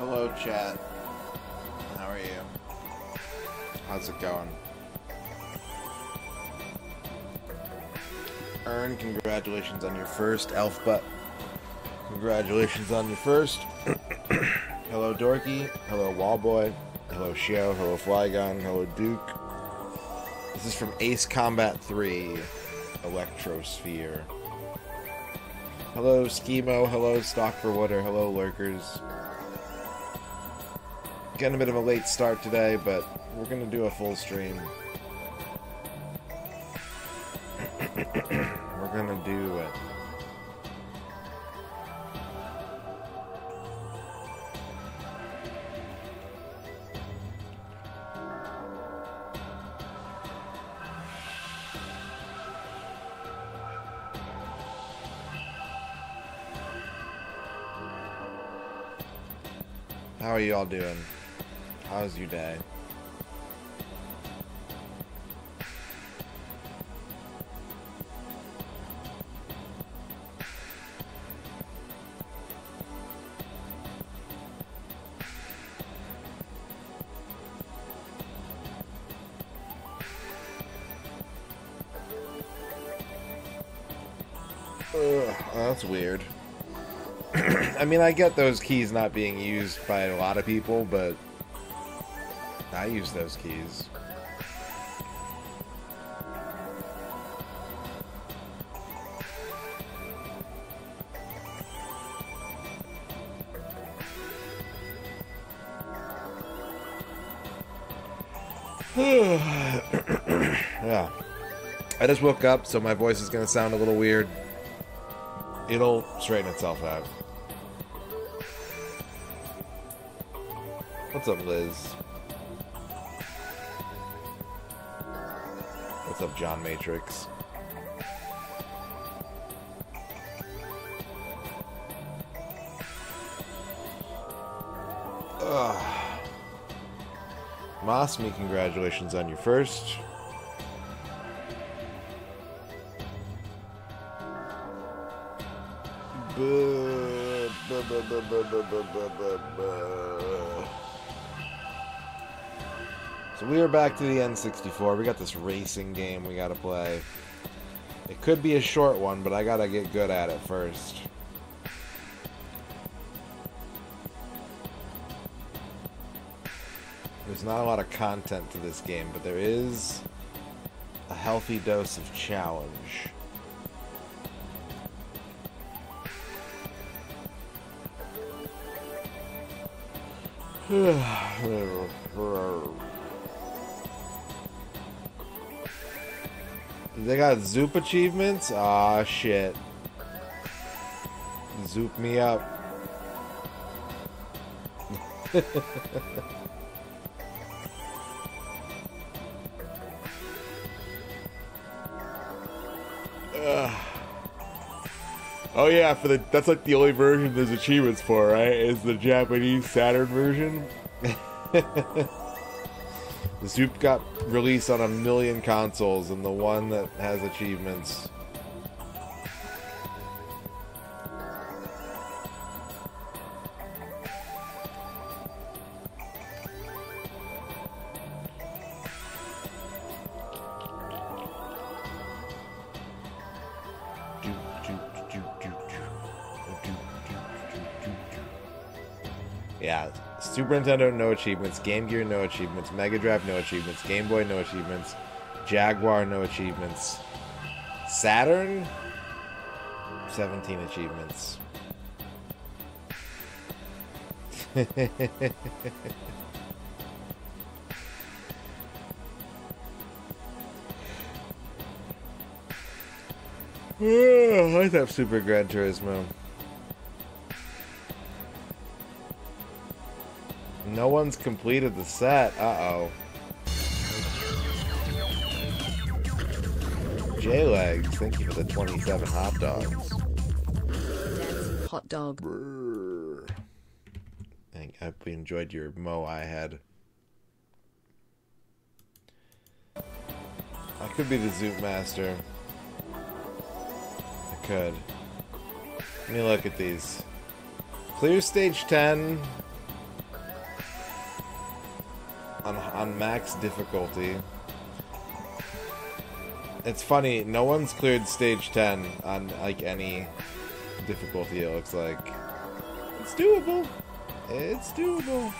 Hello, chat. How are you? How's it going? Ern, congratulations on your first elf butt. Congratulations on your first. Hello, Dorky. Hello, Wallboy. Hello, Shio. Hello, Flygon. Hello, Duke. This is from Ace Combat 3, Electrosphere. Hello, Schemo. Hello, Stock for Water. Hello, Lurkers. Getting a bit of a late start today, but we're going to do a full stream. We're going to do it. How are you all doing? How's your day? That's weird. I mean, I get those keys not being used by a lot of people, but I use those keys. Yeah. I just woke up, so my voice is going to sound a little weird. It'll straighten itself out. What's up, Liz? What's up, John Matrix? Mosme, congratulations on your first. So we are back to the N64. We got this racing game we gotta play. It could be a short one, but I gotta get good at it first. There's not a lot of content to this game, but there is a healthy dose of challenge. They got Zoop achievements? Aw, shit. Zoop me up. Oh yeah, that's like the only version there's achievements for, right? Is the Japanese Saturn version. Zoop got released on 1 million consoles, and the one that has achievements. Yeah, Super Nintendo, no achievements. Game Gear, no achievements. Mega Drive, no achievements. Game Boy, no achievements. Jaguar, no achievements. Saturn, 17 achievements. Let's have Super Gran Turismo. No one's completed the set. Uh-oh. J-Legs, thank you for the 27 hot dogs. Hot dog. Brrr. I hope you enjoyed your mo I had. I could be the Zoot Master. I could. Let me look at these. Clear stage 10. on max difficulty. It's funny, no one's cleared stage 10 on like any difficulty, it looks like. It's doable. It's doable.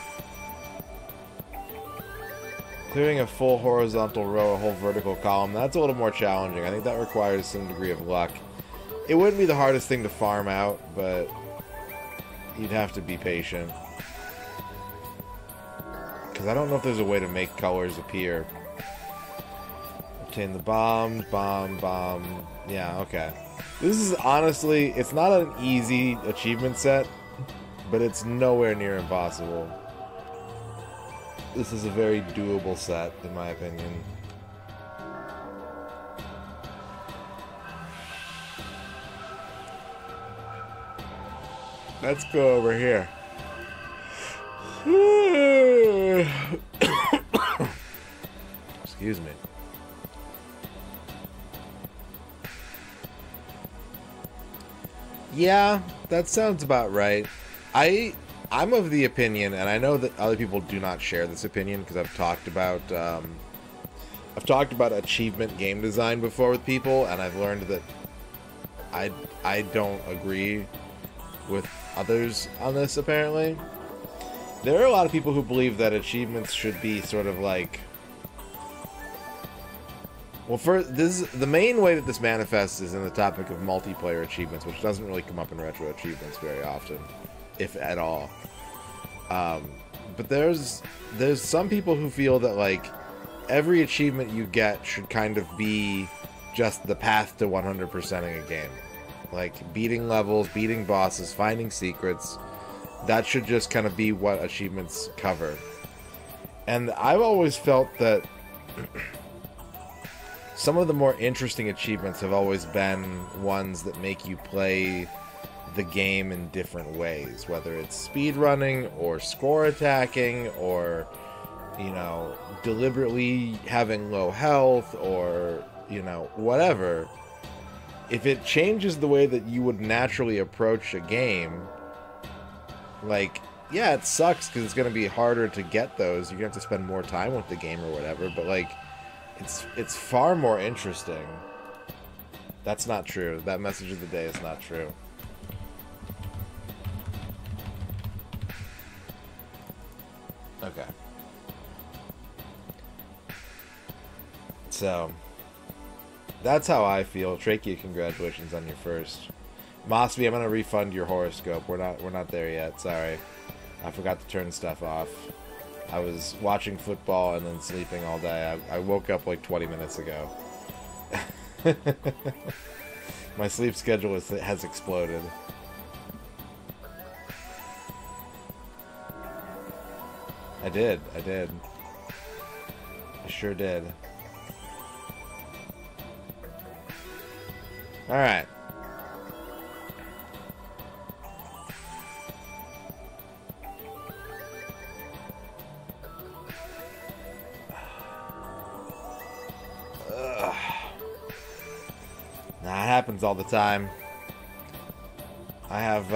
Clearing a full horizontal row, a whole vertical column, that's a little more challenging. I think that requires some degree of luck. It wouldn't be the hardest thing to farm out, but you'd have to be patient. Because I don't know if there's a way to make colors appear. Obtain the bombs, bomb. Yeah, okay. This is honestly, it's not an easy achievement set, but it's nowhere near impossible. This is a very doable set, in my opinion. Let's go over here. Excuse me. Yeah, that sounds about right. I'm of the opinion, and I know that other people do not share this opinion because I've talked about achievement game design before with people, and I've learned that I don't agree with others on this. Apparently, there are a lot of people who believe that achievements should be sort of like, well, the main way that this manifests is in the topic of multiplayer achievements, which doesn't really come up in retro achievements very often, if at all. But there's some people who feel that like every achievement you get should kind of be just the path to 100%ing a game. Like beating levels, beating bosses, finding secrets. That should just kind of be what achievements cover. And I've always felt that some of the more interesting achievements have always been ones that make you play the game in different ways, whether it's speedrunning or score attacking or, you know, deliberately having low health or, you know, whatever. If it changes the way that you would naturally approach a game, like, yeah, it sucks because it's going to be harder to get those. You're going to have to spend more time with the game or whatever, but, like, it's far more interesting. That's not true. That message of the day is not true. Okay. So, that's how I feel. Trachea, congratulations on your first. Mosby, I'm gonna refund your horoscope. We're not there yet. Sorry, I forgot to turn stuff off. I was watching football and then sleeping all day. I woke up like 20 minutes ago. My sleep schedule has exploded. I did. I sure did. Alright. Nah, it happens all the time. I have,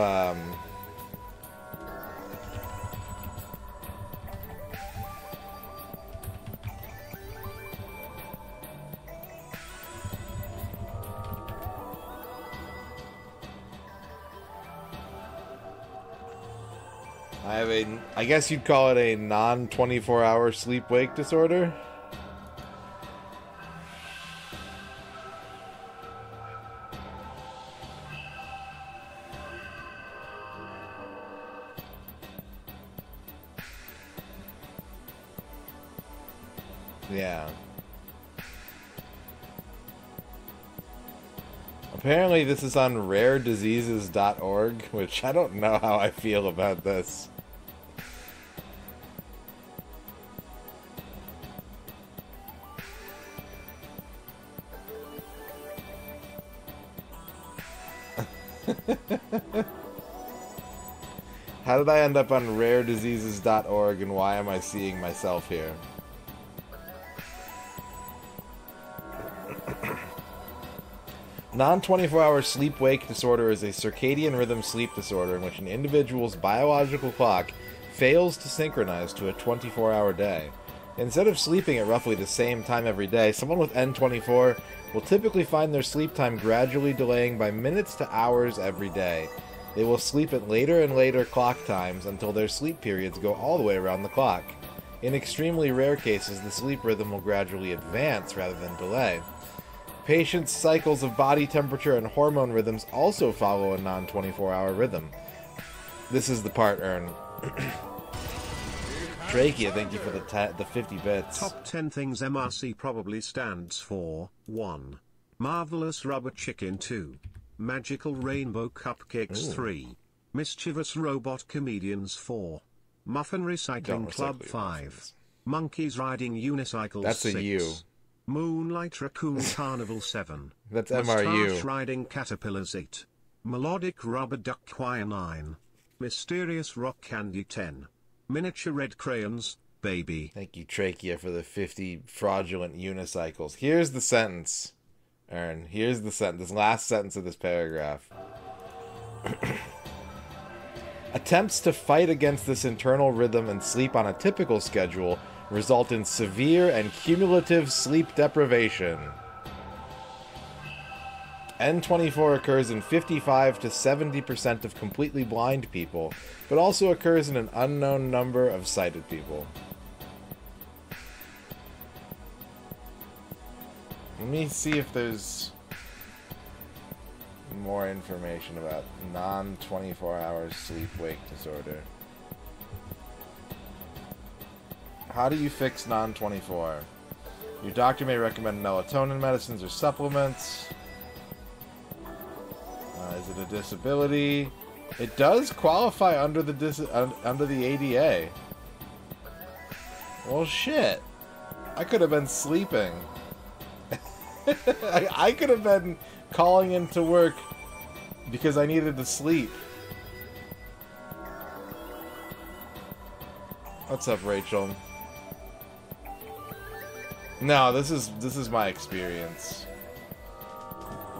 I guess you'd call it a non-24-hour sleep-wake disorder. Yeah. Apparently this is on rarediseases.org, which I don't know how I feel about this. How did I end up on rarediseases.org and why am I seeing myself here? Non-24-hour sleep-wake disorder is a circadian rhythm sleep disorder in which an individual's biological clock fails to synchronize to a 24-hour day. Instead of sleeping at roughly the same time every day, someone with N24 will typically find their sleep time gradually delaying by minutes to hours every day. They will sleep at later and later clock times until their sleep periods go all the way around the clock. In extremely rare cases, the sleep rhythm will gradually advance rather than delay. Patients' cycles of body temperature and hormone rhythms also follow a non-24-hour rhythm. This is the part, Ern. Trachea, thank you for the 50 bits. Top 10 things MRC probably stands for. 1. Marvelous Rubber Chicken. 2. Magical Rainbow Cupcakes. 3. Mischievous Robot Comedians. 4. Muffin Recycling Club. 5. Monkeys Riding Unicycles. That's 6. a U. Moonlight Raccoon Carnival. 7. That's MRU. Mustache Riding Caterpillars. 8. Melodic Rubber Duck Choir. 9. Mysterious Rock Candy. 10. Miniature Red Crayons, Baby. Thank you, Trachea, for the 50 fraudulent unicycles. Here's the sentence, Ern. Here's the sentence. This last sentence of this paragraph. Attempts to fight against this internal rhythm and sleep on a typical schedule result in severe and cumulative sleep deprivation. N24 occurs in 55 to 70% of completely blind people, but also occurs in an unknown number of sighted people. Let me see if there's more information about non-24 hour sleep-wake disorder. How do you fix non-24? Your doctor may recommend melatonin medicines or supplements. Is it a disability? It does qualify under the ADA. Well, shit. I could have been sleeping. I could have been calling into work because I needed to sleep. What's up, Rachel? No, this is my experience.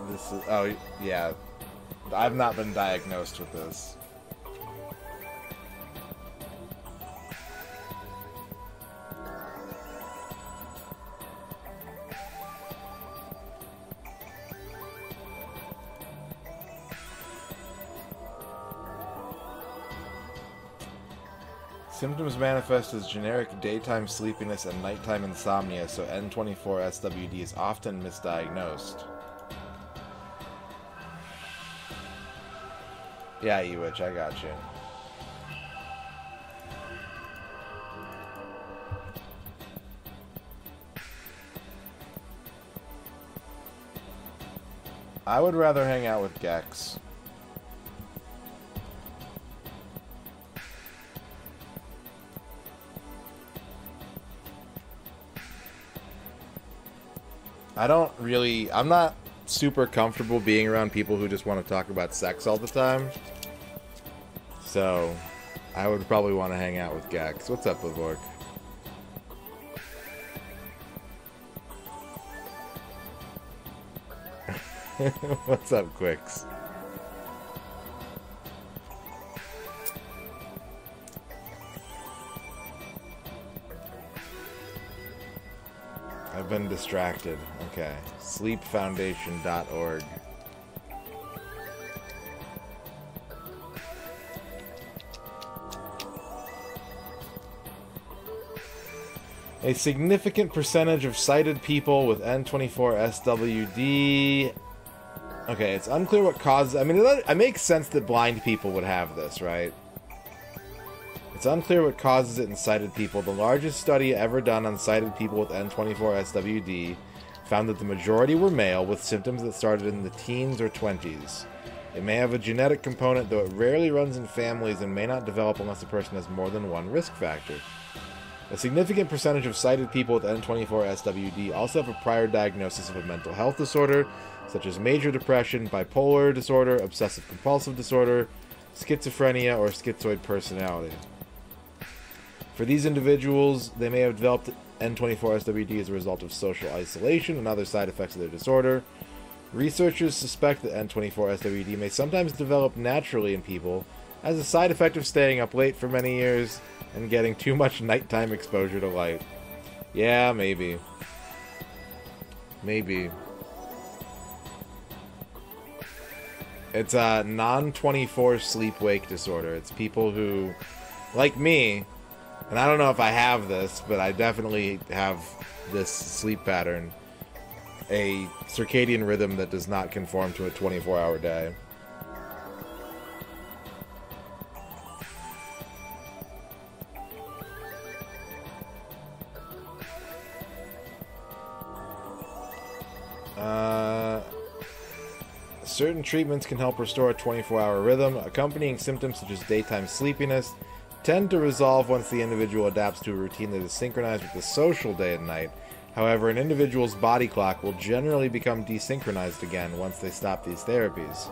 This is, oh yeah. I've not been diagnosed with this. Symptoms manifest as generic daytime sleepiness and nighttime insomnia, so N24 SWD is often misdiagnosed. Yeah, Ewitch, I got you. I would rather hang out with Gex. I'm not super comfortable being around people who just want to talk about sex all the time. So, I would probably want to hang out with Gex. What's up, Livork? What's up, Quicks? I've been distracted. Okay. Sleepfoundation.org. A significant percentage of sighted people with N24 SWD. Okay, it's unclear what causes. I mean, it makes sense that blind people would have this, right? It's unclear what causes it in sighted people. The largest study ever done on sighted people with N24 SWD found that the majority were male with symptoms that started in the teens or 20s. It may have a genetic component, though it rarely runs in families and may not develop unless a person has more than one risk factor. A significant percentage of sighted people with N24 SWD also have a prior diagnosis of a mental health disorder, such as major depression, bipolar disorder, obsessive-compulsive disorder, schizophrenia, or schizoid personality. For these individuals, they may have developed N24 SWD as a result of social isolation and other side effects of their disorder. Researchers suspect that N24 SWD may sometimes develop naturally in people as a side effect of staying up late for many years and getting too much nighttime exposure to light. Yeah, maybe. Maybe. It's a non-24 sleep-wake disorder. It's people who, like me, and I don't know if I have this, but I definitely have this sleep pattern, a circadian rhythm that does not conform to a 24-hour day. Certain treatments can help restore a 24-hour rhythm. Accompanying symptoms such as daytime sleepiness tend to resolve once the individual adapts to a routine that is synchronized with the social day and night. However, an individual's body clock will generally become desynchronized again once they stop these therapies.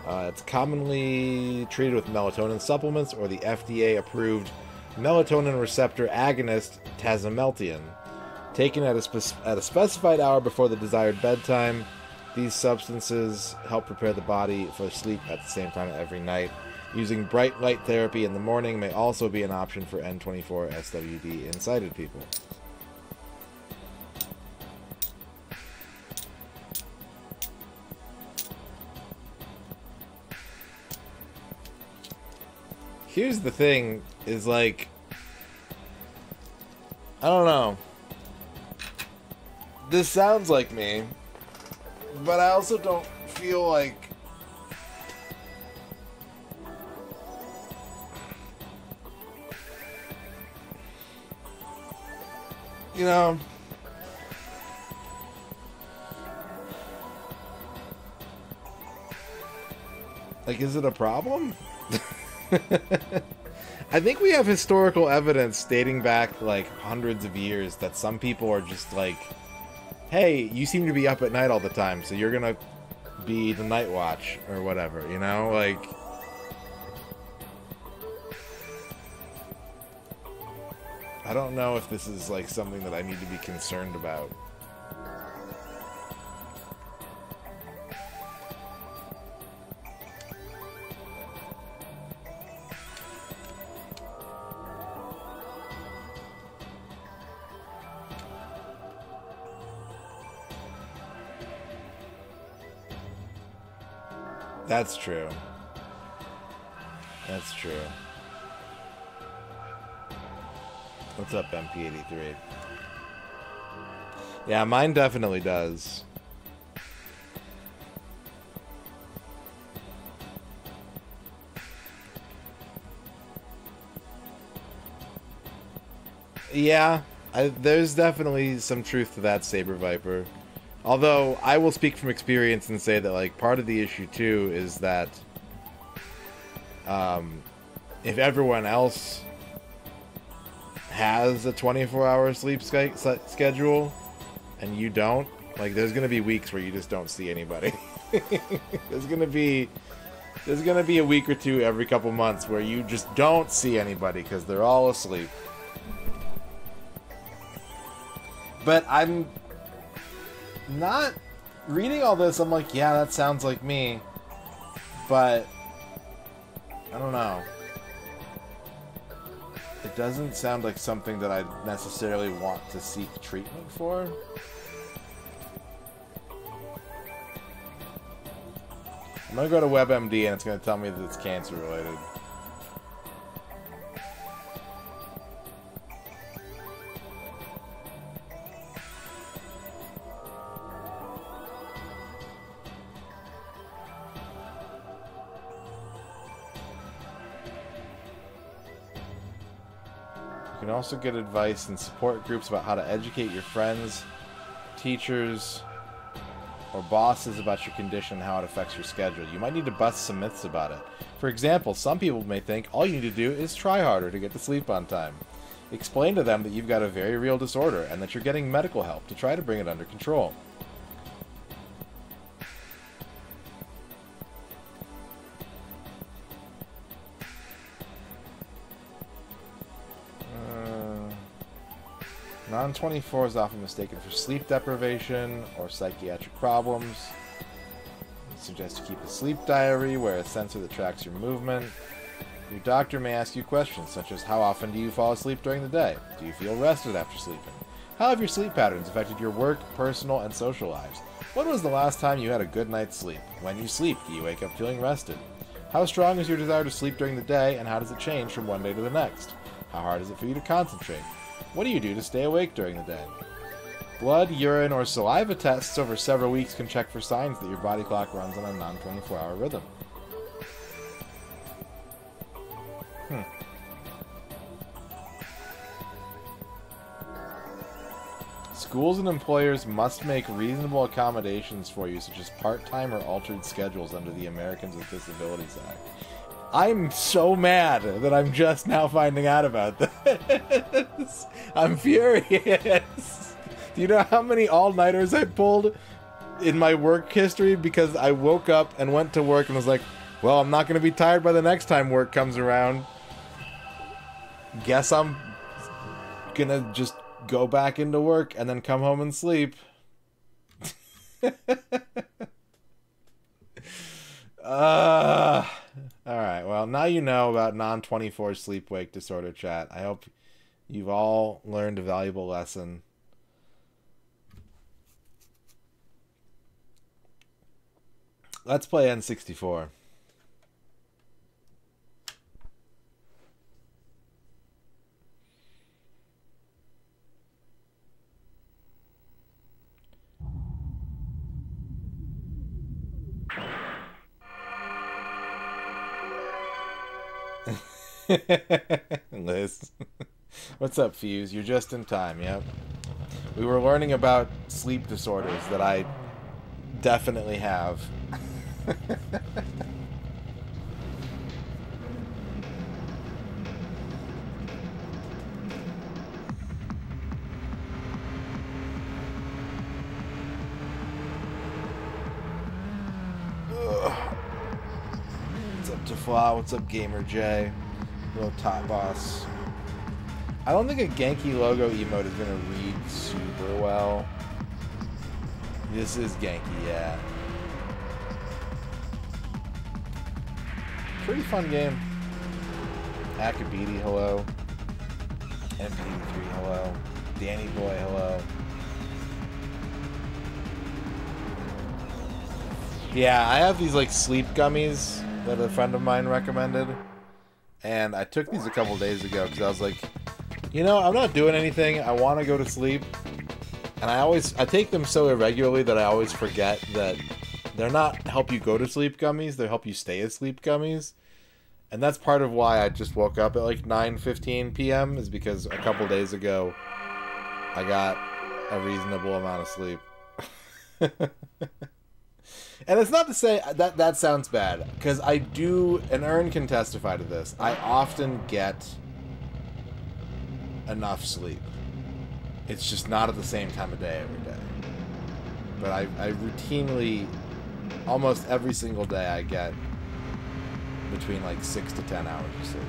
It's commonly treated with melatonin supplements or the FDA-approved melatonin receptor agonist tasimelteon. Taken at a specified hour before the desired bedtime, these substances help prepare the body for sleep at the same time every night. Using bright light therapy in the morning may also be an option for N24 SWD in sighted people. Here's the thing, is like, I don't know. This sounds like me, but I also don't feel like, you know, like, is it a problem? I think we have historical evidence dating back like hundreds of years that some people are just like, hey, you seem to be up at night all the time, so you're gonna be the night watch or whatever, you know? Like, I don't know if this is like something that I need to be concerned about. That's true. That's true. What's up, MP83? Yeah, mine definitely does. Yeah, there's definitely some truth to that, Saber Viper. Although, I will speak from experience and say that, like, part of the issue, too, is that if everyone else has a 24-hour sleep schedule and you don't, like, there's going to be weeks where you just don't see anybody. There's going to be a week or two every couple months where you just don't see anybody because they're all asleep. But I'm not reading all this, I'm like, yeah, that sounds like me, but I don't know. It doesn't sound like something that I necessarily want to seek treatment for. I'm gonna go to WebMD and it's gonna tell me that it's cancer related. You can also get advice in support groups about how to educate your friends, teachers, or bosses about your condition and how it affects your schedule. You might need to bust some myths about it. For example, some people may think all you need to do is try harder to get to sleep on time. Explain to them that you've got a very real disorder and that you're getting medical help to try to bring it under control. Non-24 is often mistaken for sleep deprivation or psychiatric problems. It suggests to keep a sleep diary, wear a sensor that tracks your movement. Your doctor may ask you questions such as how often do you fall asleep during the day? Do you feel rested after sleeping? How have your sleep patterns affected your work, personal, and social lives? When was the last time you had a good night's sleep? When you sleep, do you wake up feeling rested? How strong is your desire to sleep during the day, and how does it change from one day to the next? How hard is it for you to concentrate? What do you do to stay awake during the day? Blood, urine, or saliva tests over several weeks can check for signs that your body clock runs on a non-24-hour rhythm. Schools and employers must make reasonable accommodations for you, such as part-time or altered schedules under the Americans with Disabilities Act. I'm so mad that I'm just now finding out about this. I'm furious. Do you know how many all-nighters I pulled in my work history because I woke up and went to work and was like, well, I'm not going to be tired by the next time work comes around. Guess I'm going to just go back into work and then come home and sleep. Alright, well, now you know about non-24 sleep-wake disorder, chat. I hope you've all learned a valuable lesson. Let's play N64. Liz. What's up, Fuse? You're just in time, yep. We were learning about sleep disorders that I definitely have. What's up, Tafla? What's up, Gamer J? Hello, Top Boss. I don't think a Genki logo emote is gonna read super well. This is Genki, yeah. Pretty fun game. Akabiti, hello. MP3, hello. Danny Boy, hello. Yeah, I have these like sleep gummies that a friend of mine recommended. And I took these a couple days ago because I was like, you know, I'm not doing anything. I want to go to sleep. And I take them so irregularly that I always forget that they're not help you go to sleep gummies. They help you stay asleep gummies. And that's part of why I just woke up at like 9:15 p.m. is because a couple days ago I got a reasonable amount of sleep. And it's not to say that sounds bad, because I do, and Ern can testify to this, I often get enough sleep. It's just not at the same time of day every day. But I routinely, almost every single day, I get between like 6 to 10 hours of sleep.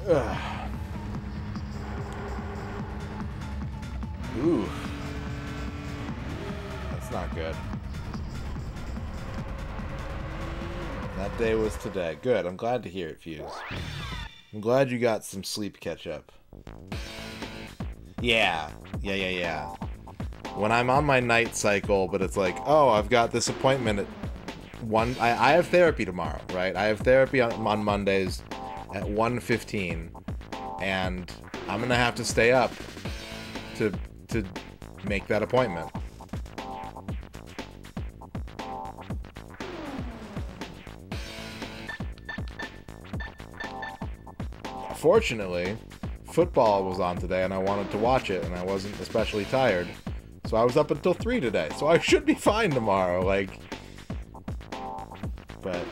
Ugh. Ooh. That's not good. That day was today. Good. I'm glad to hear it, Fuse. I'm glad you got some sleep catch up. Yeah. Yeah. When I'm on my night cycle, but it's like, oh, I've got this appointment at 1... I have therapy tomorrow, right? I have therapy on Mondays at 1:15, and I'm going to have to stay up to make that appointment. Fortunately, football was on today and I wanted to watch it and I wasn't especially tired. So I was up until 3 today. So I should be fine tomorrow, like. But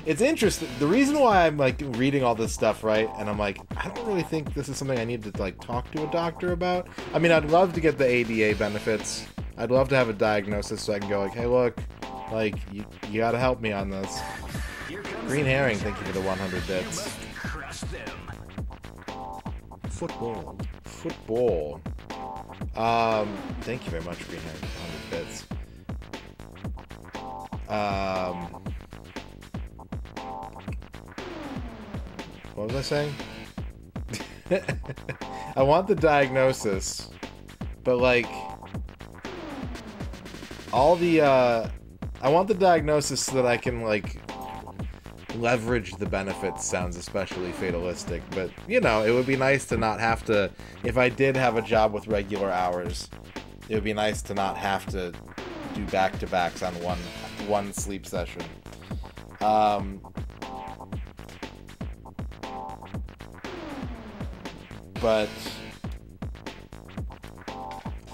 it's interesting. The reason why I'm like reading all this stuff, right? And I'm like, I don't really think this is something I need to like talk to a doctor about. I mean, I'd love to get the ADA benefits. I'd love to have a diagnosis so I can go like, hey, look, like you gotta help me on this. Green Herring, thank you for the 100 bits. Football. Thank you very much, Green Herring, for 100 bits. What was I saying? I want the diagnosis, but like all the I want the diagnosis so that I can like leverage the benefits. Sounds especially fatalistic, but you know, it would be nice to not have to, if I did have a job with regular hours, it would be nice to not have to do back-to-backs on one sleep session. But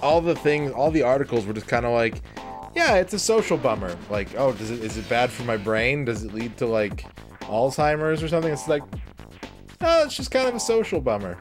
all the articles were just kind of like, yeah, it's a social bummer. Like, oh, is it bad for my brain? Does it lead to like Alzheimer's or something? It's like, oh, it's just kind of a social bummer.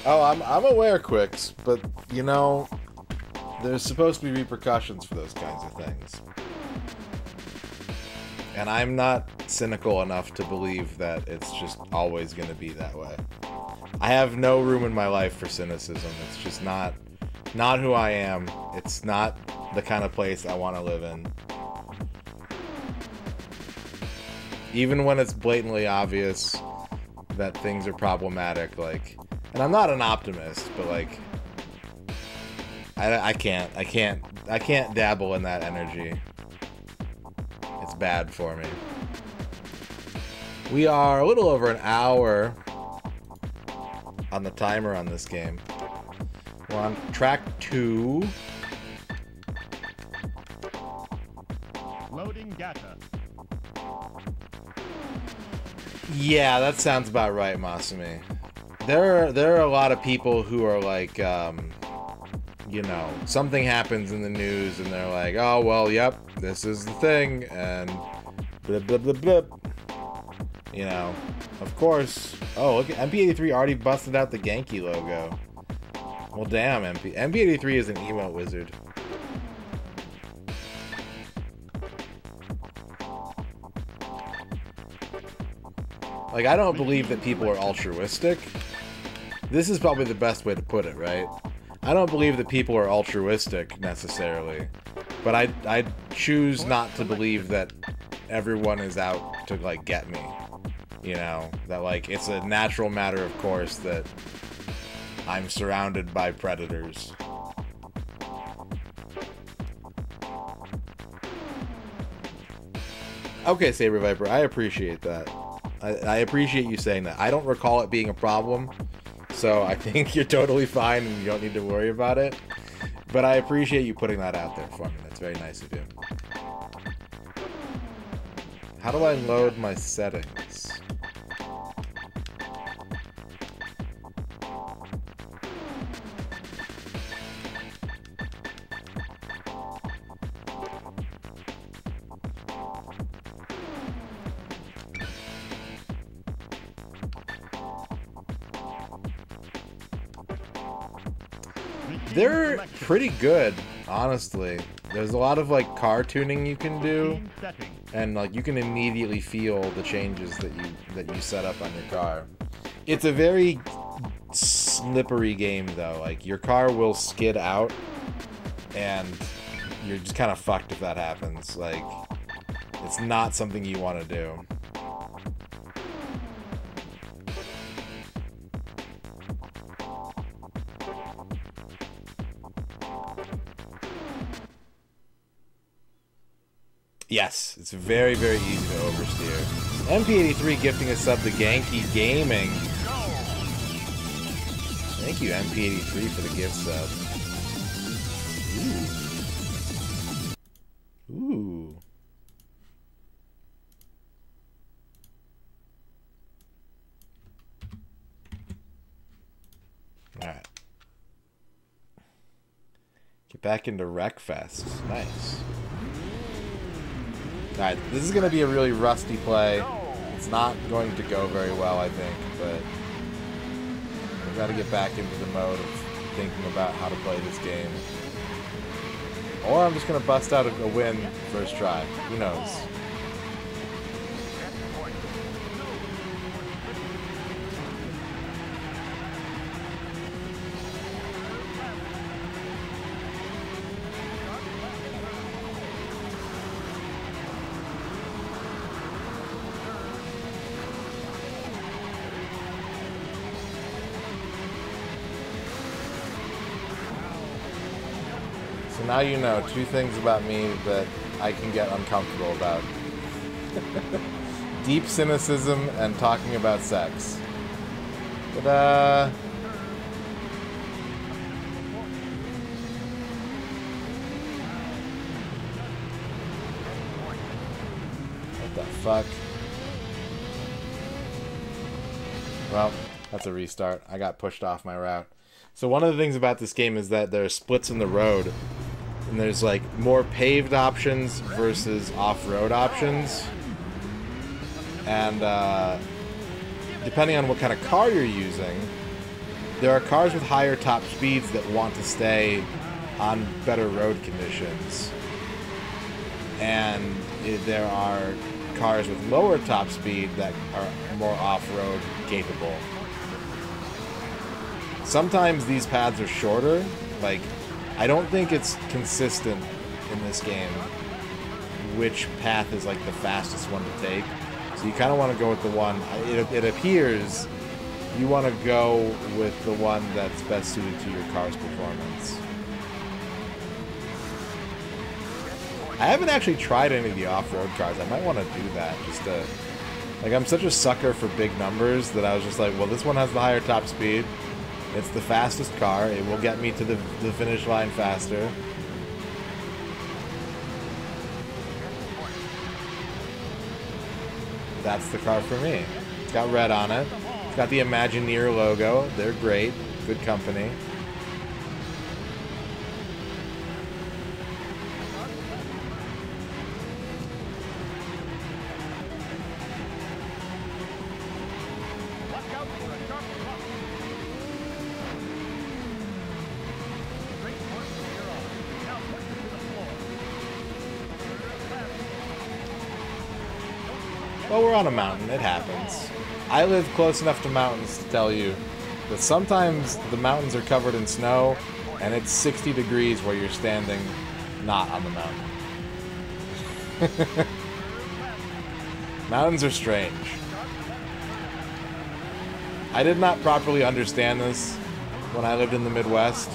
Oh, I'm aware, Quicks, but you know, there's supposed to be repercussions for those kinds of things. And I'm not cynical enough to believe that it's just always going to be that way. I have no room in my life for cynicism. It's just not who I am. It's not the kind of place I want to live in. Even when it's blatantly obvious that things are problematic, like, and I'm not an optimist, but like, I can't dabble in that energy. It's bad for me. We are a little over an hour on the timer on this game. We're on track 2. Loading data. Yeah, that sounds about right, Masumi. There are a lot of people who are like, you know, something happens in the news and they're like, oh, well, yep, this is the thing, and blip, blip, blip, blip. You know, of course. Oh, look, MP83 already busted out the Genki logo. Well, damn, MP83 is an emote wizard. Like, I don't believe that people are altruistic. This is probably the best way to put it, right? I don't believe that people are altruistic, necessarily. But I choose not to believe that everyone is out to, like, get me. You know? That, like, it's a natural matter of course that I'm surrounded by predators. Okay, Saber Viper, I appreciate that. I appreciate you saying that. I don't recall it being a problem, so I think you're totally fine and you don't need to worry about it. But I appreciate you putting that out there for me. That's very nice of you. How do I load my settings? They're pretty good, honestly. There's a lot of like car tuning you can do, and like you can immediately feel the changes that you set up on your car. It's a very slippery game though. Like your car will skid out, and you're just kind of fucked if that happens. Like it's not something you want to do. Yes, it's very, very easy to oversteer. MP83 gifting a sub to Genki Gaming. Thank you, MP83, for the gift sub. Ooh. Ooh. Alright. Get back into Wreckfest. Nice. Alright, this is going to be a really rusty play. It's not going to go very well, I think, but we've got to get back into the mode of thinking about how to play this game. Or I'm just gonna bust out a win first try. Who knows? So now you know 2 things about me that I can get uncomfortable about. Deep cynicism and talking about sex. Ta-da! What the fuck? Well, that's a restart. I got pushed off my route. So one of the things about this game is that there are splits in the road. And there's like more paved options versus off-road options. And depending on what kind of car you're using, there are cars with higher top speeds that want to stay on better road conditions. And there are cars with lower top speed that are more off-road capable. Sometimes these paths are shorter. Like, I don't think it's consistent in this game which path is like the fastest one to take. So you kind of want to go with the one, it appears you want to go with the one that's best suited to your car's performance. I haven't actually tried any of the off-road cars. I might want to do that just to... Like, I'm such a sucker for big numbers that I was just like, well, this one has the higher top speed. It's the fastest car. It will get me to the finish line faster. That's the car for me. It's got red on it. It's got the Imagineer logo. They're great. Good company. Well, we're on a mountain. It happens. I live close enough to mountains to tell you that sometimes the mountains are covered in snow and it's 60 degrees where you're standing not on the mountain. Mountains are strange. I did not properly understand this when I lived in the Midwest.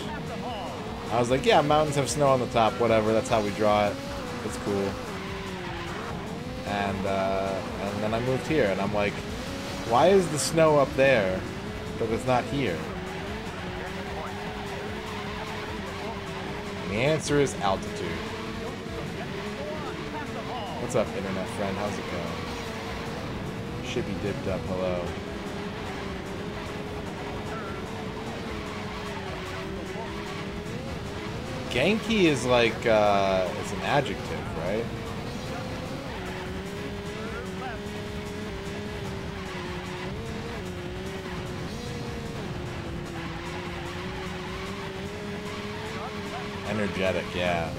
I was like, yeah, mountains have snow on the top, whatever, that's how we draw it. It's cool. And then I moved here, and I'm like, why is the snow up there, but it's not here? And the answer is altitude. What's up, internet friend? How's it going? Should be dipped up. Hello. Genki is like, it's an adjective, right? Energetic, yeah.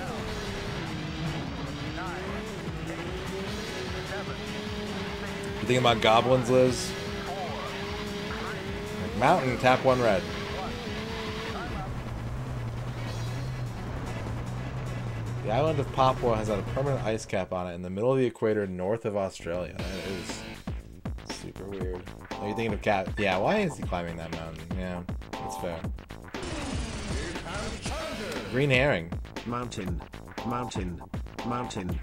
You think about goblins, Liz? Mountain, tap 1 red. The island of Papua has had a permanent ice cap on it in the middle of the equator north of Australia. That is super weird. Are you thinking of Cat? Yeah, why is he climbing that mountain? Yeah, that's fair. Green herring. Mountain. Mountain. Mountain.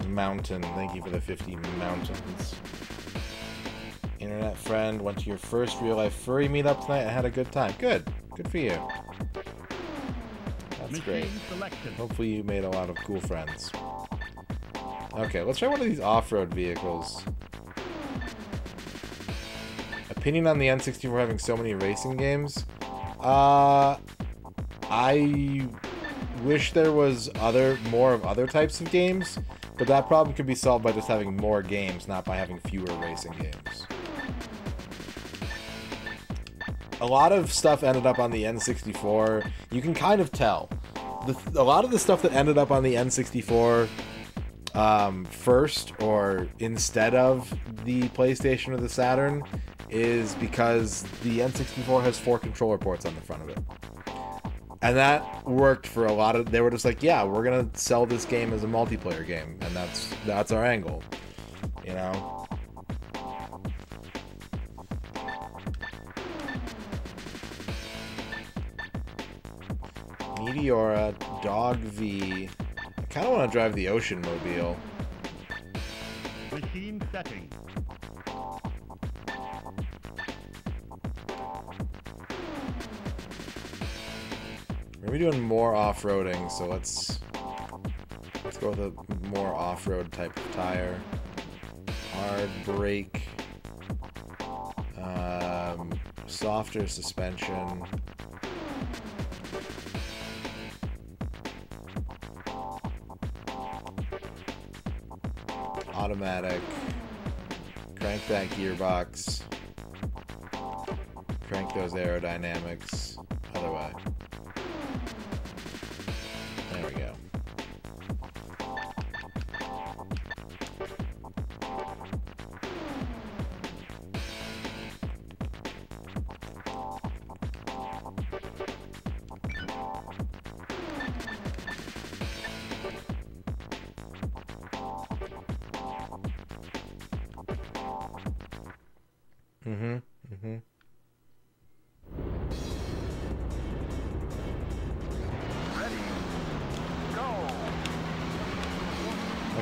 Mountain. Thank you for the 50 mountains. Internet friend, went to your first real-life furry meetup tonight and had a good time. Good. Good for you. That's great. Hopefully you made a lot of cool friends. Okay, let's try one of these off-road vehicles. Opinion on the N64 having so many racing games? I wish there was more of other types of games, but that problem could be solved by just having more games, not by having fewer racing games. A lot of stuff ended up on the N64. You can kind of tell. a lot of the stuff that ended up on the N64 first or instead of the PlayStation or the Saturn is because the N64 has 4 controller ports on the front of it. And that worked for a lot of... They were just like, yeah, we're going to sell this game as a multiplayer game. And that's our angle. You know? Meteora, Dog V. I kind of want to drive the Ocean Mobile. Machine setting. We're doing more off-roading, so let's go with a more off-road type of tire. Hard brake, softer suspension. Automatic. Crank that gearbox. Crank those aerodynamics. Other way. There we go.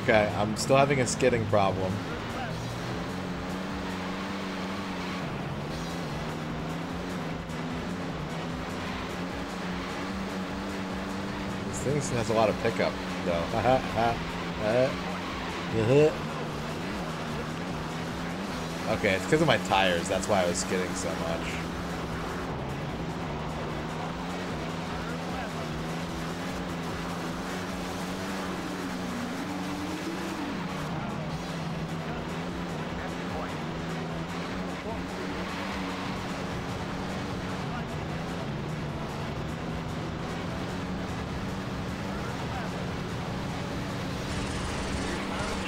Okay, I'm still having a skidding problem. This thing has a lot of pickup, though. Okay, it's because of my tires. That's why I was skidding so much.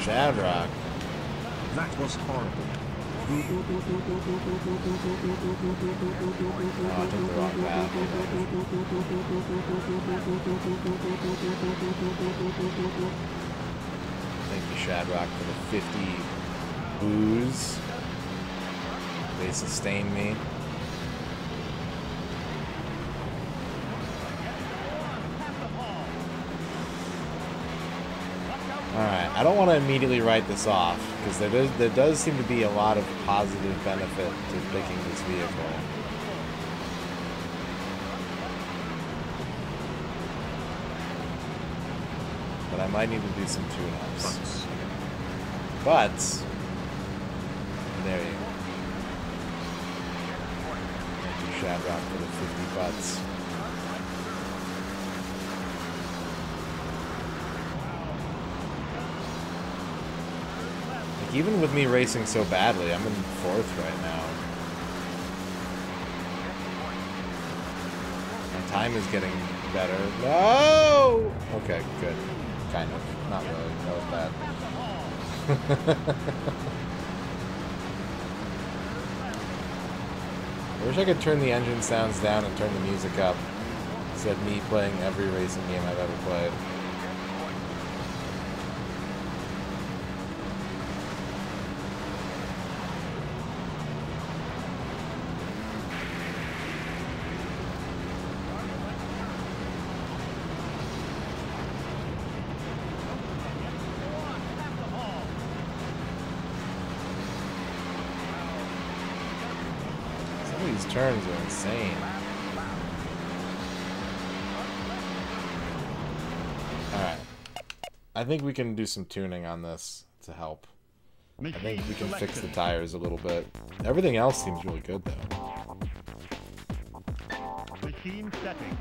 Shadrock. That was horrible. Oh, I took the wrong path. Thank you, Shadrock, for the 50 boos. They sustain me. Alright, I don't want to immediately write this off, because there does seem to be a lot of positive benefit to picking this vehicle. But I might need to do some tune-ups. But, there you go. Thank you, Shadrock, for the 50 butts. Even with me racing so badly, I'm in 4th right now. My time is getting better. No! Okay, good. Kind of. Not really. That was bad. I wish I could turn the engine sounds down and turn the music up. Instead of me playing every racing game I've ever played. These turns are insane. Alright. I think we can do some tuning on this to help. I think we can fix the tires a little bit. Everything else seems really good, though. Machine setting.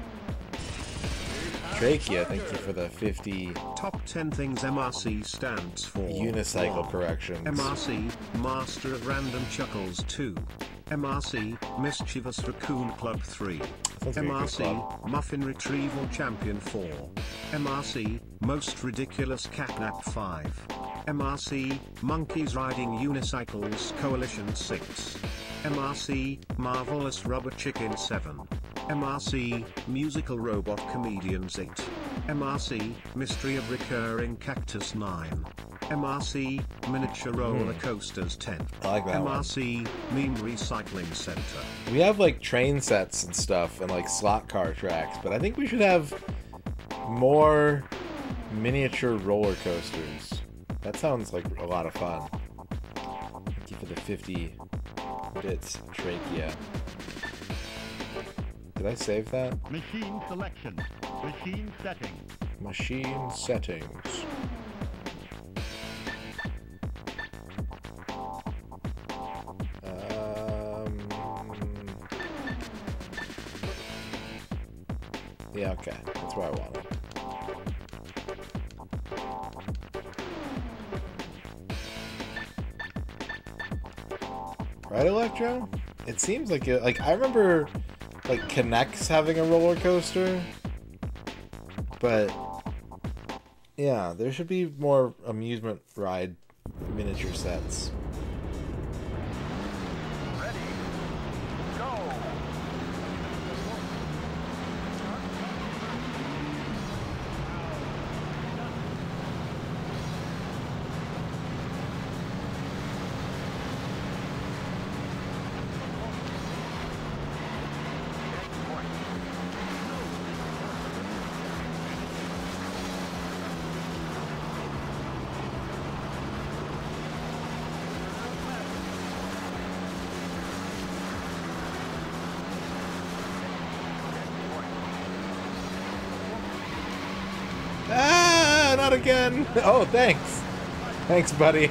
Trachea, thank you for the 50 Top 10 things MRC stands for. unicycle 1. corrections. MRC, Master of Random Chuckles 2. MRC, Mischievous Raccoon Club 3. Sounds like a good MRC, club. Muffin Retrieval Champion 4. MRC, Most Ridiculous Catnap 5. MRC, Monkeys Riding Unicycles Coalition 6. MRC, Marvelous Rubber Chicken 7. MRC, Musical Robot Comedians 8. MRC, Mystery of Recurring Cactus 9. MRC, Miniature Roller Coasters 10. I like that one. MRC, Meme Recycling Center. We have like train sets and stuff and like slot car tracks, but I think we should have more miniature roller coasters. That sounds like a lot of fun. Thank you for the 50 bits, Trachea. Did I save that? Machine selection. Machine settings. Machine settings. Yeah, okay. That's where I want it. Right, Electro? It seems like it. Like I remember, like Connects having a roller coaster, but yeah, there should be more amusement ride miniature sets. Ready. Go. Ah, not again. Oh, thanks. Thanks, buddy.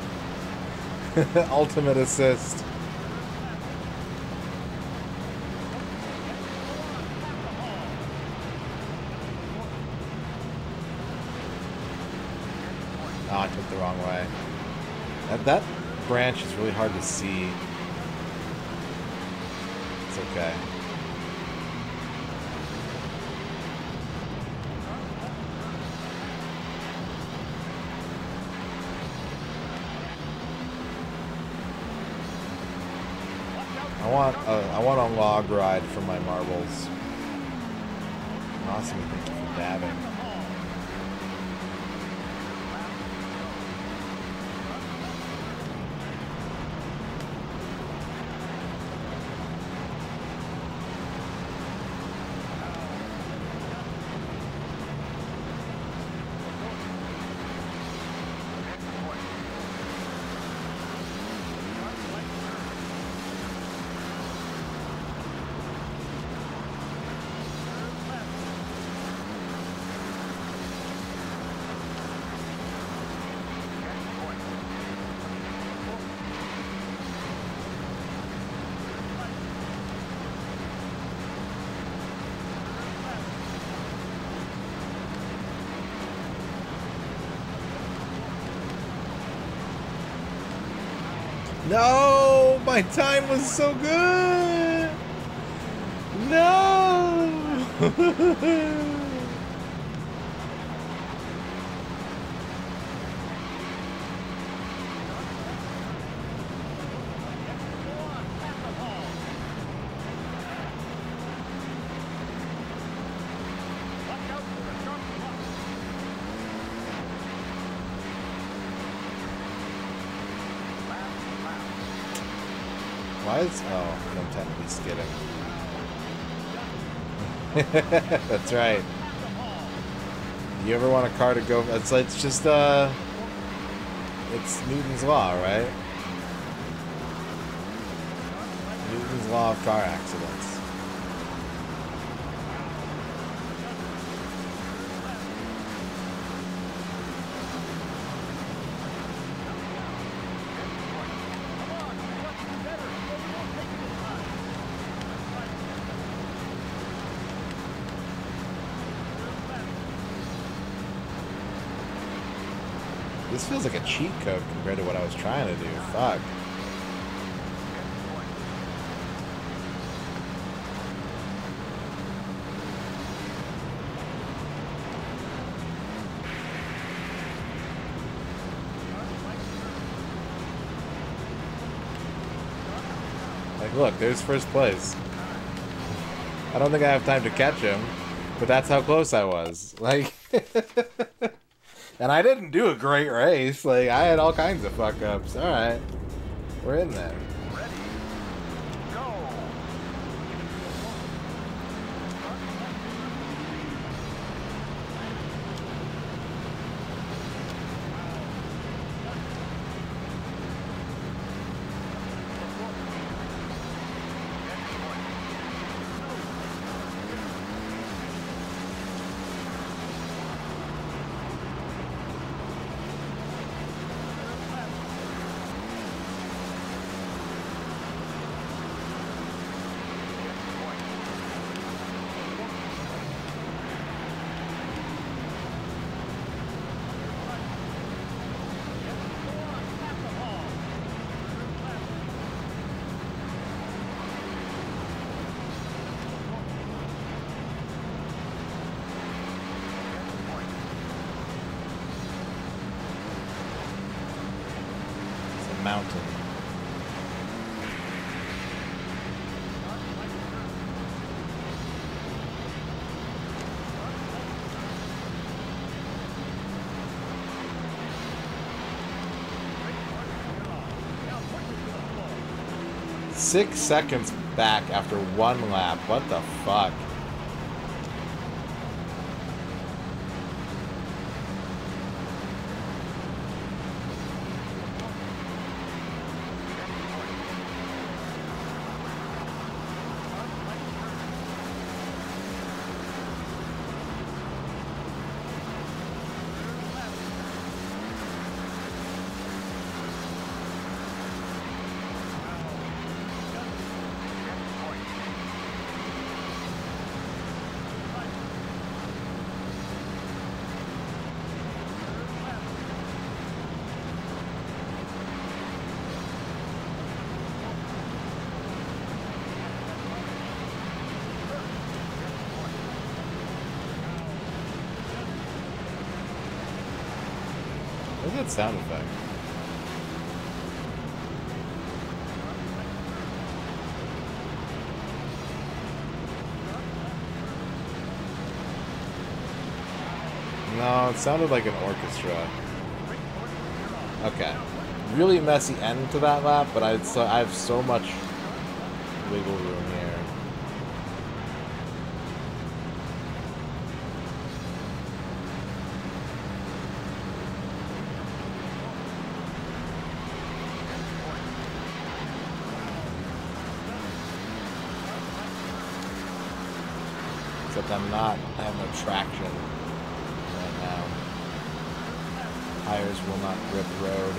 Ultimate assist. Oh, I took the wrong way. That branch is really hard to see. It's okay. I want a log ride for my marbles. Awesome, thank you for dabbing. No, my time was so good. No. Why is... Oh, I'm technically skidding. That's right. You ever want a car to go... It's just, it's Newton's Law, right? Newton's Law of car accidents. This feels like a cheat code compared to what I was trying to do. Fuck. Like, look, there's first place. I don't think I have time to catch him, but that's how close I was. Like, and I didn't do a great race. Like, I had all kinds of fuck-ups. Alright. We're in there. Ready. Go. It's a mountain. Now push it to the floor. 6 seconds back after one lap. What the fuck? What's that sound effect? No, it sounded like an orchestra. Okay. Really messy end to that lap, but I have so much wiggle room here. Except I have no traction right now. Tires will not grip road.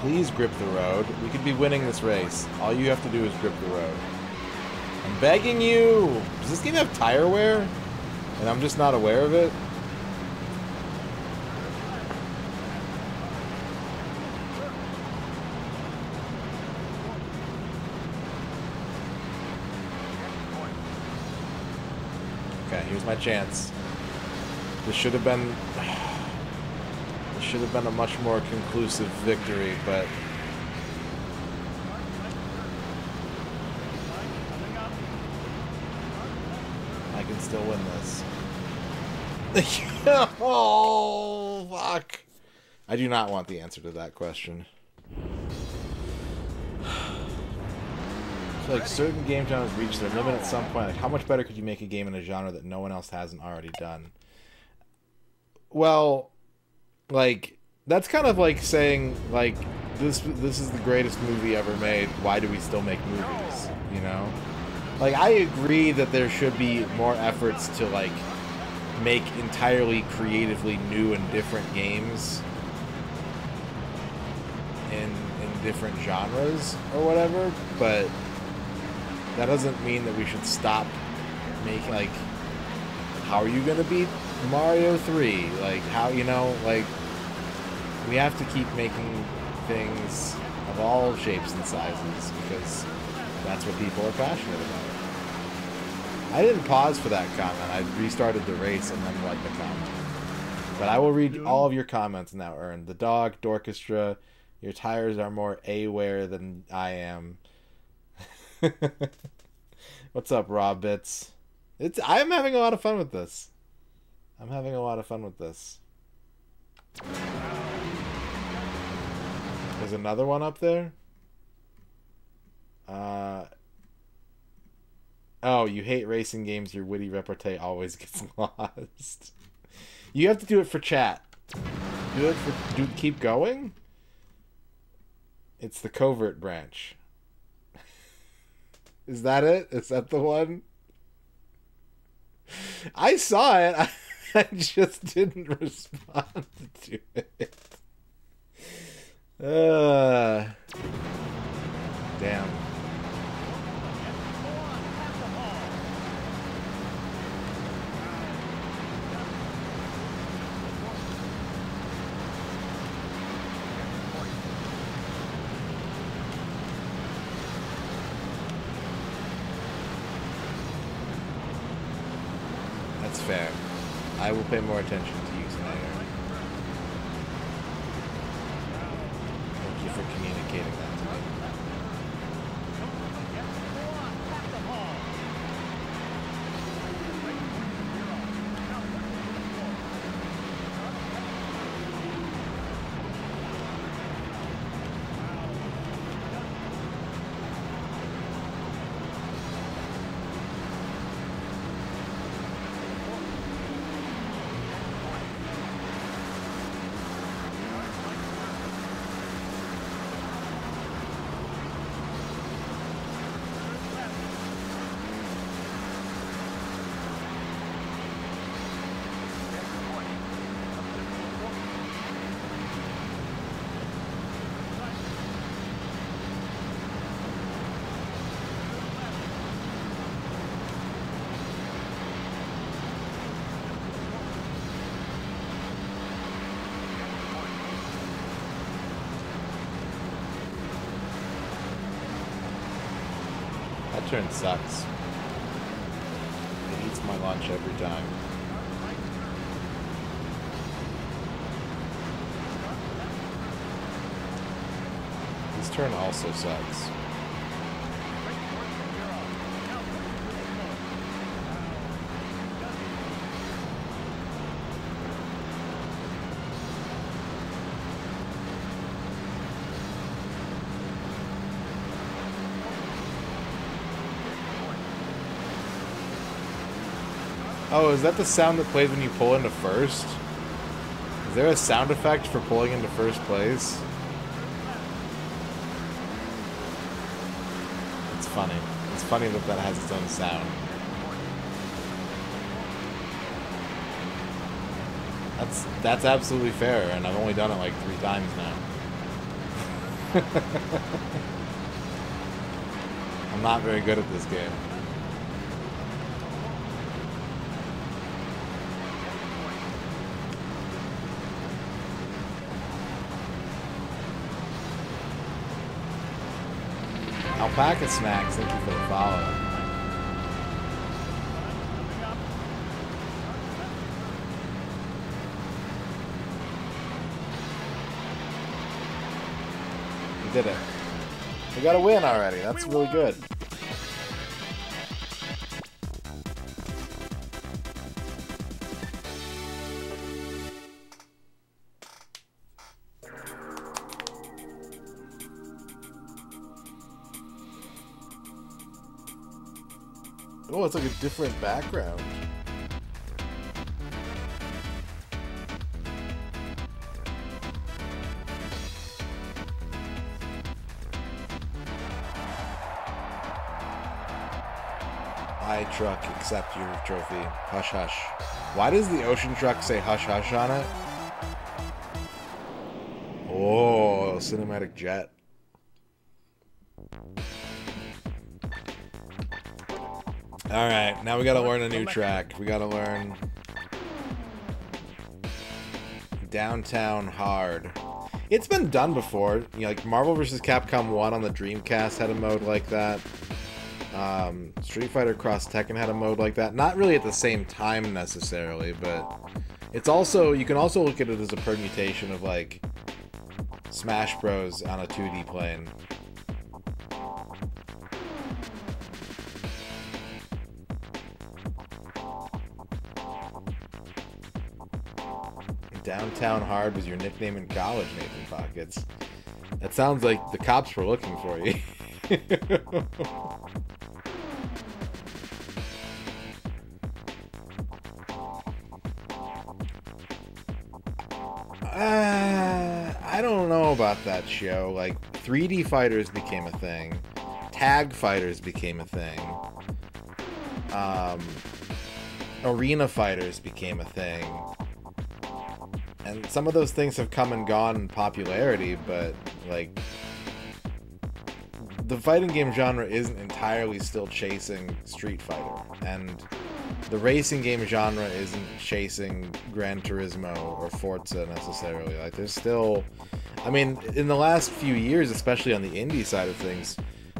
Please grip the road. We could be winning this race. All you have to do is grip the road. I'm begging you! Does this game have tire wear? And I'm just not aware of it? Okay, here's my chance. This should have been a much more conclusive victory, but I can still win this. Oh, fuck. I do not want the answer to that question. So, like, certain game genres reach their limit at some point. Like, how much better could you make a game in a genre that no one else hasn't already done? Well, like, that's kind of like saying, like, this is the greatest movie ever made. Why do we still make movies? You know? Like, I agree that there should be more efforts to, like, make entirely creatively new and different games in different genres or whatever, but that doesn't mean that we should stop making, like, how are you going to beat Mario 3. Like, how, you know, like, we have to keep making things of all shapes and sizes because that's what people are passionate about. I didn't pause for that comment. I restarted the race and then read the comment. But I will read all of your comments now, Ern. The dog, Dorchestra, your tires are more aware than I am. What's up, Rob Bits? I'm having a lot of fun with this. I'm having a lot of fun with this. There's another one up there. Oh, you hate racing games. Your witty repartee always gets lost. You have to do it for chat. Keep going? It's the covert branch. Is that it? Is that the one? I saw it. I just didn't respond to it. Damn. That's fair. I will pay more attention to you tonight, Aaron. Thank you for communicating that to me. That turn sucks. It eats my lunch every time. This turn also sucks. Oh, is that the sound that plays when you pull into first? Is there a sound effect for pulling into first place? It's funny. It's funny that that has its own sound. That's absolutely fair, and I've only done it like 3 times now. I'm not very good at this game. Alpaca Snacks, thank you for the follow. We did it. We got a win already. That's really good. Oh, it's like a different background. I truck, accept your trophy. Hush hush. Why does the ocean truck say hush hush on it? Oh, cinematic jet. Alright, now we gotta learn a new track. We gotta learn Downtown Hard. It's been done before. You know, like Marvel vs. Capcom 1 on the Dreamcast had a mode like that. Street Fighter Cross Tekken had a mode like that. Not really at the same time necessarily, but it's also, you can also look at it as a permutation of like Smash Bros on a 2D plane. Downtown Hard was your nickname in college, Nathan Pockets. That sounds like the cops were looking for you. I don't know about that show. Like, 3D fighters became a thing. Tag fighters became a thing. Arena fighters became a thing. And some of those things have come and gone in popularity, but, like, the fighting game genre isn't entirely still chasing Street Fighter. And the racing game genre isn't chasing Gran Turismo or Forza necessarily. Like, there's still... I mean, in the last few years, especially on the indie side of things,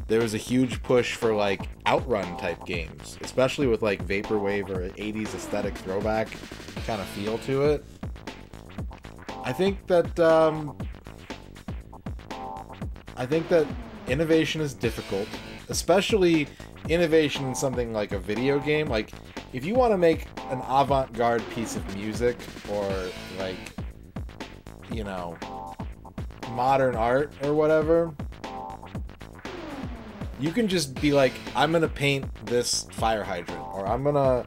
there was a huge push for, like, Outrun type games. Especially with, like, Vaporwave or 80s aesthetic throwback kind of feel to it. I think that innovation is difficult, especially innovation in something like a video game. Like, if you want to make an avant-garde piece of music or, like, you know, modern art or whatever, you can just be like, I'm gonna paint this fire hydrant, or I'm gonna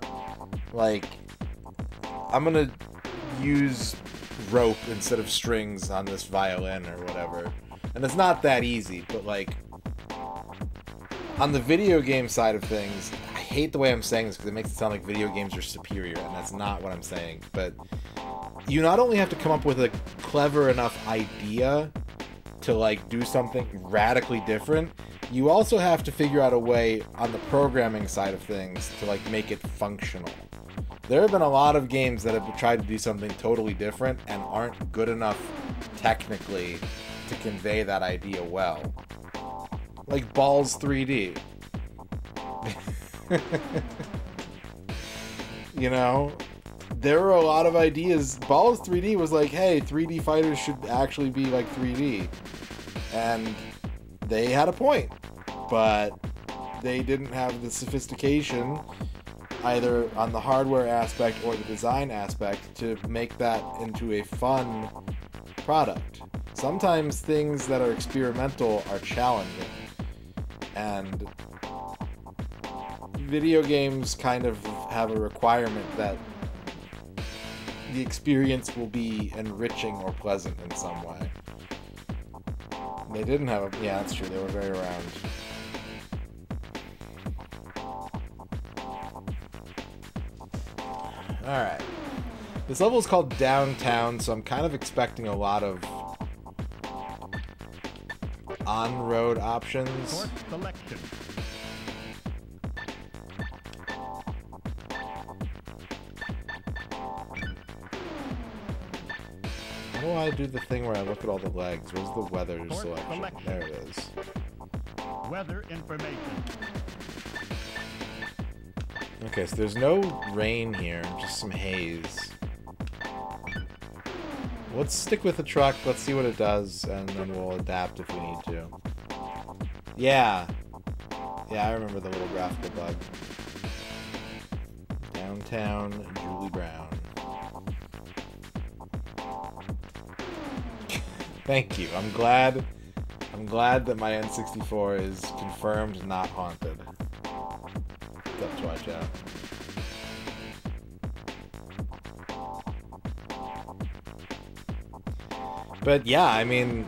use rope instead of strings on this violin or whatever. And it's not that easy, but like on the video game side of things, I hate the way I'm saying this because it makes it sound like video games are superior, and that's not what I'm saying. But you not only have to come up with a clever enough idea to like do something radically different, you also have to figure out a way on the programming side of things to like make it functional. There have been a lot of games that have tried to do something totally different and aren't good enough technically to convey that idea well. Like Balls 3D. You know? There were a lot of ideas. Balls 3D was like, hey, 3D fighters should actually be like 3D. And they had a point. But they didn't have the sophistication either on the hardware aspect or the design aspect to make that into a fun product. Sometimes things that are experimental are challenging, and video games kind of have a requirement that the experience will be enriching or pleasant in some way. They didn't have a... Yeah, that's true. They were very round. Alright. This level is called Downtown, so I'm kind of expecting a lot of on-road options. Course selection. How do I do the thing where I look at all the legs? Where's the weather Course selection? selection. There it is. Weather information. Okay, so there's no rain here, just some haze. Let's stick with the truck, let's see what it does, and then we'll adapt if we need to. Yeah! Yeah, I remember the little graphical bug. Downtown Julie Brown. Thank you. I'm glad that my N64 is confirmed not haunted. Up to watch out. But yeah, I mean,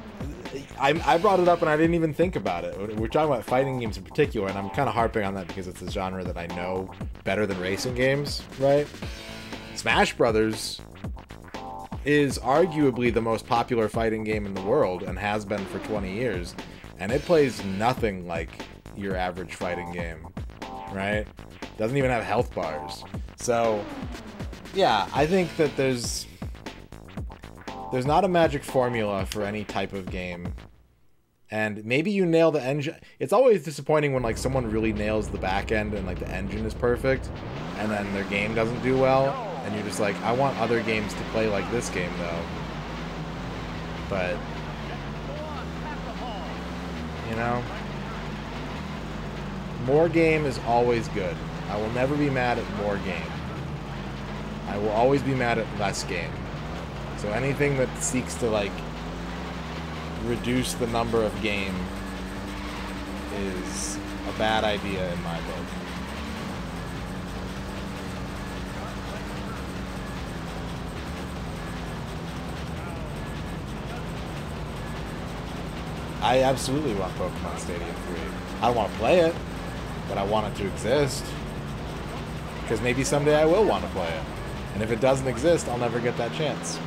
I brought it up and I didn't even think about it. We're talking about fighting games in particular, and I'm kind of harping on that because it's a genre that I know better than racing games, right? Smash Brothers is arguably the most popular fighting game in the world and has been for 20 years, and it plays nothing like your average fighting game, right? Doesn't even have health bars. So, yeah, I think that there's There's not a magic formula for any type of game. And maybe you nail the engine. It's always disappointing when like someone really nails the back end and like the engine is perfect, and then their game doesn't do well, and you're just like, I want other games to play like this game though. But you know, more game is always good. I will never be mad at more game. I will always be mad at less game. So anything that seeks to like reduce the number of game is a bad idea in my book. I absolutely want Pokemon Stadium 3. I don't want to play it, but I want it to exist. Because maybe someday I will want to play it. And if it doesn't exist, I'll never get that chance.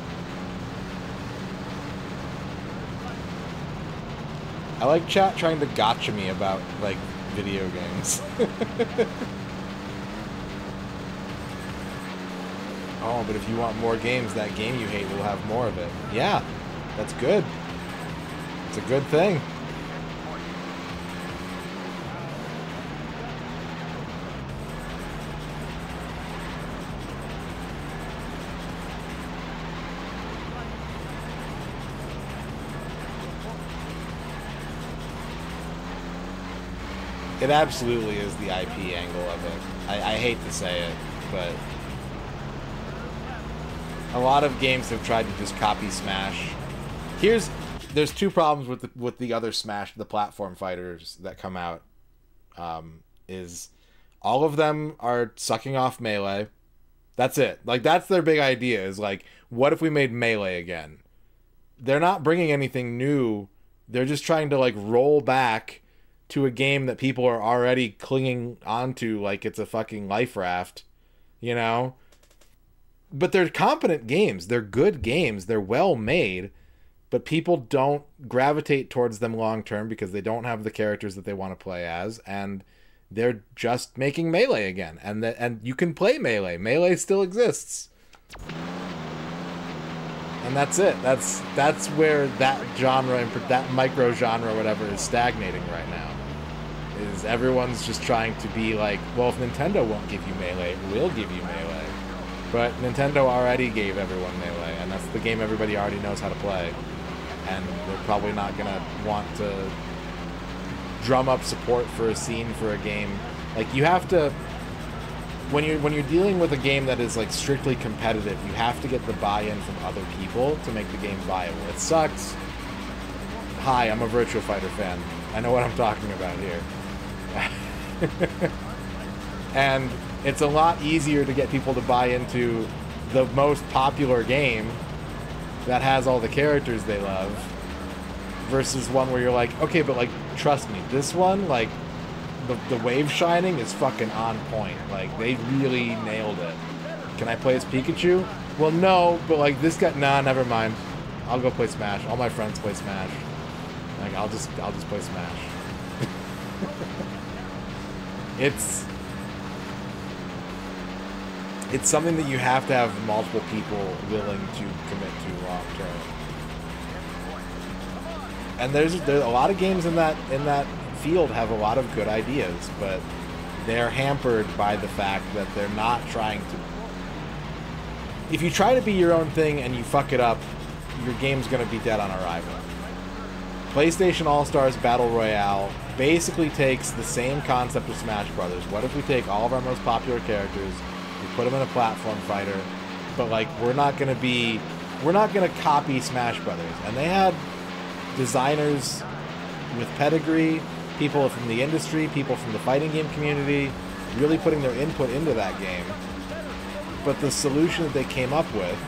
I like chat trying to gotcha me about, like, video games. Oh, but if you want more games, that game you hate will have more of it. Yeah, that's good. It's a good thing. It absolutely is the IP angle of it. I hate to say it, but a lot of games have tried to just copy Smash. There's two problems with the other Smash, the platform fighters that come out. Is all of them are sucking off Melee. That's it. Like, that's their big idea, is like, what if we made Melee again? They're not bringing anything new. They're just trying to like roll back to a game that people are already clinging onto like it's a fucking life raft, you know? But they're competent games. They're good games. They're well made, but people don't gravitate towards them long term because they don't have the characters that they want to play as, and they're just making Melee again. And you can play Melee. Melee still exists. And that's it. That's where that genre, that micro genre, whatever, is stagnating right now. Is everyone's just trying to be like, well, if Nintendo won't give you Melee, we'll give you Melee. But Nintendo already gave everyone Melee, and that's the game everybody already knows how to play. And they're probably not gonna want to drum up support for a scene for a game. Like, you have to, when you're dealing with a game that is like strictly competitive, you have to get the buy-in from other people to make the game viable. It sucks. Hi, I'm a Virtua Fighter fan. I know what I'm talking about here. And it's a lot easier to get people to buy into the most popular game that has all the characters they love versus one where you're like, okay, but like, trust me, this one, like, the wave shining is fucking on point. Like, they really nailed it. Can I play as Pikachu? Well, no, but like, this guy, nah, never mind. I'll go play Smash. All my friends play Smash. Like, I'll just play Smash. It's something that you have to have multiple people willing to commit to long term. And there's a lot of games in that field have a lot of good ideas, but they're hampered by the fact that they're not trying to. If you try to be your own thing and you fuck it up, your game's gonna be dead on arrival. PlayStation All-Stars Battle Royale basically takes the same concept of Smash Brothers. What if we take all of our most popular characters, we put them in a platform fighter, but like, we're not gonna copy Smash Brothers. And they had designers with pedigree, people from the industry, people from the fighting game community, really putting their input into that game. But the solution that they came up with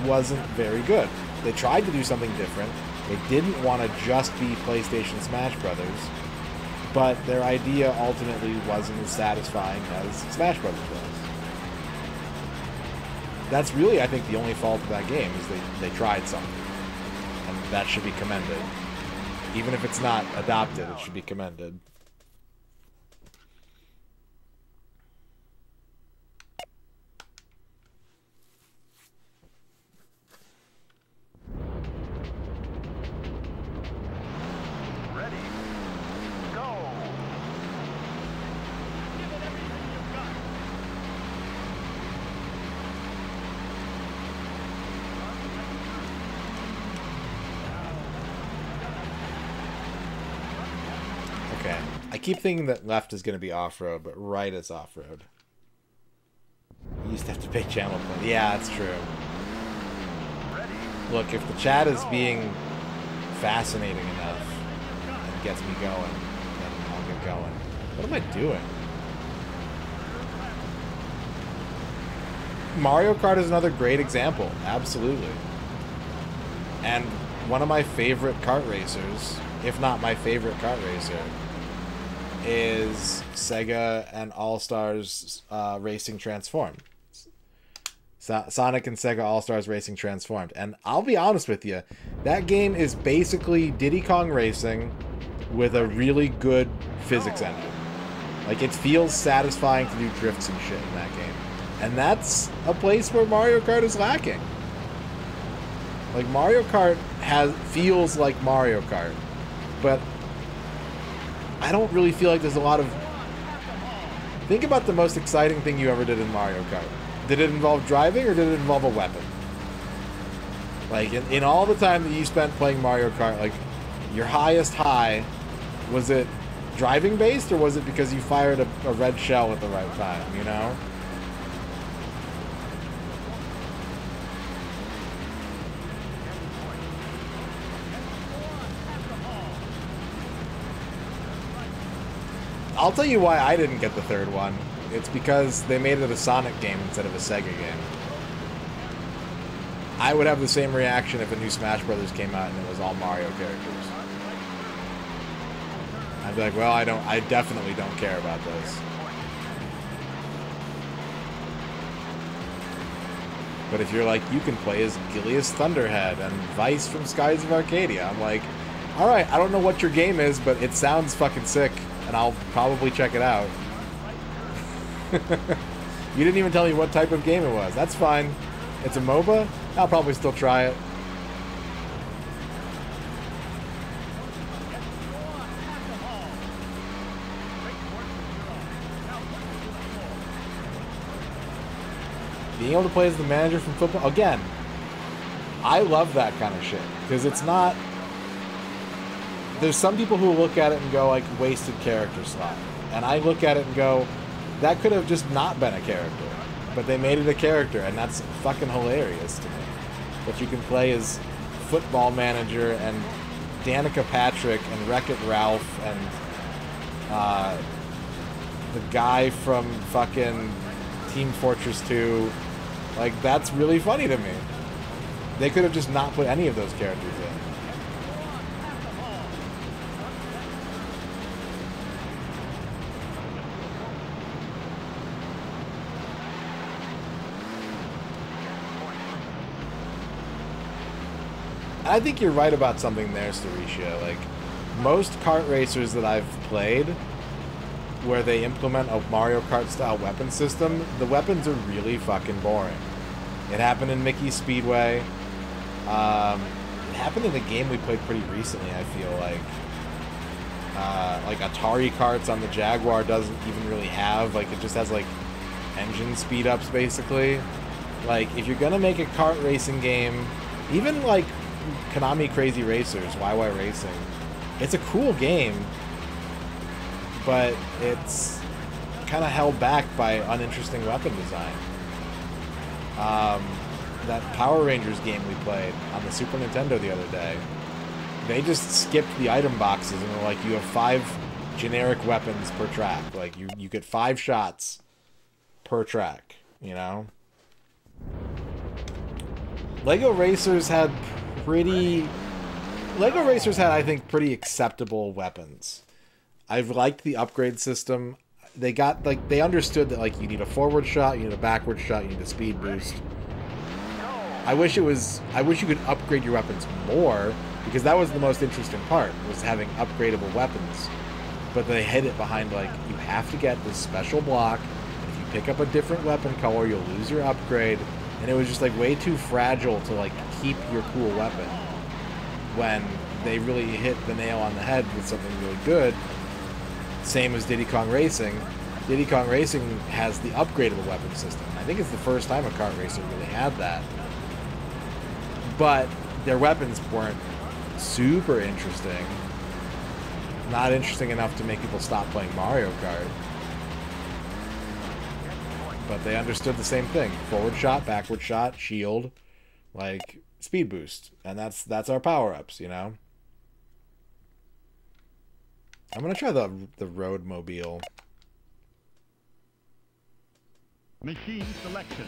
wasn't very good. They tried to do something different. They didn't want to just be PlayStation Smash Brothers, but their idea ultimately wasn't as satisfying as Smash Brothers was. That's really, I think, the only fault of that game, is they tried something. And that should be commended. Even if it's not adopted, it should be commended. I keep thinking that left is going to be off-road, but right is off-road. You used to have to pay channel points. Yeah, that's true. Look, if the chat is being fascinating enough and gets me going, then I'll get going. What am I doing? Mario Kart is another great example. Absolutely. And one of my favorite kart racers, if not my favorite kart racer, is Sega and All-Stars Racing Transformed. Sonic and Sega All-Stars Racing Transformed. And I'll be honest with you, that game is basically Diddy Kong Racing with a really good physics engine. Like, it feels satisfying to do drifts and shit in that game. And that's a place where Mario Kart is lacking. Like, Mario Kart feels like Mario Kart, but I don't really feel like there's a lot of... Think about the most exciting thing you ever did in Mario Kart. Did it involve driving, or did it involve a weapon? Like, in all the time that you spent playing Mario Kart, like, your highest high, was it driving based, or was it because you fired a red shell at the right time, you know? I'll tell you why I didn't get the third one. It's because they made it a Sonic game instead of a Sega game. I would have the same reaction if a new Smash Brothers came out and it was all Mario characters. I'd be like, well, I definitely don't care about this. But if you're like, you can play as Gilius Thunderhead and Vice from Skies of Arcadia, I'm like, alright, I don't know what your game is, but it sounds fucking sick, and I'll probably check it out. You didn't even tell me what type of game it was. That's fine. It's a MOBA? I'll probably still try it. Being able to play as the manager from football, again, I love that kind of shit, because it's not... There's some people who look at it and go, like, wasted character slot. And I look at it and go, that could have just not been a character. But they made it a character, and that's fucking hilarious to me. That you can play as Football Manager and Danica Patrick and Wreck-It Ralph and the guy from fucking Team Fortress 2. Like, that's really funny to me. They could have just not put any of those characters in. I think you're right about something there, Staricia. Like, most kart racers that I've played where they implement a Mario Kart style weapon system, the weapons are really fucking boring. It happened in Mickey Speedway. It happened in a game we played pretty recently, I feel like. Like Atari karts on the Jaguar doesn't even really have, like, it just has like engine speed ups basically. Like, if you're gonna make a kart racing game, even like Konami Crazy Racers, YY Racing, it's a cool game, but it's kind of held back by uninteresting weapon design. That Power Rangers game we played on the Super Nintendo the other day, they just skipped the item boxes and were like, you have 5 generic weapons per track. Like, you get 5 shots per track, you know? Lego Racers had, I think, pretty acceptable weapons. I've liked the upgrade system. They got, like, they understood that, like, you need a forward shot, you need a backward shot, you need a speed boost. I wish you could upgrade your weapons more, because that was the most interesting part, was having upgradable weapons. But they hid it behind, like, you have to get this special block, and if you pick up a different weapon color, you'll lose your upgrade. And it was just, like, way too fragile to, like, keep your cool weapon, when they really hit the nail on the head with something really good. Same as Diddy Kong Racing. Diddy Kong Racing has the upgradable weapon system. I think it's the first time a kart racer really had that. But their weapons weren't super interesting. not interesting enough to make people stop playing Mario Kart. But they understood the same thing. Forward shot, backward shot, shield, like speed boost. And that's our power-ups, you know? I'm gonna try the road mobile. Machine selection.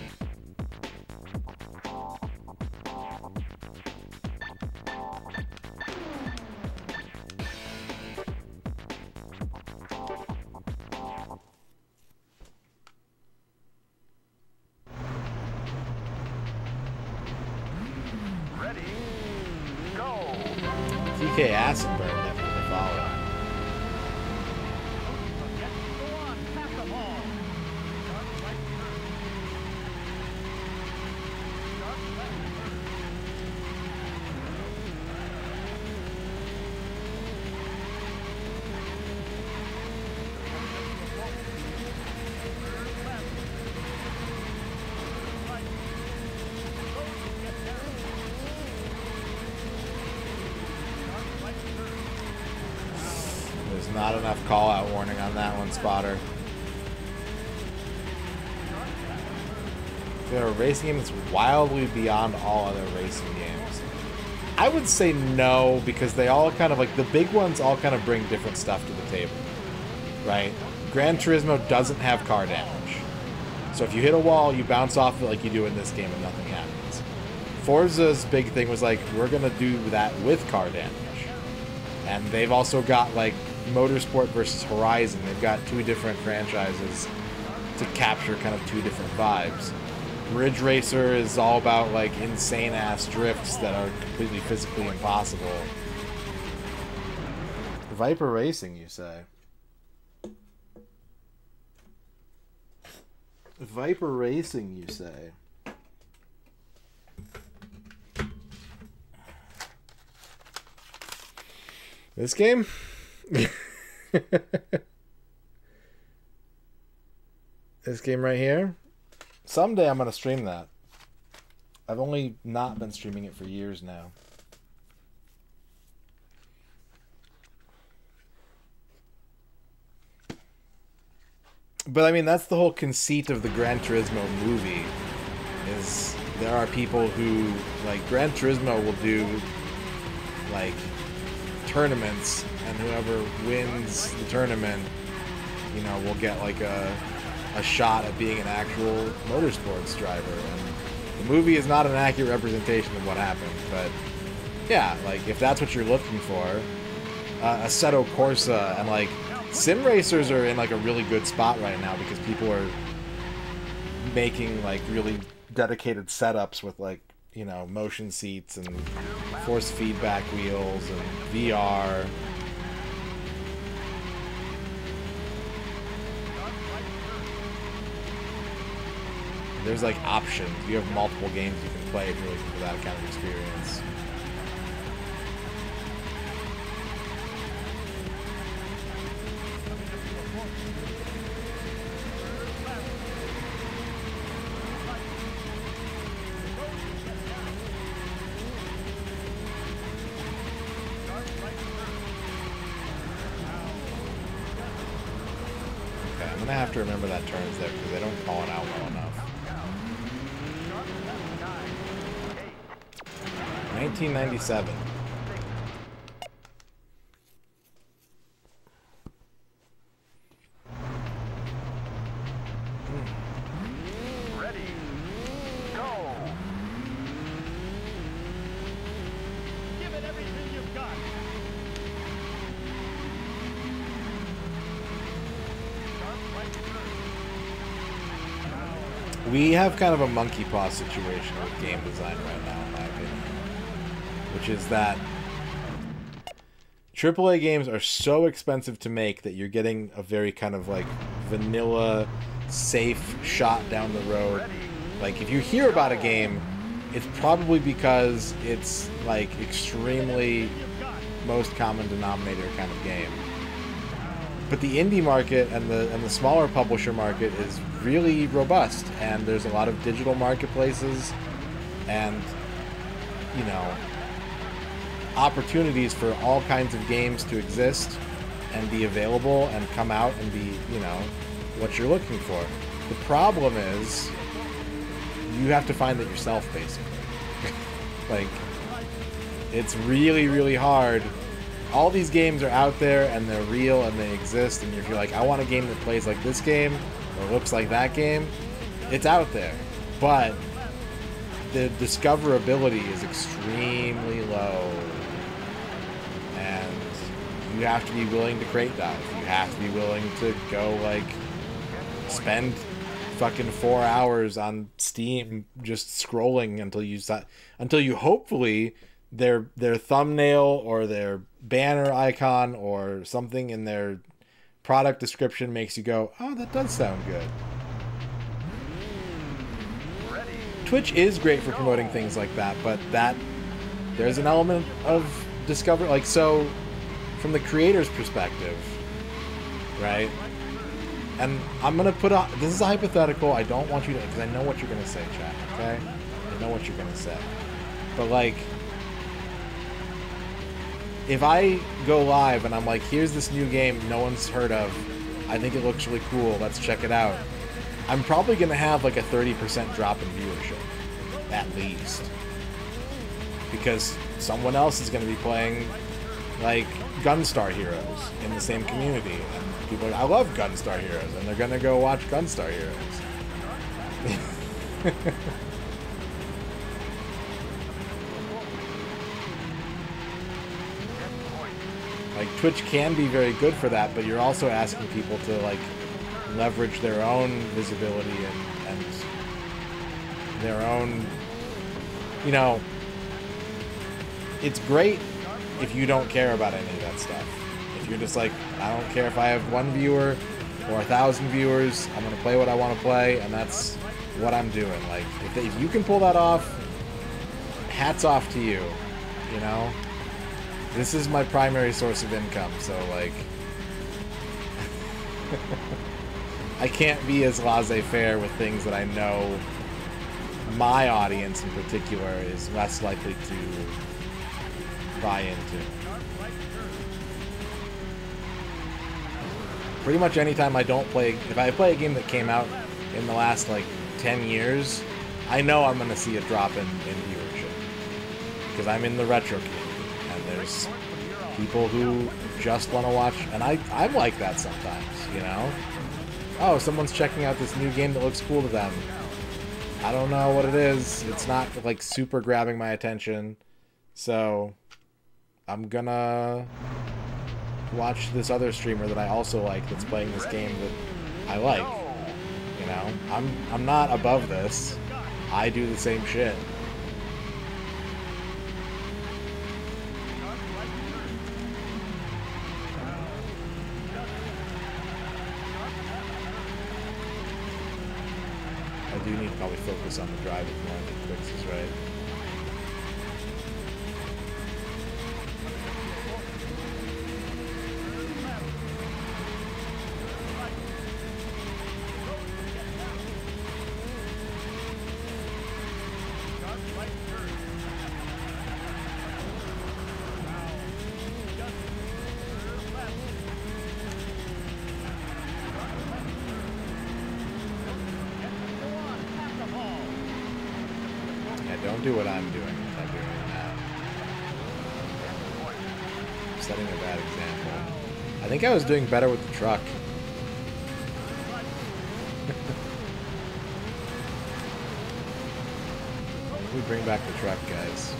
Ready, go. TK Acid Burn, thank you for the follow. Go on, pass them all. Sharp right turn. Sharp left turn. There's not enough call-out warning on that one, Spotter. They're a racing game that's wildly beyond all other racing games. I would say no, because they all kind of, like, the big ones all kind of bring different stuff to the table, right? Gran Turismo doesn't have car damage. So if you hit a wall, you bounce off of it like you do in this game and nothing happens. Forza's big thing was like, we're going to do that with car damage. And they've also got, like, Motorsport versus Horizon. They've got two different franchises to capture kind of two different vibes. Ridge Racer is all about, like, insane-ass drifts that are completely physically impossible. Viper Racing, you say? Viper Racing, you say? This game? This game right here? Someday I'm going to stream that. I've only not been streaming it for years now. But I mean, that's the whole conceit of the Gran Turismo movie, is there are people who, like, Gran Turismo will do, like, tournaments, and whoever wins the tournament, you know, will get, like, a shot at being an actual motorsports driver. And the movie is not an accurate representation of what happened, but yeah, like, if that's what you're looking for, Assetto Corsa and, like, sim racers are in, like, a really good spot right now because people are making, like, really dedicated setups with, like, you know, motion seats and force feedback wheels and VR. There's, like, options. You have multiple games you can play if you're looking for that kind of experience. Okay, I'm gonna have to remember that turns there because they don't call it out well enough. 1997. Ready, go. Give it everything you've got. Sharp right turn. We have kind of a monkey paw situation with game design right now, in my opinion. Which is that AAA games are so expensive to make that you're getting a very kind of, like, vanilla, safe shot down the road. Like, if you hear about a game, it's probably because it's, like, extremely most common denominator kind of game. But the indie market and the smaller publisher market is really robust, and there's a lot of digital marketplaces and, you know, opportunities for all kinds of games to exist and be available and come out and be, you know, what you're looking for. The problem is you have to find it yourself, basically. Like, it's really, really hard. All these games are out there and they're real and they exist, and if you're like, I want a game that plays like this game or looks like that game, it's out there. But the discoverability is extremely low, and you have to be willing to crate dive. You have to be willing to go, like, spend fucking 4 hours on Steam just scrolling until you hopefully their thumbnail or their banner icon or something in their product description makes you go, oh, that does sound good. Twitch is great for promoting things like that, but there's an element of discovery, like, so from the creator's perspective, right? And I'm gonna put a, this is a hypothetical. I don't want you to, because I know what you're gonna say, chat. Okay, I know what you're gonna say, but like, if I go live and I'm like, here's this new game no one's heard of, I think it looks really cool, let's check it out, I'm probably gonna have like a 30% drop in viewership, at least, because someone else is gonna be playing like Gunstar Heroes in the same community, and people are like, I love Gunstar Heroes, and they're gonna go watch Gunstar Heroes. Like, Twitch can be very good for that, but you're also asking people to, like, leverage their own visibility and their own, you know, it's great if you don't care about any of that stuff. If you're just like, I don't care if I have 1 viewer or 1,000 viewers, I'm gonna play what I want to play, and that's what I'm doing. Like, if you can pull that off, hats off to you, you know? This is my primary source of income, so, like, I can't be as laissez-faire with things that I know my audience in particular is less likely to buy into. Pretty much anytime I don't play, if I play a game that came out in the last, like, 10 years, I know I'm going to see a drop in viewership. Because I'm in the retro community. There's people who just want to watch, and I'm like that sometimes, you know? Oh, someone's checking out this new game that looks cool to them. I don't know what it is. It's not, like, super grabbing my attention. So, I'm gonna watch this other streamer that I also like that's playing this game that I like. You know? I'm not above this. I do the same shit. I do need to probably focus on the driving more than Quicks is right. Don't do what I'm doing if I'm doing it now. I'm setting a bad example. I think I was doing better with the truck. Let me bring back the truck, guys.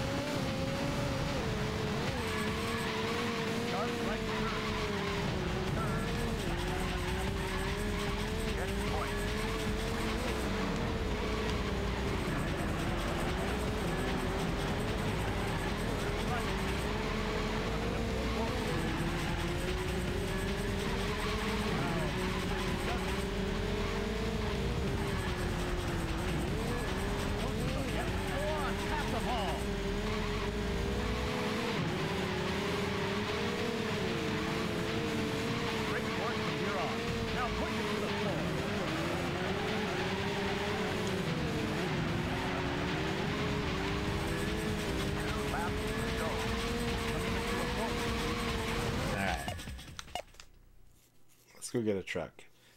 Let's go get a truck.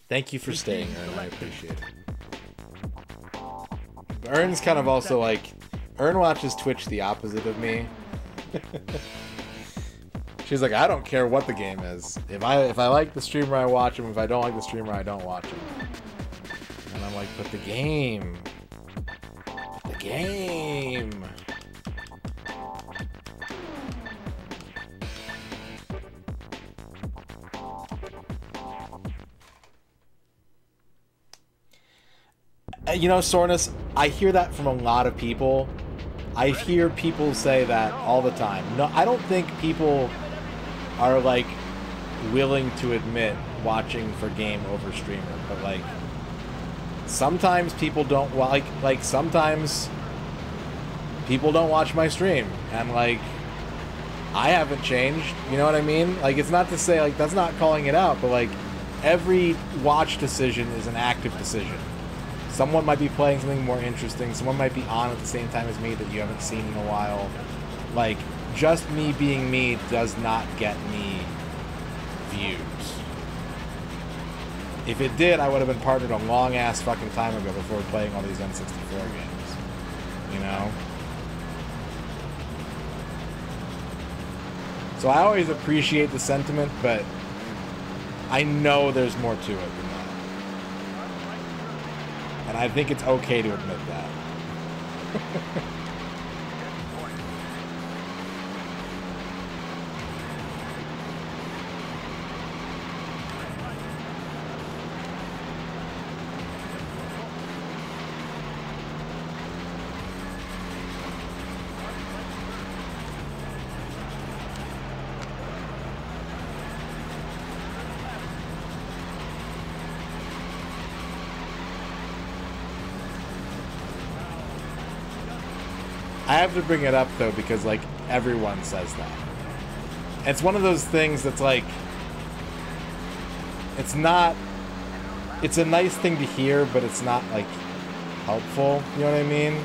Thank you for staying, Ern. I appreciate it. Ern's kind of also like... Ern watches Twitch the opposite of me. She's like, I don't care what the game is. If I like the streamer, I watch him. If I don't like the streamer, I don't watch him. And I'm like, but the game. The game. You know, Sornus, I hear that from a lot of people. I hear people say that all the time. No, I don't think people are like willing to admit watching for game over streamer, but like sometimes people don't like sometimes people don't watch my stream, and like I haven't changed, you know what I mean? Like, it's not to say, like, that's not calling it out, but like every watch decision is an active decision. Someone might be playing something more interesting, someone might be on at the same time as me that you haven't seen in a while. Like, just me being me does not get me views. If it did, I would have been partnered a long-ass fucking time ago before playing all these N64 games. You know? So I always appreciate the sentiment, but I know there's more to it than that. And I think it's okay to admit that. I have to bring it up, though, because, like, everyone says that. It's one of those things that's, like, it's not, it's a nice thing to hear, but it's not, like, helpful, you know what I mean?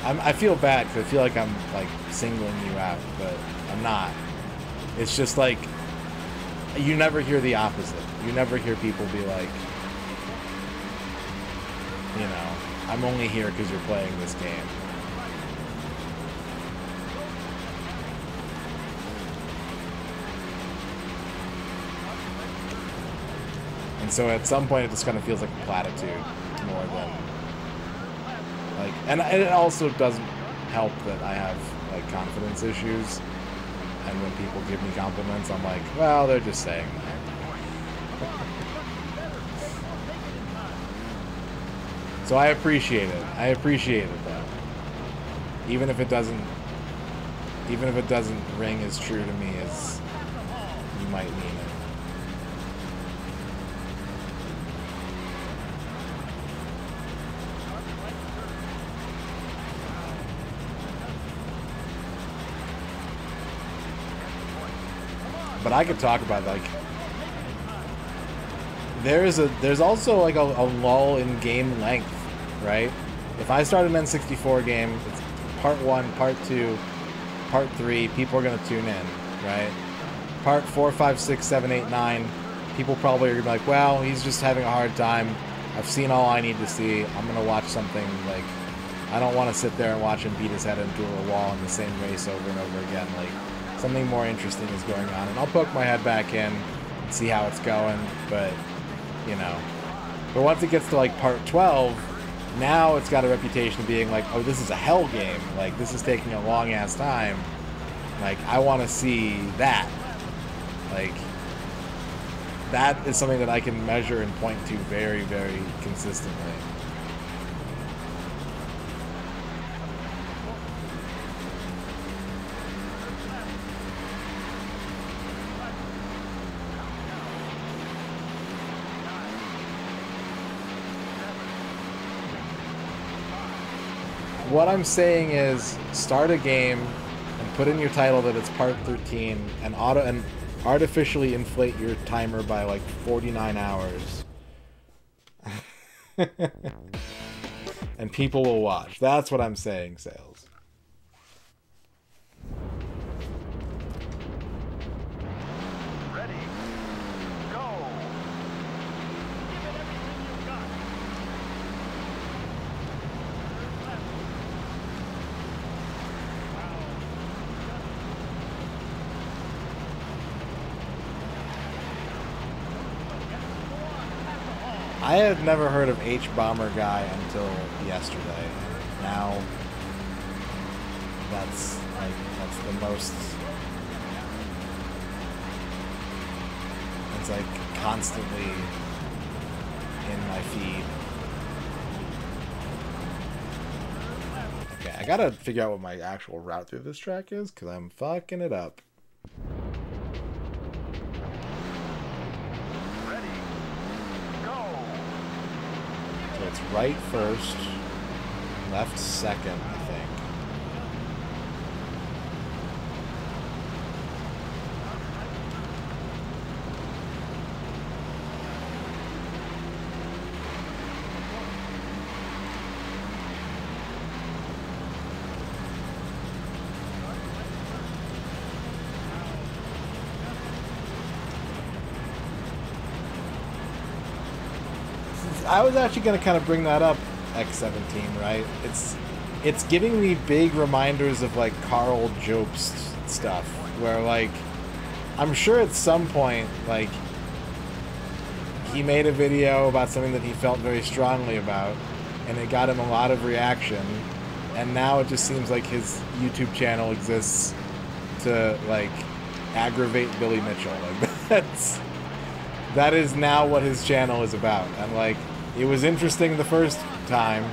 I feel bad, because I feel like I'm, like, singling you out, but I'm not. It's just, like, you never hear the opposite. You never hear people be like, you know, I'm only here because you're playing this game. And so at some point it just kind of feels like a platitude more than, like, and it also doesn't help that I have, like, confidence issues. And when people give me compliments, I'm like, well, they're just saying that. So I appreciate it. I appreciate it, though. Even if it doesn't ring as true to me as you might mean it. But I could talk about, like, there's also like a lull in game length, right? If I start an N64 game, it's part 1, part 2, part 3, people are gonna tune in, right? Part 4, 5, 6, 7, 8, 9, people probably are gonna be like, well, he's just having a hard time. I've seen all I need to see. I'm gonna watch something, like, I don't want to sit there and watch him beat his head into a wall in the same race over and over again. Like, something more interesting is going on, and I'll poke my head back in and see how it's going, but, you know. But once it gets to, like, part 12, now it's got a reputation of being like, oh, this is a hell game. Like, this is taking a long-ass time. Like, I want to see that. Like, that is something that I can measure and point to very, very consistently. What I'm saying is, start a game and put in your title that it's part 13 and artificially inflate your timer by like 49 hours. And and people will watch. That's what I'm saying, Sales. Ready, go. Give it everything you've got. I had never heard of H Bomber Guy until yesterday. Now that's the most. It's like constantly in my feed. Okay, I gotta figure out what my actual route through this track is because I'm fucking it up. So it's right first, left second, I think. I was actually going to kind of bring that up, X17, right? It's giving me big reminders of like Carl Jobst stuff, where like I'm sure at some point like he made a video about something that he felt very strongly about, and it got him a lot of reaction, and now it just seems like his YouTube channel exists to like aggravate Billy Mitchell. Like that is now what his channel is about, and like. It was interesting the first time,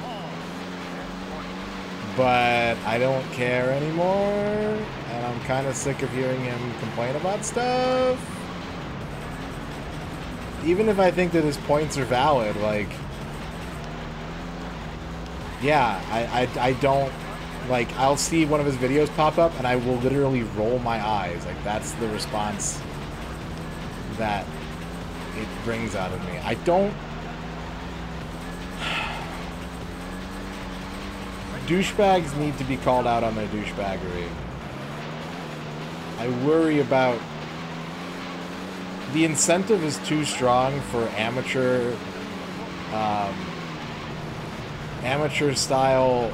but I don't care anymore, and I'm kind of sick of hearing him complain about stuff. Even if I think that his points are valid, like, yeah, I don't, like, I'll see one of his videos pop up, and I will literally roll my eyes. Like, that's the response that it brings out of me. I don't... Douchebags need to be called out on their douchebaggery. I worry about... The incentive is too strong for amateur... amateur-style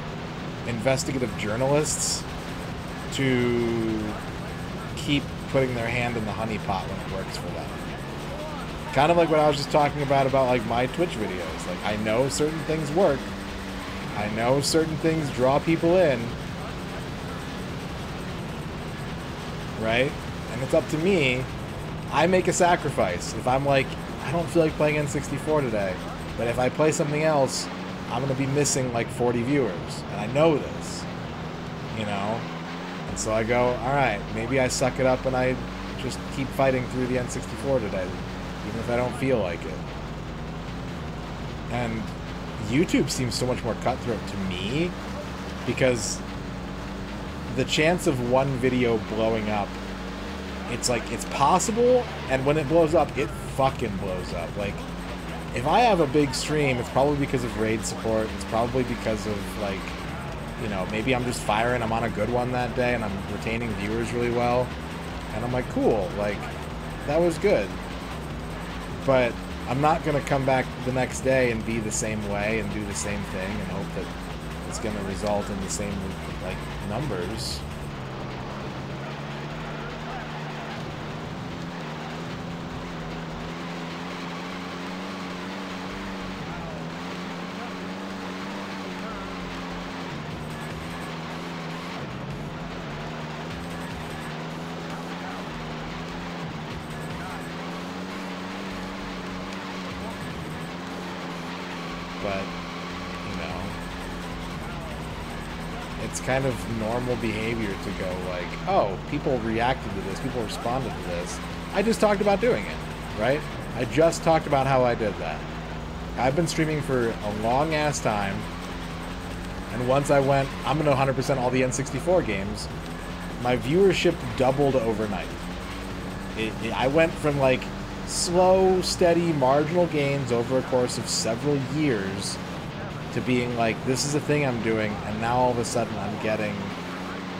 investigative journalists to keep putting their hand in the honeypot when it works for them. Kind of like what I was just talking about like my Twitch videos. Like, I know certain things work. I know certain things draw people in. Right? And it's up to me. I make a sacrifice. If I'm like, I don't feel like playing N64 today, but if I play something else, I'm going to be missing like 40 viewers. And I know this. You know? And so I go, alright, maybe I suck it up and I just keep fighting through the N64 today. Even if I don't feel like it. And YouTube seems so much more cutthroat to me because the chance of one video blowing up, it's like, it's possible, and when it blows up, it fucking blows up. Like, if I have a big stream, it's probably because of raid support, it's probably because of, like, you know, maybe I'm just firing, I'm on a good one that day, and I'm retaining viewers really well, and I'm like, cool, like, that was good. But I'm not going to come back the next day and be the same way and do the same thing and hope that it's going to result in the same, like, numbers. But, you know, it's kind of normal behavior to go like, oh, people reacted to this, people responded to this. I just talked about doing it, right? I just talked about how I did that. I've been streaming for a long-ass time, and once I went, I'm going to 100% all the N64 games, my viewership doubled overnight. I went from, like, slow, steady, marginal gains over a course of several years to being like, this is a thing I'm doing, and now all of a sudden I'm getting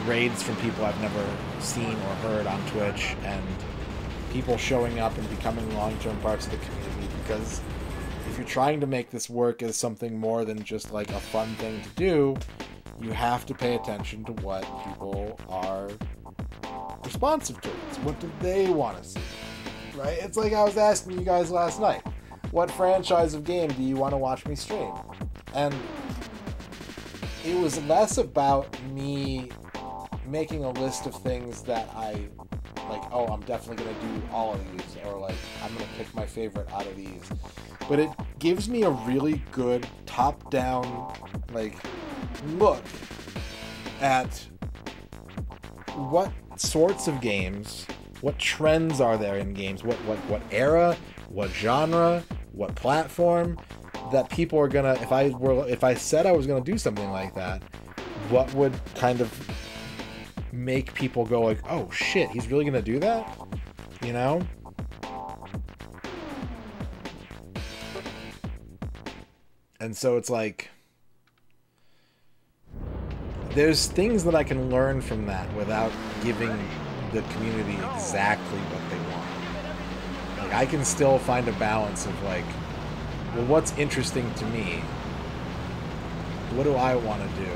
raids from people I've never seen or heard on Twitch, and people showing up and becoming long-term parts of the community. Because if you're trying to make this work as something more than just like a fun thing to do, you have to pay attention to what people are responsive towards. What do they want to see? Right? It's like I was asking you guys last night, what franchise of game do you want to watch me stream? And it was less about me making a list of things that I like, oh, I'm definitely going to do all of these, or like, I'm going to pick my favorite out of these. But it gives me a really good top-down, like, look at what sorts of games, what trends are there in games, what era, what genre, what platform that people are gonna, if I said I was gonna do something like that, what would kind of make people go like, oh shit, he's really gonna do that? You know? And so it's like, there's things that I can learn from that without giving the community exactly what they want. Like, I can still find a balance of like, well, what's interesting to me? What do I want to do?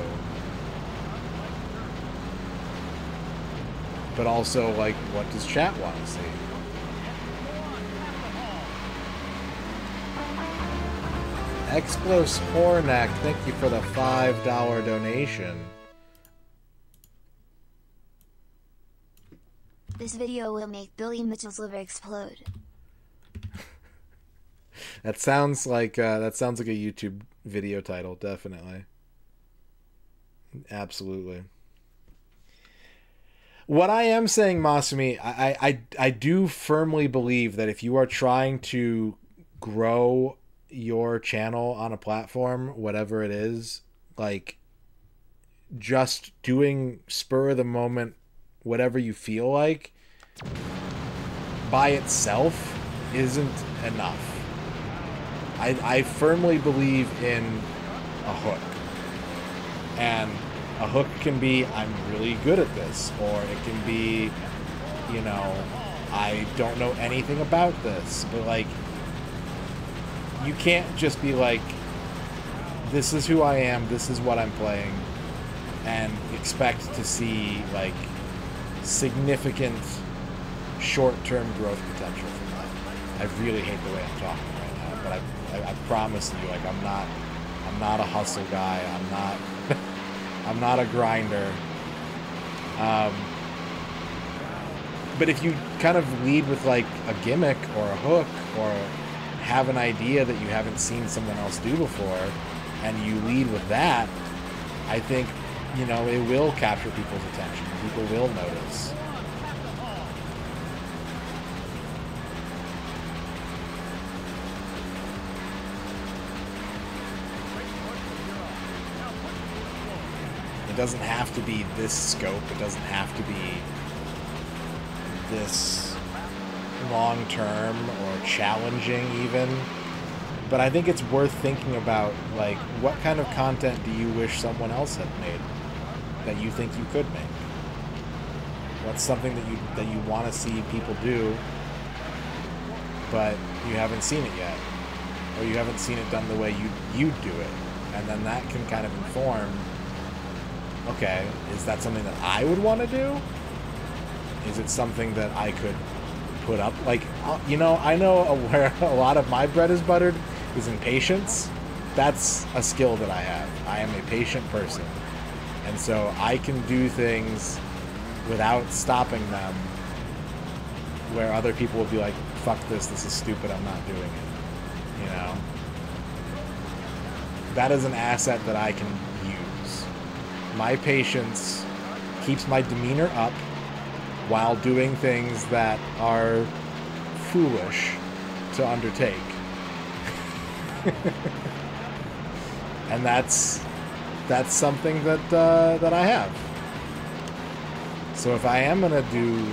But also, like, what does chat want to see? Explos Hornak, thank you for the $5 donation. This video will make Billy Mitchell's liver explode. That sounds like a YouTube video title, definitely. Absolutely. What I am saying, Masumi, I do firmly believe that if you are trying to grow your channel on a platform, whatever it is, like, just doing spur of the moment, whatever you feel like, by itself isn't enough. I firmly believe in a hook. And a hook can be, I'm really good at this, or it can be, you know, I don't know anything about this. But, like, you can't just be like, this is who I am, this is what I'm playing, and expect to see, like, significant short-term growth potential from that. I really hate the way I'm talking right now, but I promise you, like, I'm not a hustle guy. I'm not a grinder. But if you kind of lead with like a gimmick or a hook, or have an idea that you haven't seen someone else do before, and you lead with that, I think, you know, it will capture people's attention. People will notice. It doesn't have to be this scope. It doesn't have to be this long-term or challenging even. But I think it's worth thinking about, like, what kind of content do you wish someone else had made that you think you could make? What's something that you want to see people do, but you haven't seen it yet, or you haven't seen it done the way you do it? And then that can kind of inform, okay, is that something that I would want to do? Is it something that I could put up? Like, you know, I know where a lot of my bread is buttered is in patience. That's a skill that I have. I am a patient person. And so I can do things without stopping them, where other people will be like, fuck this is stupid, I'm not doing it. You know? That is an asset that I can use. My patience keeps my demeanor up while doing things that are foolish to undertake. And that's something that I have. So if I am gonna do,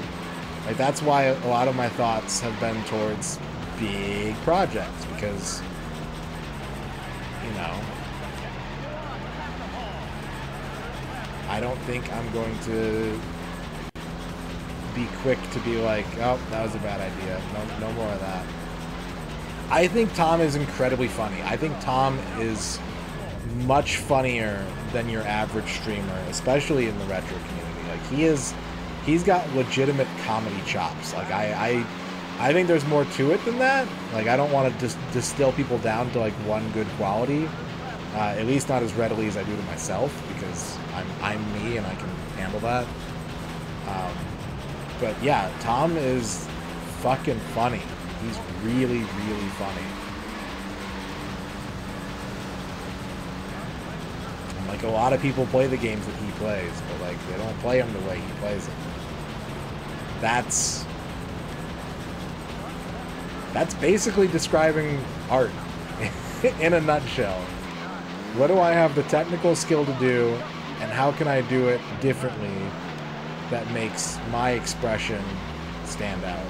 like, that's why a lot of my thoughts have been towards big projects, because, you know, I don't think I'm going to be quick to be like, oh, that was a bad idea. No more of that. I think Tom is incredibly funny. I think Tom is much funnier than your average streamer, especially in the retro community. Like he's got legitimate comedy chops. Like I think there's more to it than that. Like I don't want to just distill people down to like one good quality. At least not as readily as I do to myself, because I'm me and I can handle that. But yeah, Tom is fucking funny. He's really, really funny. And like a lot of people play the games that he plays, but like they don't play them the way he plays them. That's basically describing art in a nutshell. What do I have the technical skill to do, and how can I do it differently that makes my expression stand out?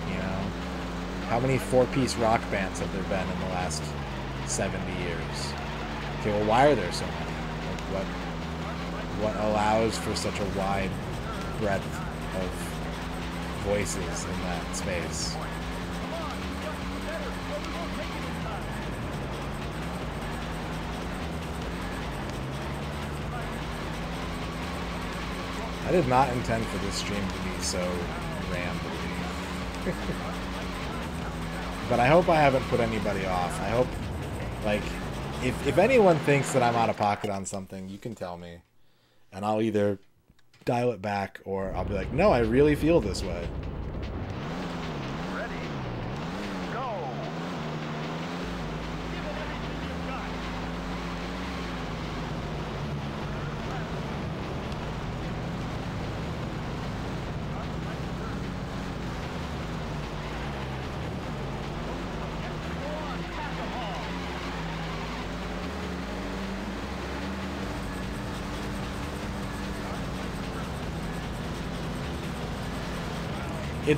You know, how many four-piece rock bands have there been in the last 70 years? Okay, well, why are there so many? Like, what allows for such a wide breadth of voices in that space? I did not intend for this stream to be so rambly. But I hope I haven't put anybody off. I hope, like, if anyone thinks that I'm out of pocket on something, you can tell me. And I'll either dial it back, or I'll be like, no, I really feel this way. Ready? Go! Give it everything you've got.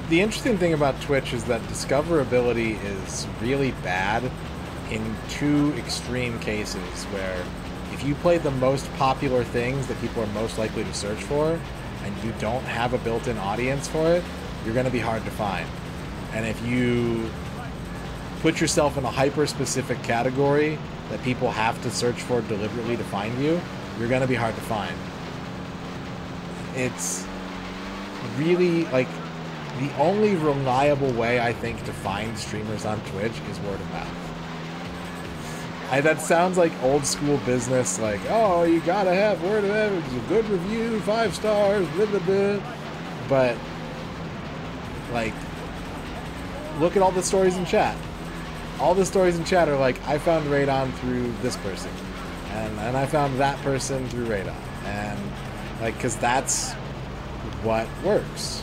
The interesting thing about Twitch is that discoverability is really bad in two extreme cases, where if you play the most popular things that people are most likely to search for, and you don't have a built-in audience for it, you're going to be hard to find. And if you put yourself in a hyper-specific category that people have to search for deliberately to find you, you're going to be hard to find. It's really, like, the only reliable way, I think, to find streamers on Twitch is word of mouth. That sounds like old school business, like, oh, you gotta have word of mouth, it's a good review, 5 stars, blah, blah, blah. But, like, look at all the stories in chat. All the stories in chat are like, I found Radon through this person. And I found that person through Radon. And, like, because that's what works.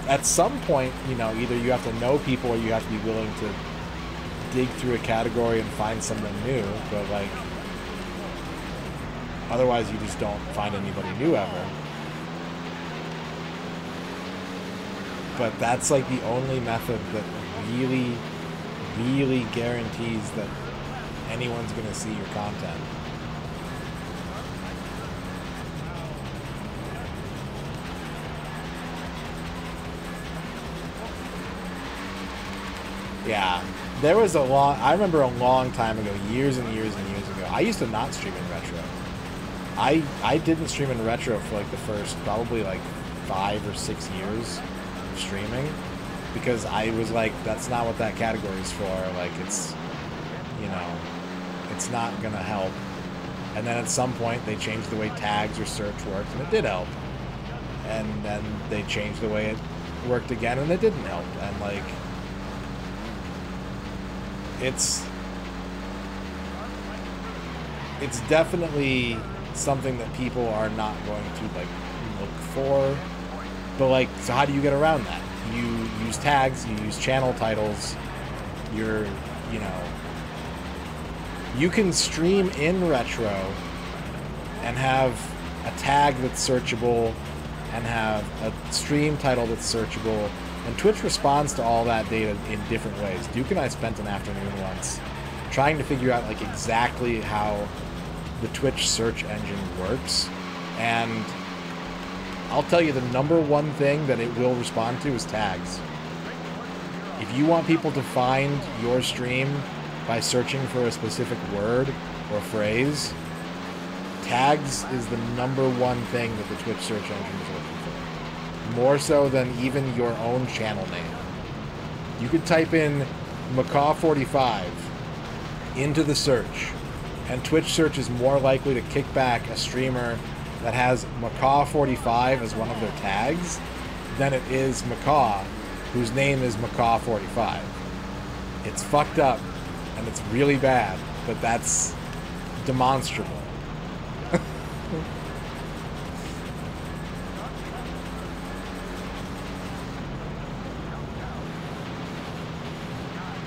At some point, you know, either you have to know people or you have to be willing to dig through a category and find someone new, but, like, otherwise you just don't find anybody new ever. But that's, like, the only method that really, really guarantees that anyone's going to see your content. Yeah, there was I remember a long time ago, years and years and years ago, I used to not stream in retro. I didn't stream in retro for like the first probably like 5 or 6 years of streaming, because I was like, that's not what that category is for. Like, it's, you know, it's not gonna help. And then at some point they changed the way tags or search worked, and it did help. And then they changed the way it worked again, and it didn't help. And, like, it's definitely something that people are not going to, like, look for. But, like, so how do you get around that? You use tags, you use channel titles, you know, you can stream in retro and have a tag that's searchable and have a stream title that's searchable And Twitch responds to all that data in different ways. Duke and I spent an afternoon once trying to figure out like exactly how the Twitch search engine works. And I'll tell you, the number one thing that it will respond to is tags. If you want people to find your stream by searching for a specific word or phrase, tags is the number one thing that the Twitch search engine is looking for. More so than even your own channel name. You could type in Macaw45 into the search, and Twitch search is more likely to kick back a streamer that has Macaw45 as one of their tags than it is Macaw, whose name is Macaw45. It's fucked up, and it's really bad, but that's demonstrable.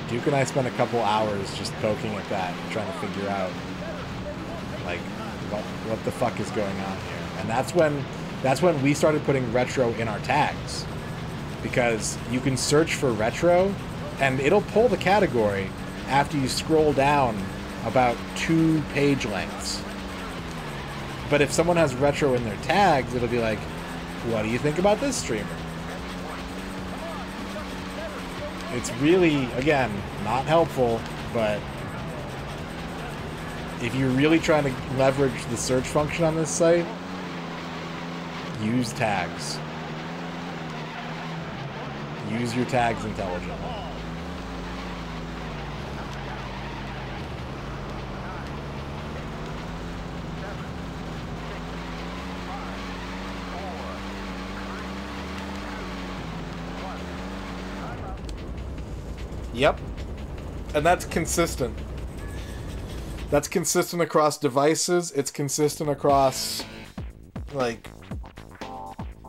Duke and I spent a couple hours just poking at that, trying to figure out, like, what the fuck is going on here. And that's when we started putting retro in our tags, because you can search for retro, and it'll pull the category after you scroll down about 2 page lengths. But if someone has retro in their tags, it'll be like, what do you think about this streamer? It's really, again, not helpful, but if you're really trying to leverage the search function on this site, use tags. Use your tags intelligently. Yep. And that's consistent. That's consistent across devices. It's consistent across, like,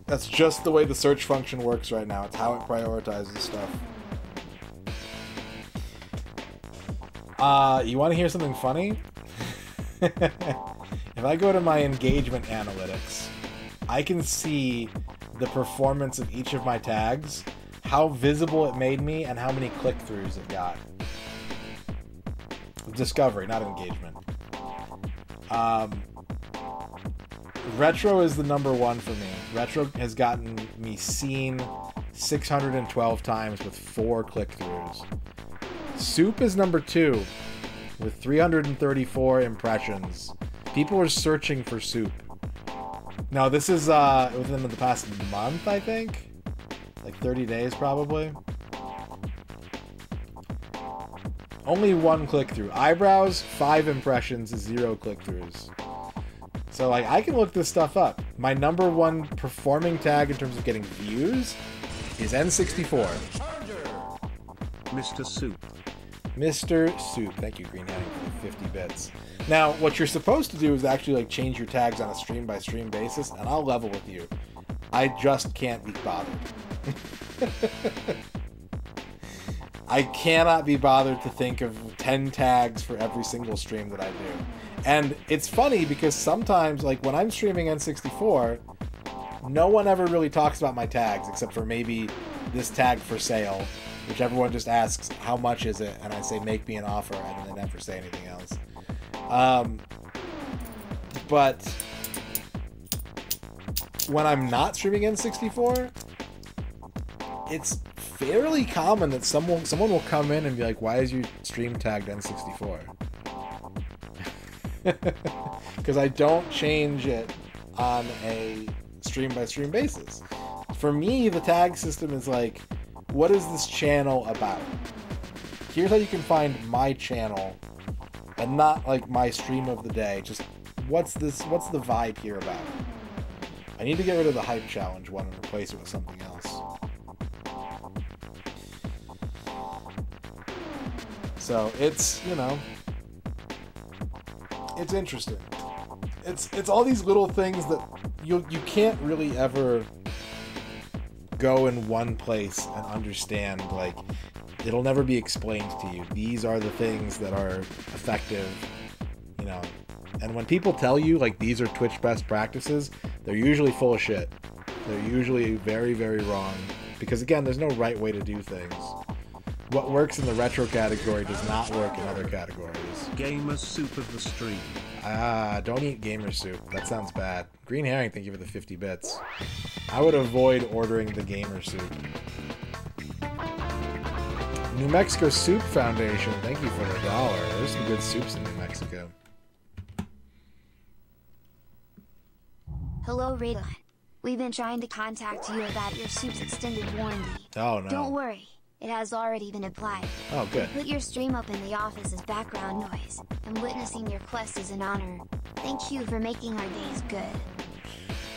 that's just the way the search function works right now. It's how it prioritizes stuff. You want to hear something funny? If I go to my engagement analytics, I can see the performance of each of my tags, how visible it made me, and how many click-throughs it got. Discovery, not engagement. Retro is the number one for me. Retro has gotten me seen 612 times with 4 click-throughs. Soup is number 2 with 334 impressions. People are searching for Soup. Now, this is within the past month, I think. Like 30 days, probably. Only 1 click-through. Eyebrows, 5 impressions, 0 click-throughs. So, like, I can look this stuff up. My number 1 performing tag in terms of getting views is N64. Mr. Soup. Mr. Soup. Thank you, Green Hattie, for the 50 bits. Now, what you're supposed to do is actually, like, change your tags on a stream-by-stream basis, and I'll level with you. I just can't be bothered. I cannot be bothered to think of 10 tags for every single stream that I do. And it's funny because sometimes, like, when I'm streaming N64, no one ever really talks about my tags except for maybe this tag for sale, which everyone just asks, how much is it? And I say, make me an offer, and then they never say anything else. But when I'm not streaming N64, it's fairly common that someone will come in and be like, why is your stream tagged N64? Because I don't change it on a stream-by-stream basis. For me, the tag system is like, what is this channel about? Here's how you can find my channel, and not like my stream of the day. Just what's the vibe here about? I need to get rid of the hype challenge one and replace it with something else. So it's, you know, it's interesting. It's all these little things that you can't really ever go in one place and understand. Like, it'll never be explained to you. These are the things that are effective, you know. And when people tell you, like, these are Twitch best practices, they're usually full of shit. They're usually very, very wrong. Because again, there's no right way to do things. What works in the retro category does not work in other categories. Gamer soup of the stream. Ah, don't eat gamer soup. That sounds bad. Green Herring, thank you for the 50 bits. I would avoid ordering the gamer soup. New Mexico Soup Foundation, thank you for the $1. There's some good soups in New Mexico. Hello, Radon. We've been trying to contact you about your soup's extended warranty. Oh no. Don't worry, it has already been applied. Oh, good. Put your stream up in the office as background noise, and witnessing your quest is an honor. Thank you for making our days good.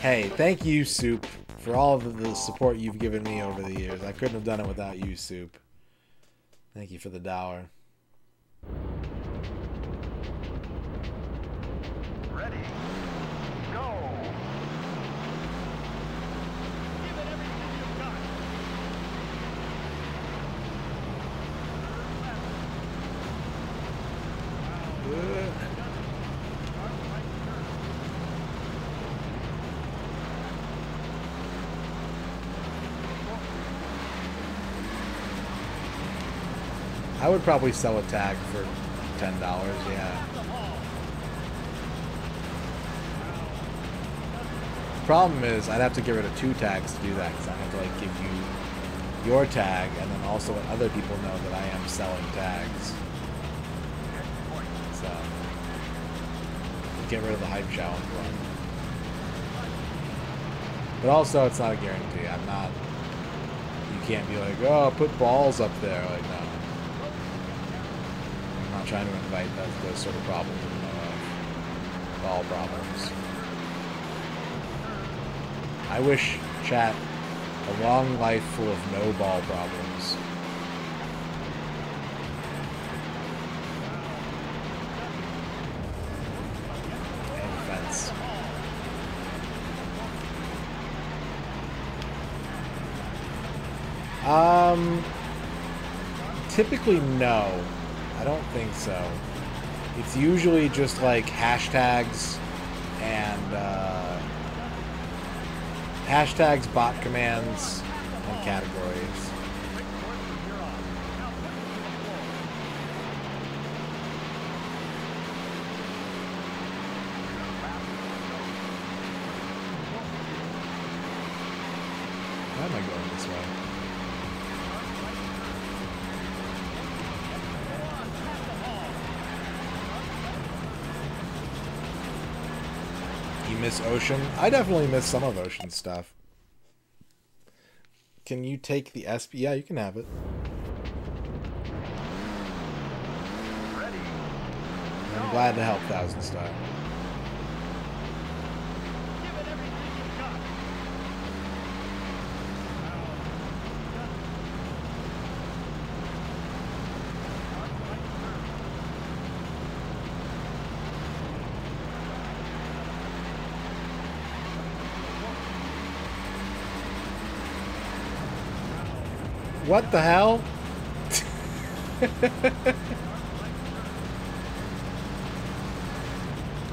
Hey, thank you, Soup, for all of the support you've given me over the years. I couldn't have done it without you, Soup. Thank you for the $1. Ready? Go! Give it everything you've got. I would probably sell a tag for $10, yeah. The problem is I'd have to get rid of 2 tags to do that, because I have to like give you your tag and then also let other people know that I am selling tags. So get rid of the hype challenge one. But also it's not a guarantee. I'm not, you can't be like, oh, put balls up there. Like, no. I'm not trying to invite those sort of problems in my life. Ball problems. I wish, chat, a long life full of no ball problems. And fence. Typically no. I don't think so. It's usually just like hashtags and hashtags, bot commands, and categories. Why am I going this way? You miss Ocean? I definitely miss some of Ocean's stuff. Can you take the SP? Yeah, you can have it. I'm glad to help Thousand Star. Give it everything you've got. What the hell? I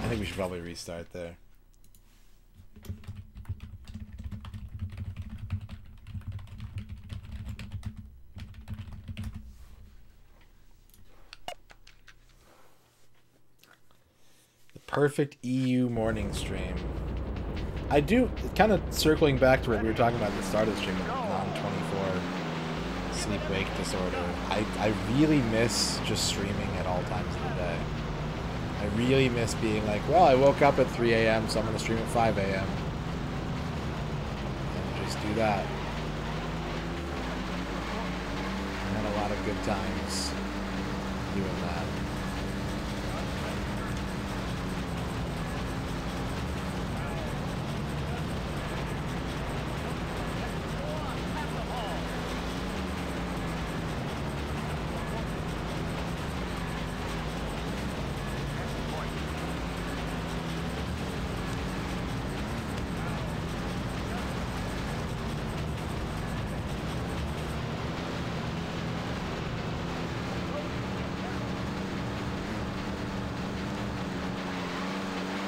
think we should probably restart there. The perfect EU morning stream. I do, kind of circling back to what we were talking about at the start of the stream, non-24 sleep-wake disorder. I really miss just streaming at all times of the day. I really miss being like, well, I woke up at 3 a.m., so I'm going to stream at 5 a.m. And just do that. I had a lot of good times doing that.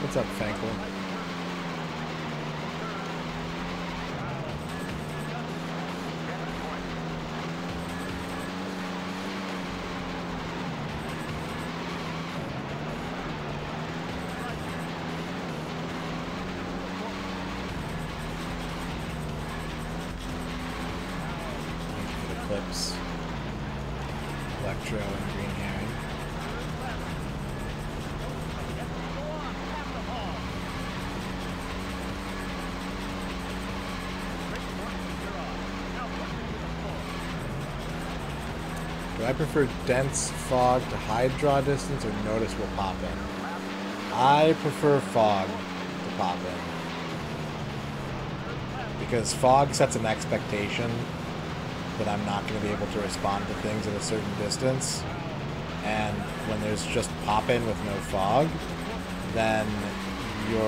What's up, Fankle? Eclipse, Electro, and Green Herring. Do I prefer dense fog to hide draw distance or noticeable pop in? I prefer fog to pop in. Because fog sets an expectation that I'm not going to be able to respond to things at a certain distance. And when there's just pop in with no fog, then you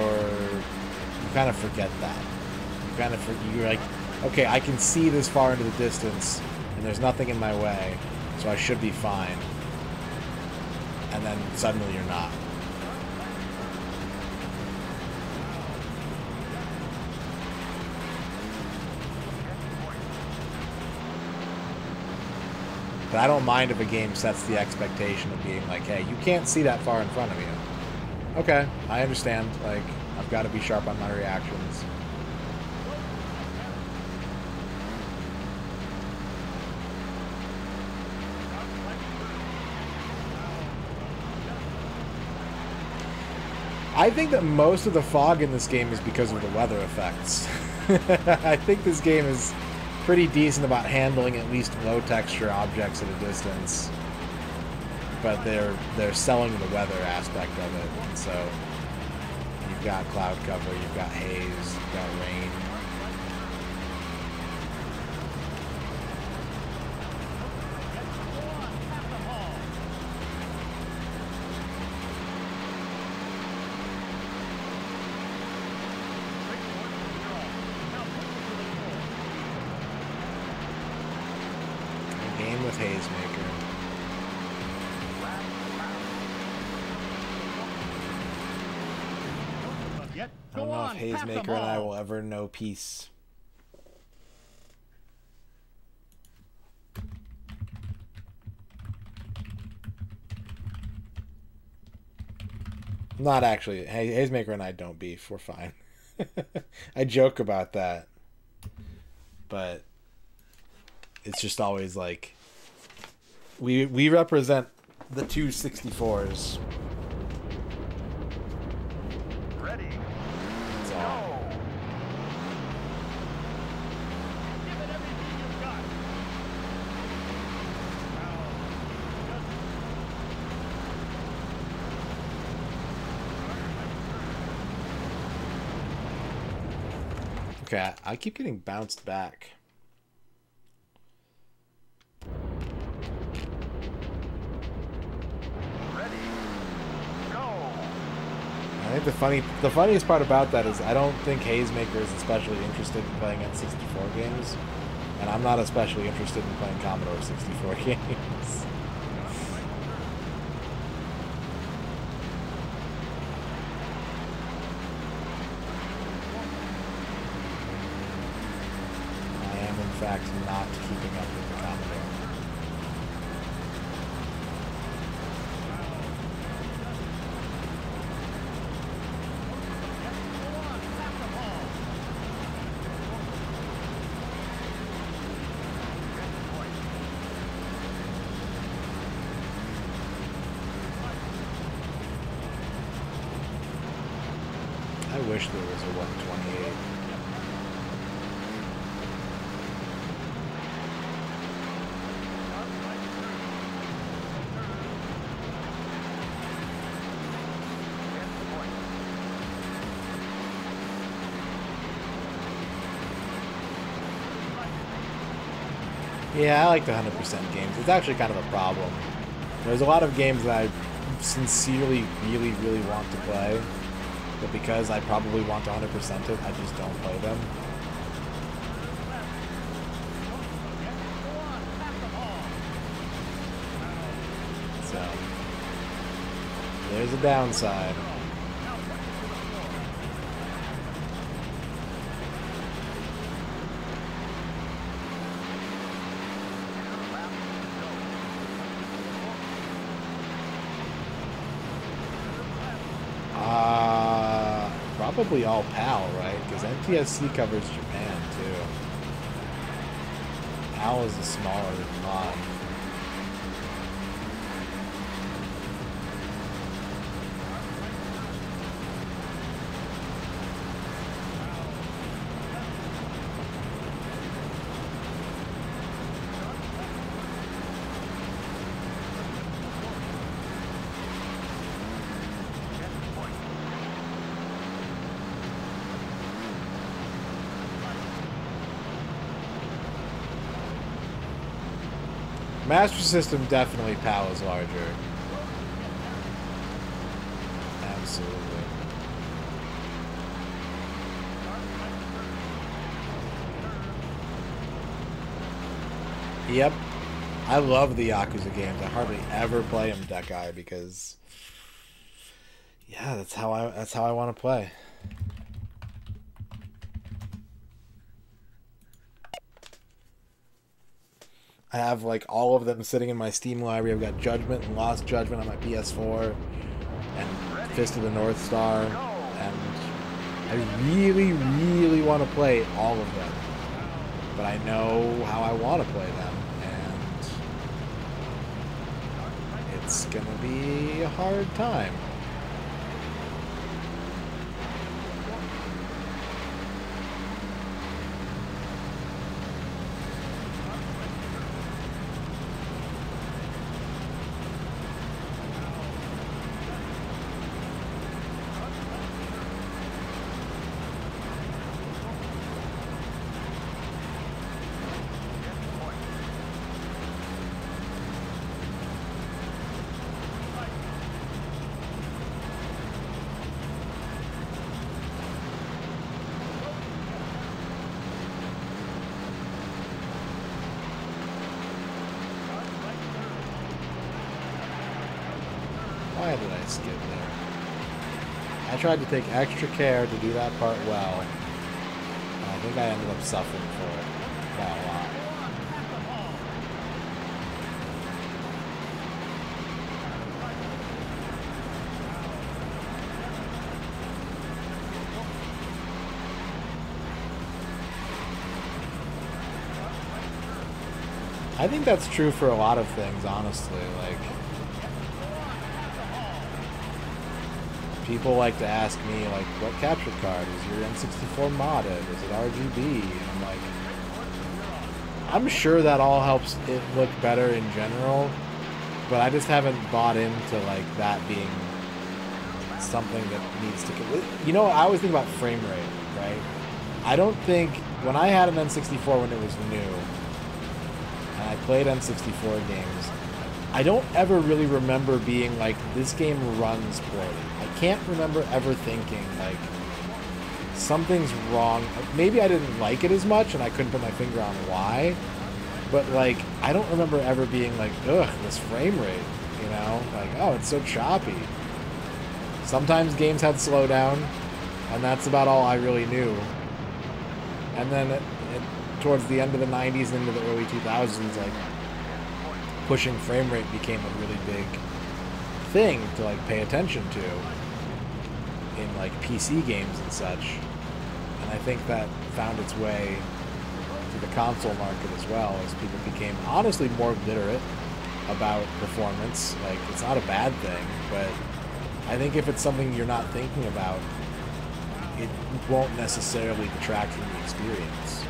kind of forget that. You're like, okay, I can see this far into the distance and there's nothing in my way, so I should be fine. And then suddenly you're not. But I don't mind if a game sets the expectation of being like, hey, you can't see that far in front of you. Okay, I understand. Like, I've got to be sharp on my reactions. I think that most of the fog in this game is because of the weather effects. I think this game is pretty decent about handling at least low texture objects at a distance, but they're selling the weather aspect of it. And so you've got cloud cover, you've got haze, you've got rain. With Hazemaker. I don't know if Hazemaker and I will ever know peace. Not actually. Hazemaker and I don't beef. We're fine. I joke about that. But it's just always like we represent the two 64s. Ready. That's all. Go. Give it everything you've got. Okay, I keep getting bounced back. I think the funniest part about that is I don't think Hazemaker is especially interested in playing N64 games, and I'm not especially interested in playing Commodore 64 games. I am in fact not keeping up with the Commodore. I wish there was a 128. Yeah, I like the 100% games. It's actually kind of a problem. There's a lot of games that I sincerely, really, really want to play, but because I probably want to 100% it, I just don't play them. So, there's a downside. Probably all PAL, right? Because NTSC covers Japan, too. Owl is a smaller mod. Master System definitely PAL is larger. Absolutely. Yep. I love the Yakuza games. I hardly ever play them, Dekai, because yeah, that's how I want to play. I have like all of them sitting in my Steam library. I've got Judgment and Lost Judgment on my PS4 and Fist of the North Star, and I really, really want to play all of them. But I know how I want to play them, and it's gonna be a hard time. Why did I skip there? I tried to take extra care to do that part well, and I think I ended up suffering for it quite a lot. I think that's true for a lot of things, honestly. Like, people like to ask me, like, what capture card? Is your N64 modded? Is it RGB? And I'm like, I'm sure that all helps it look better in general, but I just haven't bought into, like, that being something that needs to... You know, I always think about frame rate, right? I don't think... When I had an N64 when it was new, and I played N64 games, I don't ever really remember being like, this game runs poorly. I can't remember ever thinking, like, something's wrong. Maybe I didn't like it as much and I couldn't put my finger on why, but, like, I don't remember ever being like, ugh, this frame rate, you know? Like, oh, it's so choppy. Sometimes games had slowdown, and that's about all I really knew. And then towards the end of the 90s into the early 2000s, like, pushing frame rate became a really big thing to, like, pay attention to in, like, PC games and such. And I think that found its way to the console market as well, as people became honestly more literate about performance. Like, it's not a bad thing, but I think if it's something you're not thinking about, it won't necessarily detract from the experience.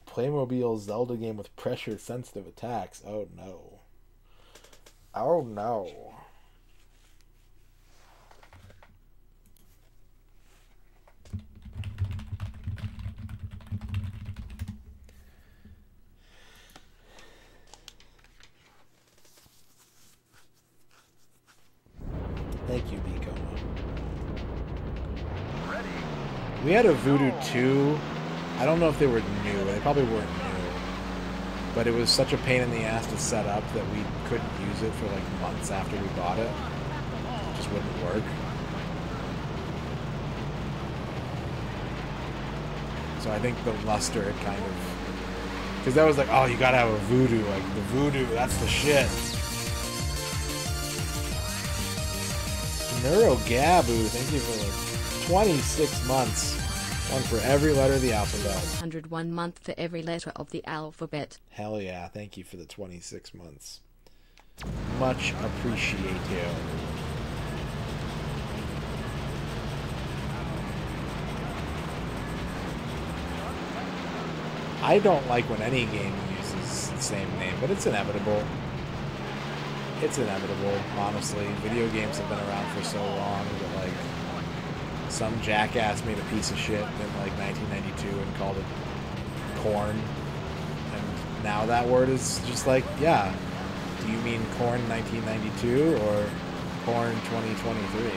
Playmobil Zelda game with pressure-sensitive attacks. Oh, no. Oh, no. Thank you, Biko. We had a Voodoo 2. I don't know if they were new. They probably weren't new. But it was such a pain in the ass to set up that we couldn't use it for, like, months after we bought it. It just wouldn't work. So I think the luster had kind of Because that was like, oh, you gotta have a voodoo. Like, the voodoo, that's the shit. Neurogabu, thank you for like 26 months. One for every letter of the alphabet. 101 month for every letter of the alphabet. Hell yeah, thank you for the 26 months. Much appreciated. I don't like when any game uses the same name, but it's inevitable. It's inevitable, honestly. Video games have been around for so long that, like, some jackass made a piece of shit in, like, 1992 and called it corn. And now that word is just like, yeah, do you mean corn 1992 or corn 2023?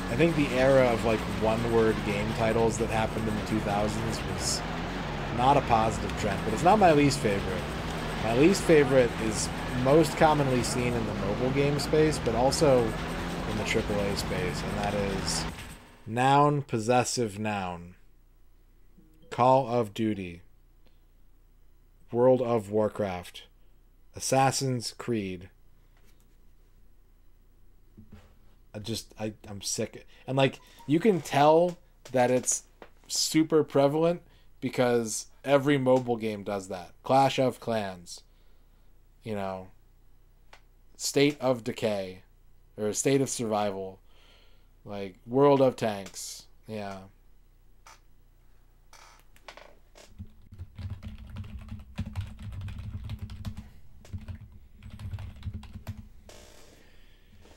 I think the era of like one-word game titles that happened in the 2000s was not a positive trend, but it's not my least favorite. My least favorite is most commonly seen in the mobile game space, but also in the AAA space, and that is noun, possessive noun. Call of Duty. World of Warcraft. Assassin's Creed. I'm sick. And, like, you can tell that it's super prevalent because every mobile game does that. Clash of Clans. You know. State of Decay. Or State of Survival. Like, World of Tanks. Yeah.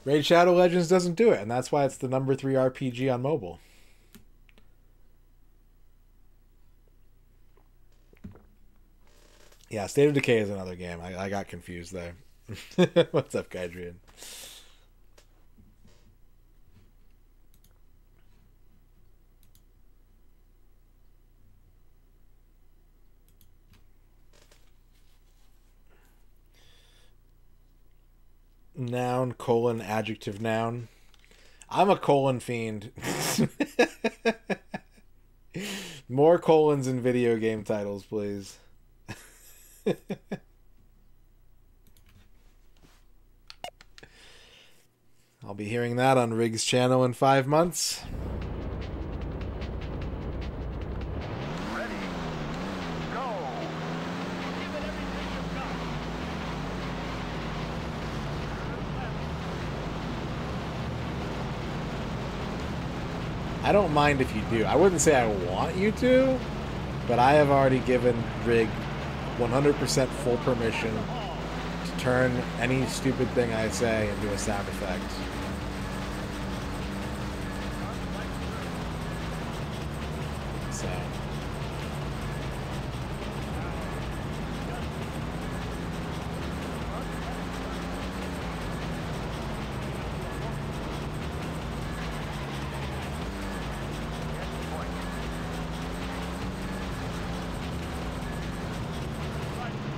Raid Shadow Legends doesn't do it, and that's why it's the number 3 RPG on mobile. Yeah, State of Decay is another game. I got confused there. What's up, Gydrian? Noun, colon, adjective, noun. I'm a colon fiend. More colons in video game titles, please. I'll be hearing that on Rig's channel in 5 months. Ready. Go. Give it everything you've got. I don't mind if you do. I wouldn't say I want you to, but I have already given Rig 100% full permission to turn any stupid thing I say into a sound effect. So.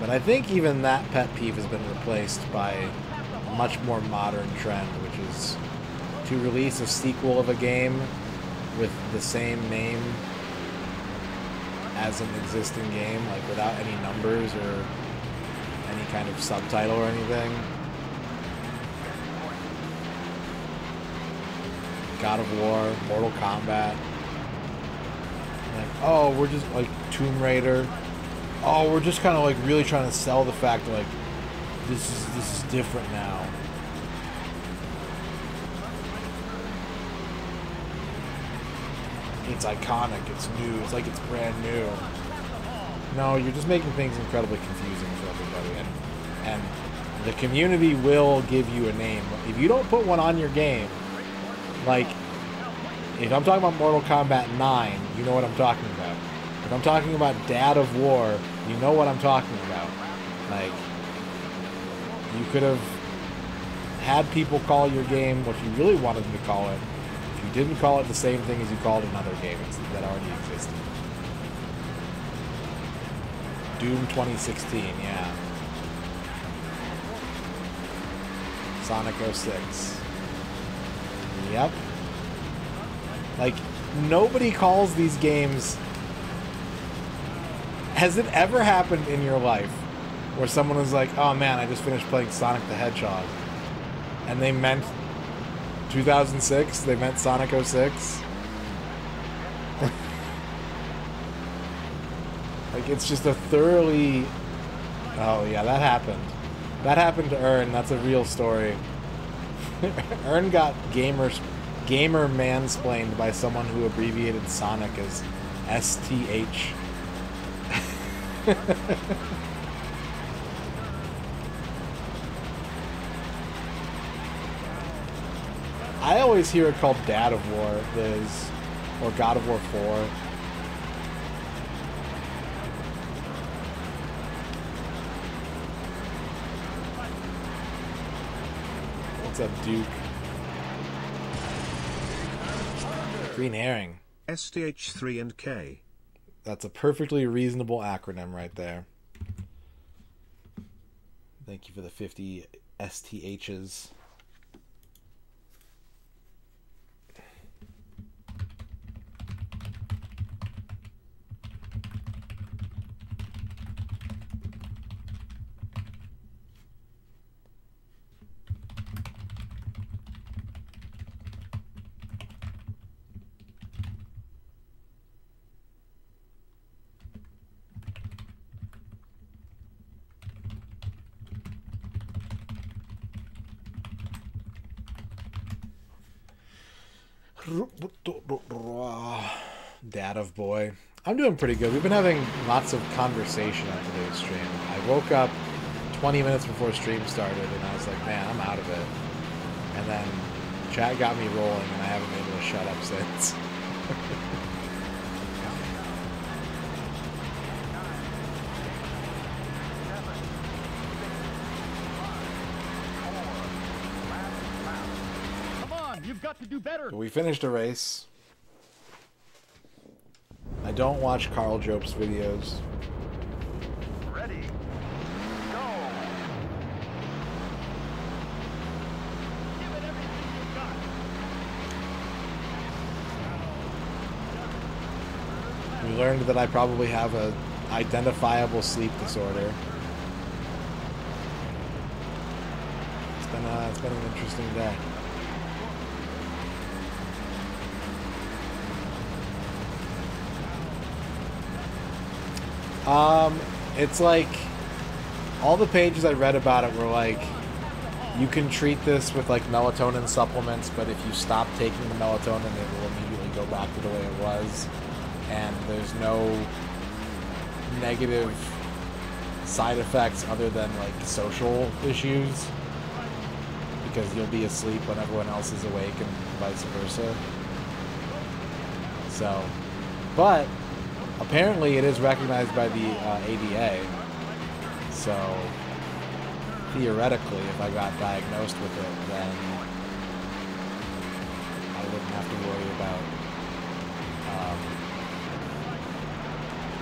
But I think even that pet peeve has been replaced by a much more modern trend, which is to release a sequel of a game with the same name as an existing game, like without any numbers or any kind of subtitle or anything. God of War, Mortal Kombat. Like, oh, we're just like Tomb Raider. Oh, we're just kind of like really trying to sell the fact that like this is different now. It's iconic, it's new, it's like it's brand new. No, you're just making things incredibly confusing for everybody, and the community will give you a name. If you don't put one on your game, like if I'm talking about Mortal Kombat 9, you know what I'm talking about. If I'm talking about Dad of War, you know what I'm talking about. Like, you could have had people call your game what you really wanted them to call it. If you didn't call it the same thing as you called another game that already existed. Doom 2016, yeah. Sonic 06. Yep. Like, nobody calls these games... Has it ever happened in your life where someone was like, oh man, I just finished playing Sonic the Hedgehog, and they meant 2006? They meant Sonic 06? Like, it's just a thoroughly... Oh yeah, that happened. That happened to Ern. That's a real story. Ern got gamer mansplained by someone who abbreviated Sonic as STH. I always hear it called Dad of War, Liz, or God of War 4. What's up, Duke? Green Herring. STH3 and K. That's a perfectly reasonable acronym right there. Thank you for the 50 STHs. Dad of boy. I'm doing pretty good. We've been having lots of conversation on today's stream. I woke up 20 minutes before stream started and I was like, man, I'm out of it. And then chat got me rolling and I haven't been able to shut up since. You've got to do better. We finished a race. I don't watch Carl Jobst videos. Ready? Go. Give it everything you've got. We learned that I probably have a identifiable sleep disorder. It's been an interesting day. It's like, all the pages I read about it were like, you can treat this with like melatonin supplements, but if you stop taking the melatonin, it will immediately go back to the way it was. And there's no negative side effects other than like social issues, because you'll be asleep when everyone else is awake and vice versa. So, but apparently it is recognized by the ADA, so theoretically if I got diagnosed with it, then I wouldn't have to worry about,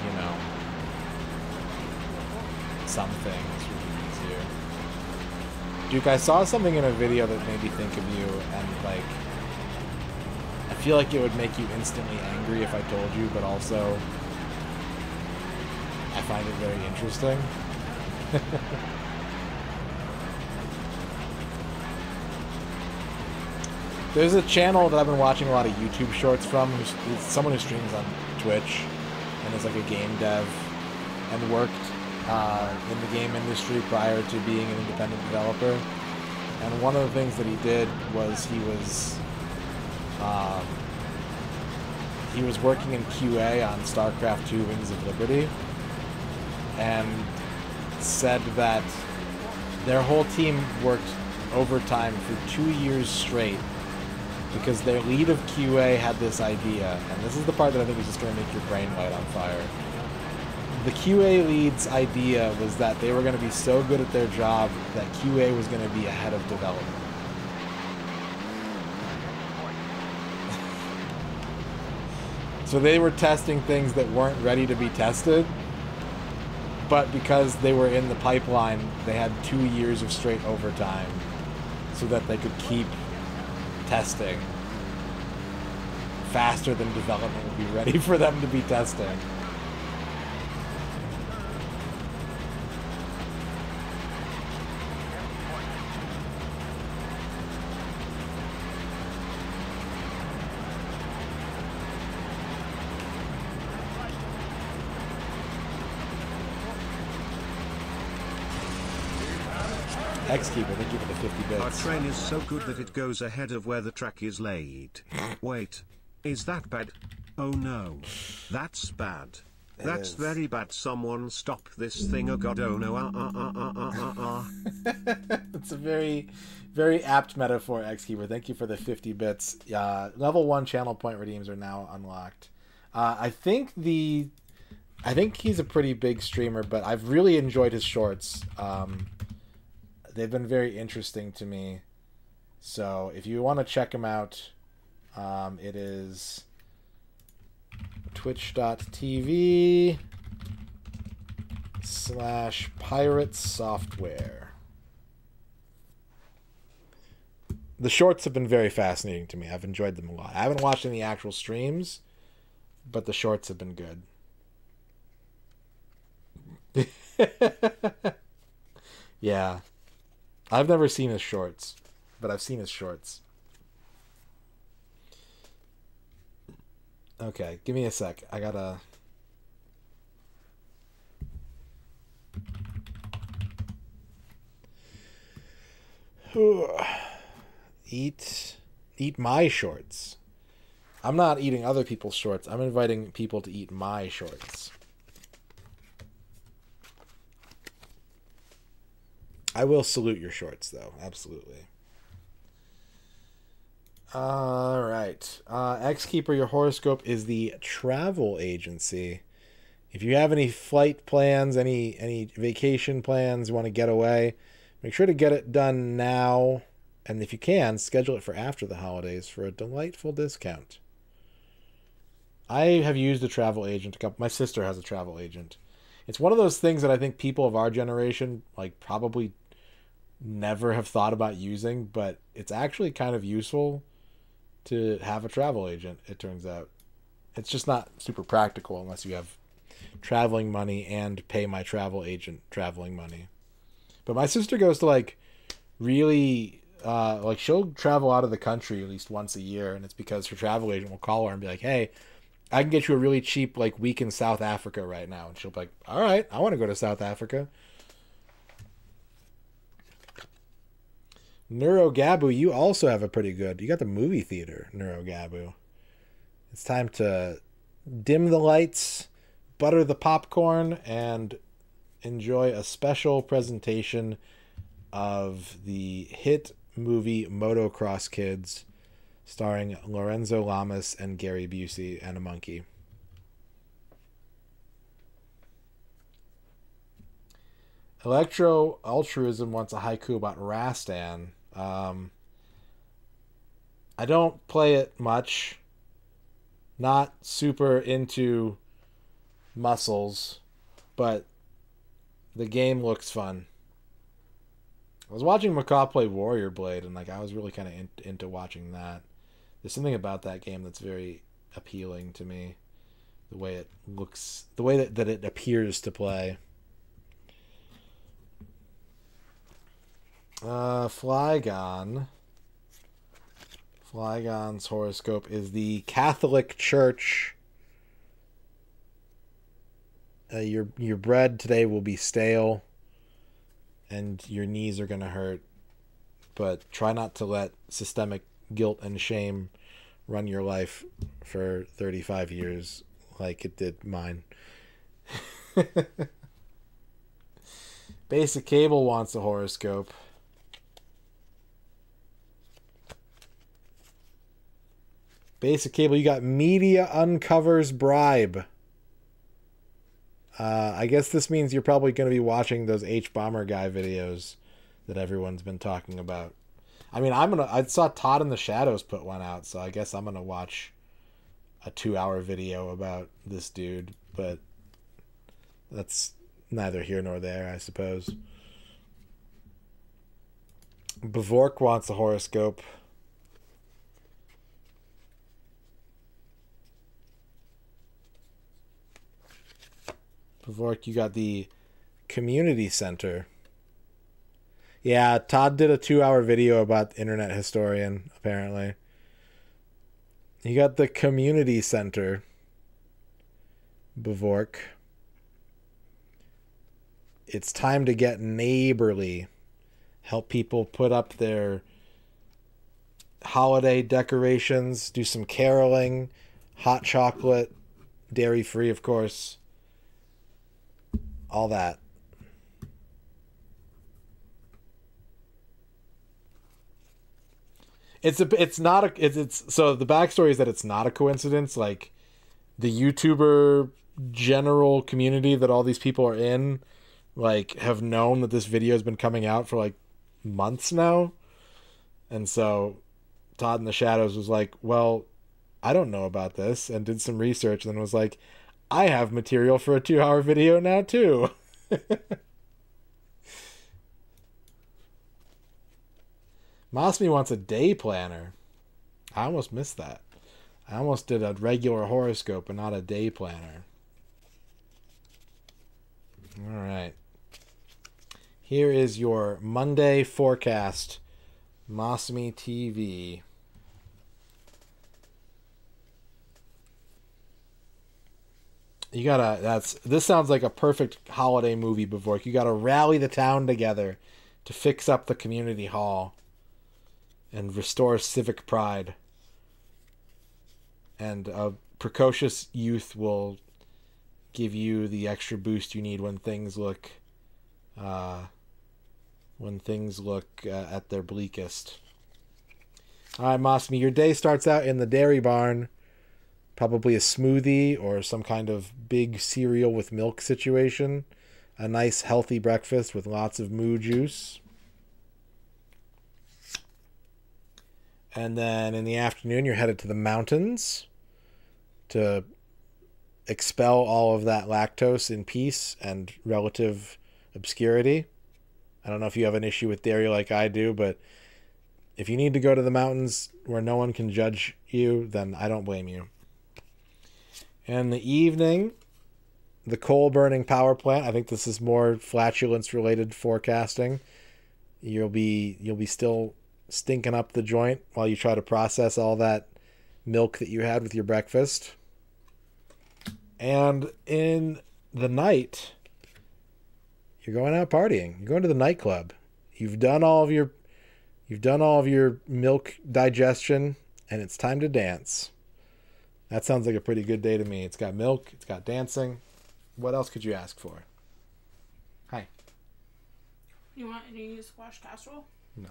you know, some things would be easier. Duke, I saw something in a video that made me think of you, and like, I feel like it would make you instantly angry if I told you, but also I find it very interesting. There's a channel that I've been watching a lot of YouTube shorts from, who's someone who streams on Twitch and is like a game dev and worked in the game industry prior to being an independent developer. And one of the things that he did was he was working in QA on StarCraft II Wings of Liberty, and said that their whole team worked overtime for 2 years straight because their lead of QA had this idea, and this is the part that I think is just going to make your brain light on fire. The QA lead's idea was that they were going to be so good at their job that QA was going to be ahead of development. So they were testing things that weren't ready to be tested, but because they were in the pipeline, they had 2 years of straight overtime so that they could keep testing faster than development will be ready for them to be testing. Xkeeper, thank you for the 50 bits. Our train is so good that it goes ahead of where the track is laid. Wait, is that bad? Oh no, that's bad. That's very bad. Someone stop this thing. Oh god, oh no. It's a very, very apt metaphor, Xkeeper. Thank you for the 50 bits. Level 1 channel point redeems are now unlocked. I think he's a pretty big streamer, but I've really enjoyed his shorts. They've been very interesting to me. So if you want to check him out, it is twitch.tv/piratesoftware. The shorts have been very fascinating to me. I've enjoyed them a lot. I haven't watched any actual streams, but the shorts have been good. Yeah. I've never seen his shorts, but I've seen his shorts. Okay, give me a sec. I gotta... Eat my shorts. I'm not eating other people's shorts. I'm inviting people to eat my shorts. I will salute your shorts, though. Absolutely. All right. Xkeeper, your horoscope is the travel agency. If you have any flight plans, any vacation plans, you want to get away, make sure to get it done now. And if you can, schedule it for after the holidays for a delightful discount. I have used a travel agent. My sister has a travel agent. It's one of those things that I think people of our generation probably never have thought about using, but it's actually kind of useful to have a travel agent, it turns out. It's just not super practical unless you have traveling money and pay my travel agent traveling money. But my sister goes to really she'll travel out of the country at least once a year, and it's because her travel agent will call her and be like, hey, I can get you a really cheap week in South Africa right now. And she'll be like, all right, I want to go to South Africa. NeuroGabu, you also have a pretty good... You got the movie theater, NeuroGabu. It's time to dim the lights, butter the popcorn, and enjoy a special presentation of the hit movie Motocross Kids, starring Lorenzo Lamas and Gary Busey and a monkey. Electro Altruism wants a haiku about Rastan. I don't play it much. Not super into muscles, but the game looks fun. I was watching Macaw play Warrior Blade, and I was really kind of into watching that. There's something about that game that's very appealing to me. The way it looks, the way that it appears to play. Flygon's horoscope is the Catholic Church. Your bread today will be stale, and your knees are going to hurt. But try not to let systemic guilt and shame run your life for 35 years like it did mine. Basic Cable wants a horoscope. Basic Cable, you got media uncovers bribe. I guess this means you're probably going to be watching those H-Bomber guy videos that everyone's been talking about. I mean, I saw Todd in the Shadows put one out, so I guess I'm going to watch a 2-hour video about this dude, but that's neither here nor there, I suppose. Bavork wants a horoscope. Pavork, you got the community center. Yeah, Todd did a 2-hour video about Internet Historian, apparently. You got the community center, Bavork. It's time to get neighborly. Help people put up their holiday decorations, do some caroling, hot chocolate, dairy-free, of course. All that. So the backstory is that it's not a coincidence. Like, the YouTuber general community that all these people are in, like, have known that this video has been coming out for like months now. And so Todd in the Shadows was like, well, I don't know about this, and did some research, and then was like, I have material for a 2-hour video now too. Mosby wants a day planner. I almost missed that. I almost did a regular horoscope and not a day planner. All right. Here is your Monday forecast, Mosby TV. You gotta, this sounds like a perfect holiday movie, Bavork. You gotta rally the town together to fix up the community hall and restore civic pride. And a precocious youth will give you the extra boost you need when things look at their bleakest. All right, Mosby, your day starts out in the dairy barn. Probably a smoothie or some kind of big cereal with milk situation. A nice healthy breakfast with lots of moo juice. And then in the afternoon, you're headed to the mountains to expel all of that lactose in peace and relative obscurity. I don't know if you have an issue with dairy like I do, but if you need to go to the mountains where no one can judge you, then I don't blame you. And the evening, the coal-burning power plant. I think this is more flatulence-related forecasting. You'll be still stinking up the joint while you try to process all that milk that you had with your breakfast. And in the night, you're going out partying. You're going to the nightclub. You've done all of your milk digestion, and it's time to dance. That sounds like a pretty good day to me. It's got milk, it's got dancing. What else could you ask for? Hi. You want any squash casserole? No.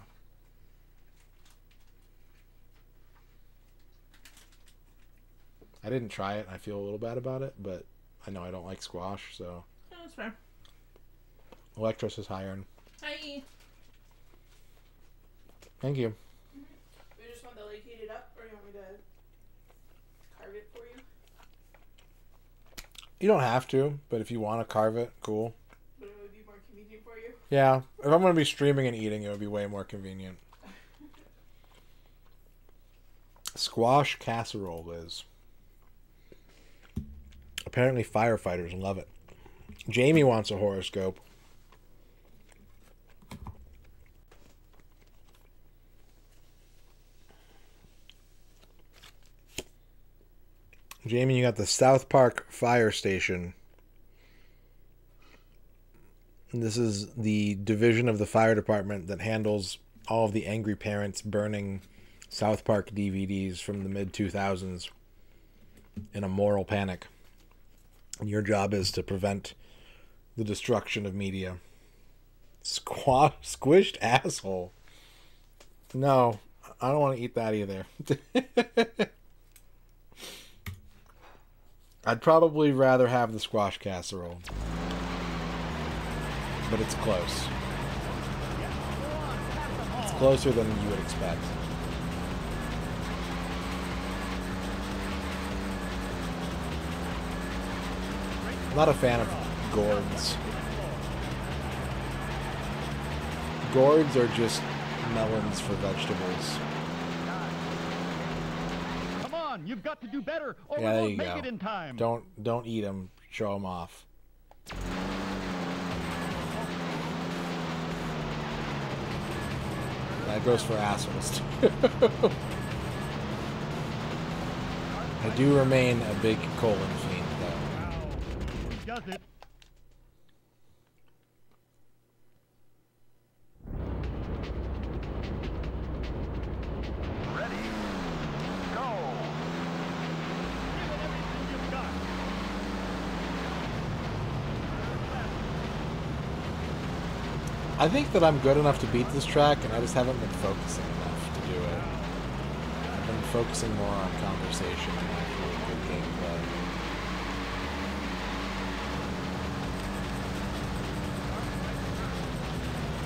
I didn't try it. I feel a little bad about it, but I know I don't like squash, so. Yeah, that's fair. Electra says hi, Aaron. Hi. Thank you. Mm-hmm. You just want the like heated up, or you want me to carve it for you? You don't have to, but if you want to carve it, cool. But it would be more convenient for you? Yeah. If I'm going to be streaming and eating, it would be way more convenient. Squash casserole, Liz. Apparently firefighters love it. Jamie wants a horoscope. Jamie, you got the South Park Fire Station. And this is the division of the fire department that handles all of the angry parents burning South Park DVDs from the mid-2000s in a moral panic. And your job is to prevent the destruction of media. Squished asshole. No, I don't want to eat that either. I'd probably rather have the squash casserole. But it's close. It's closer than you would expect. I'm not a fan of gourds. Gourds are just melons for vegetables. Come on, you've got to do better, or Yeah, there we you won't go. make it in time. Don't eat them. Show them off. That goes for assholes too. I do remain a big colon fiend though. Does it? Ready? Go! Give it everything you've got. I think that I'm good enough to beat this track, and I just haven't been focusing enough to do it. I've been focusing more on conversation and actually good gameplay.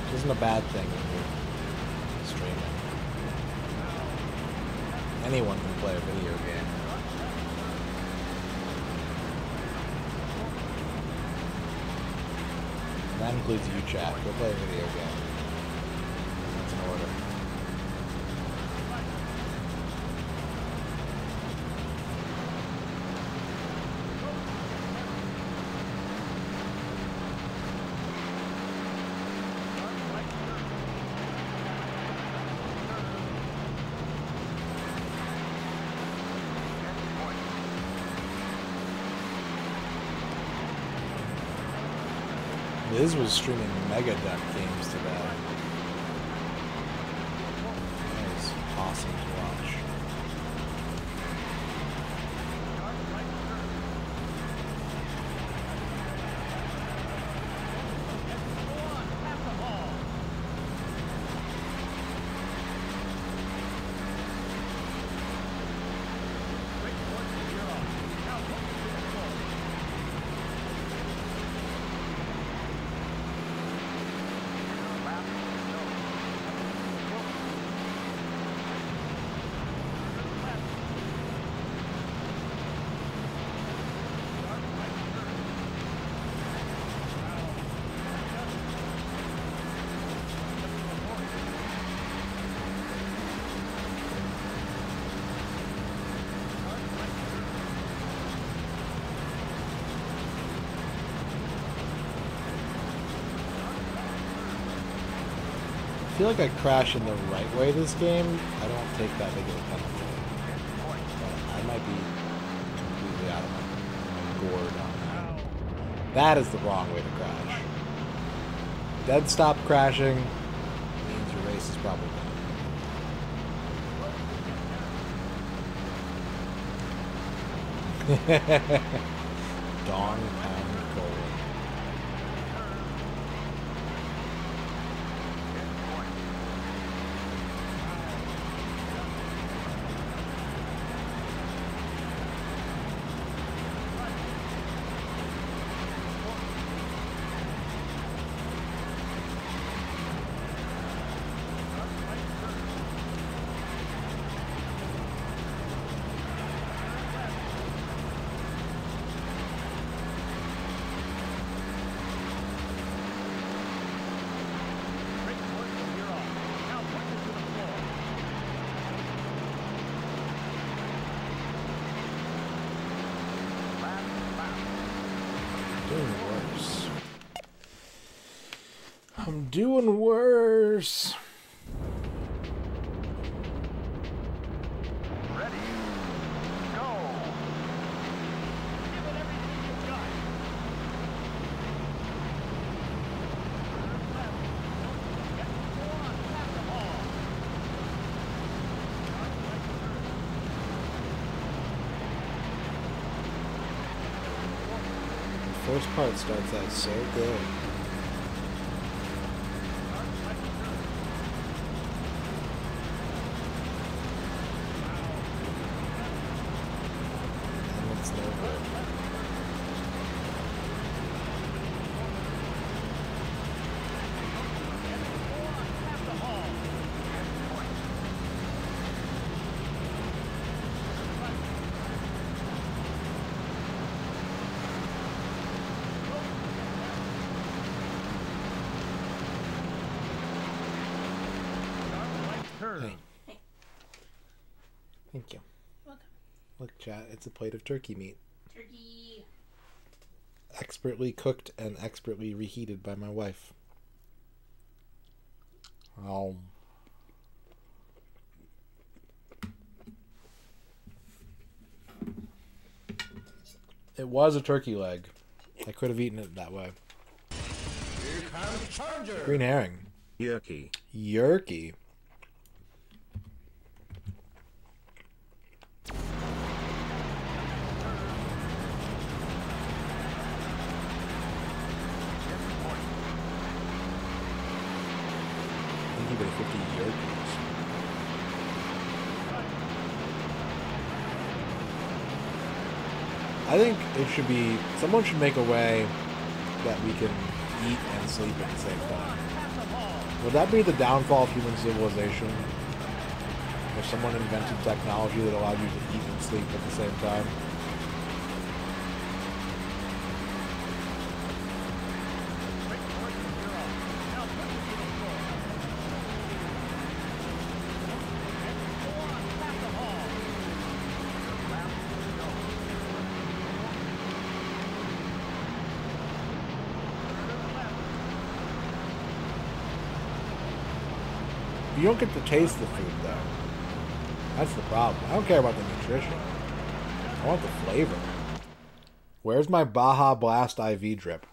Which isn't a bad thing when you're streaming. Anyone can play a video game. That includes you, chat. Go play a video game. That's an order. Liz was streaming Mega Duck games today. That was awesome to watch. I feel like I crash in the right way this game. I don't take that big of a penalty. But I might be completely out of my gourd on that. That is the wrong way to crash. Dead stop crashing means your race is probably done. Dawn pound gold. I'm doing worse. Ready? Go! Give it everything you've got. The first part starts out so good. Hey. Thank you. Welcome. Look, chat, it's a plate of turkey meat. Turkey. Expertly cooked and expertly reheated by my wife. Oh. It was a turkey leg. I could have eaten it that way. Green herring. Yerky. Yerky. I think you get 50 yerkies. I think it should be, someone should make a way that we can eat and sleep at the same time. Would that be the downfall of human civilization? If someone invented technology that allowed you to eat and sleep at the same time? You don't get to taste the food, though. That's the problem. I don't care about the nutrition. I want the flavor. Where's my Baja Blast IV drip?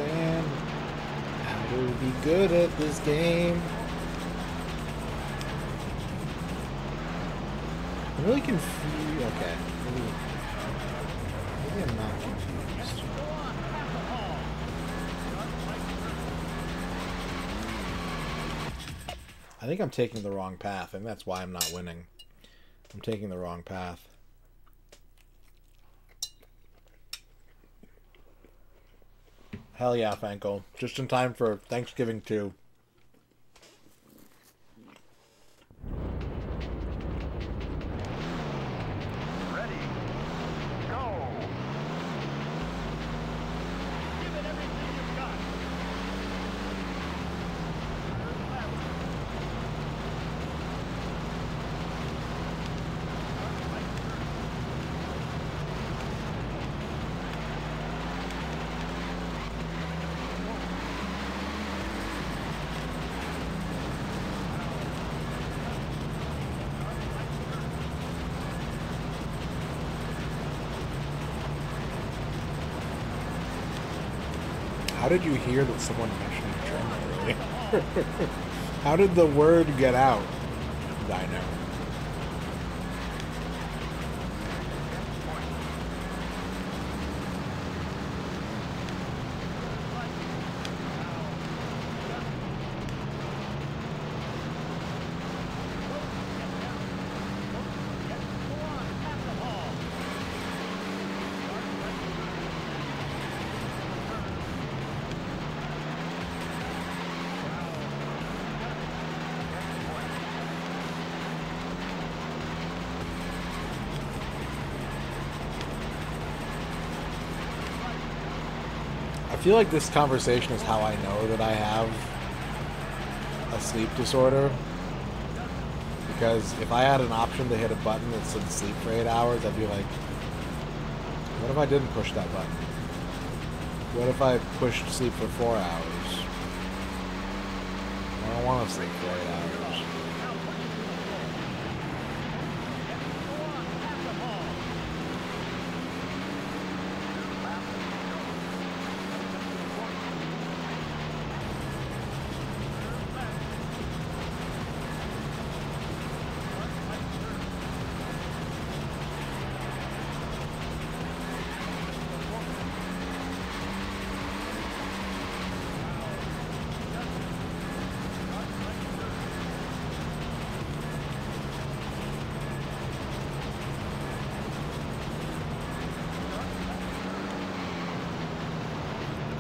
How to be good at this game. I'm really confused. Okay. Maybe I'm not confused. I think I'm taking the wrong path, and that's why I'm not winning. I'm taking the wrong path. Hell yeah, Fanko. Just in time for Thanksgiving too. Ready. Go. Give it everything you've got. How did you hear that someone mentioned German earlier? How did the word get out, Dino? I feel like this conversation is how I know that I have a sleep disorder. Because if I had an option to hit a button that said sleep for 8 hours, I'd be like, what if I didn't push that button? What if I pushed sleep for 4 hours? I don't want to sleep for 8 hours.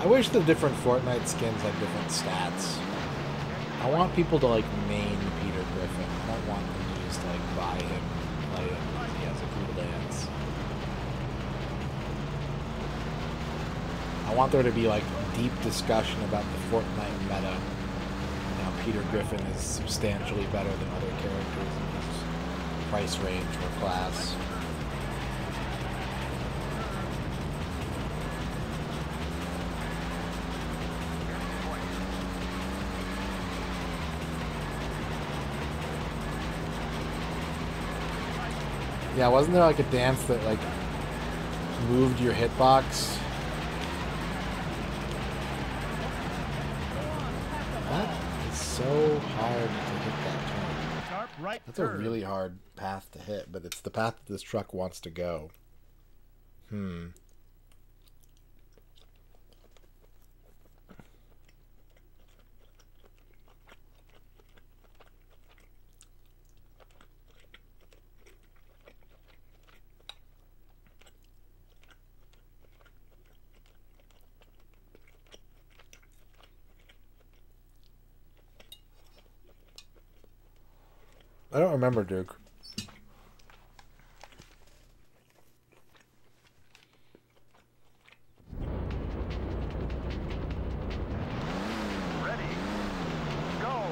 I wish the different Fortnite skins had different stats. I want people to like main Peter Griffin. I don't want them to just like buy him, play him because he has a cool dance. I want there to be like deep discussion about the Fortnite meta. Now Peter Griffin is substantially better than other characters in his price range or class. Yeah, wasn't there like a dance that like moved your hitbox? That is so hard to hit that turn. That's a really hard path to hit, but it's the path that this truck wants to go. I don't remember, Duke. Ready, go.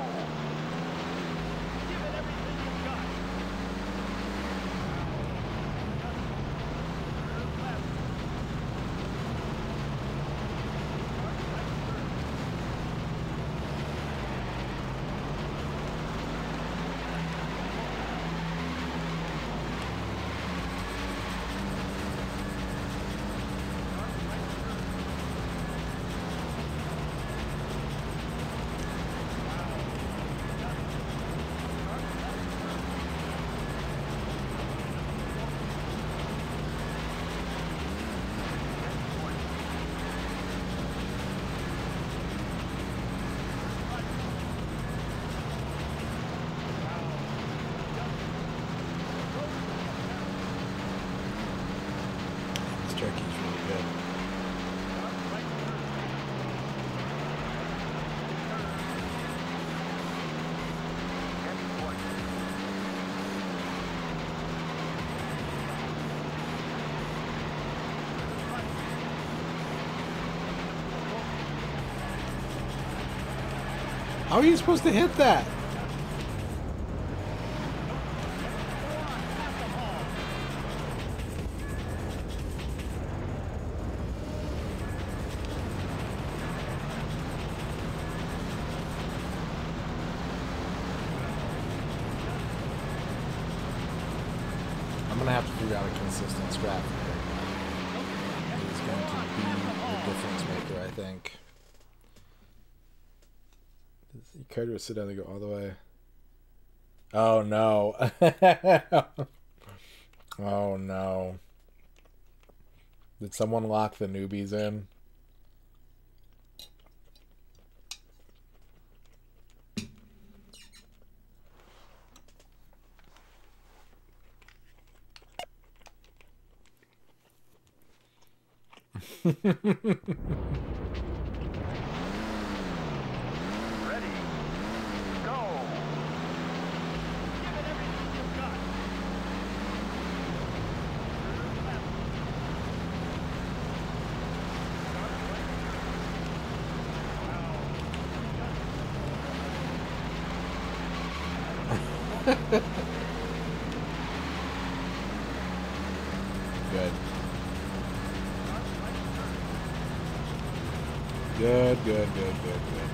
Give it everything you've got. This turkey's really good. How are you supposed to hit that? I'm gonna have to figure out a consistent strat for him. He's going to be the difference maker, I think. Does the card sit down and go all the way? Oh no. Oh no. Did someone lock the newbies in? Ready, go. Give it everything you've got. Good. Good, good, good, good, good.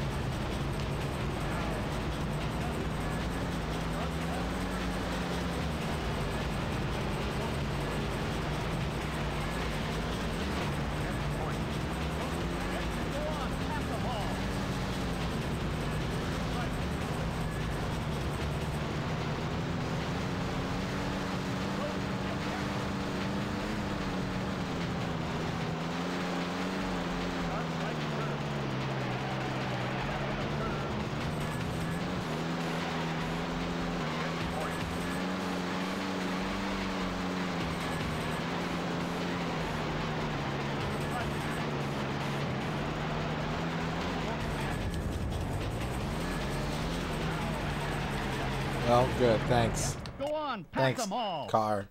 Well, good. Thanks. Go on, pass Thanks, them all. car.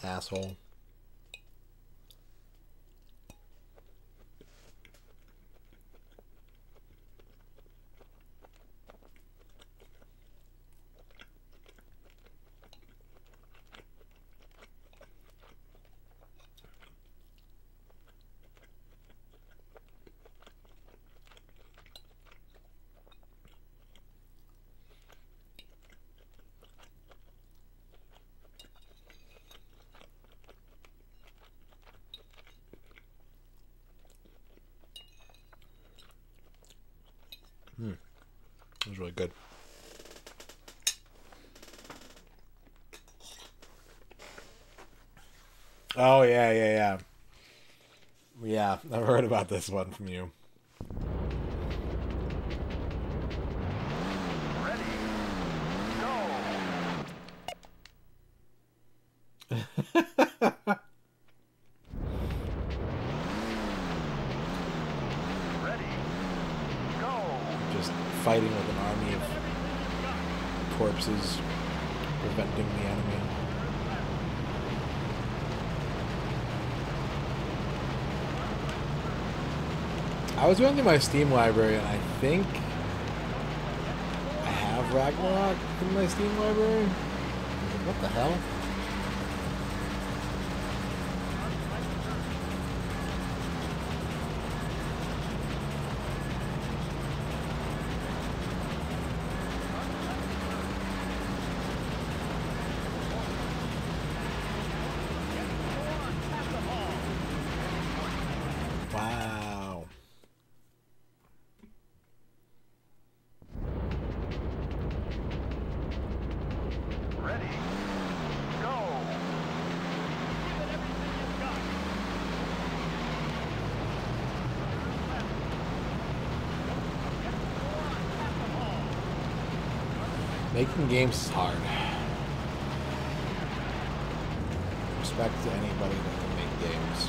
Asshole. It was really good. Oh, yeah. Yeah, I've heard about this one from you. Ready, go. Ready, go. Just fighting with an army of corpses, preventing the enemy. I was going through my Steam library, and I think I have Ragnarok in my Steam library. What the hell? Wow. Ready, go. Give it everything you've got. Go on, pass them all. Making games is hard. Respect to anybody that can make games.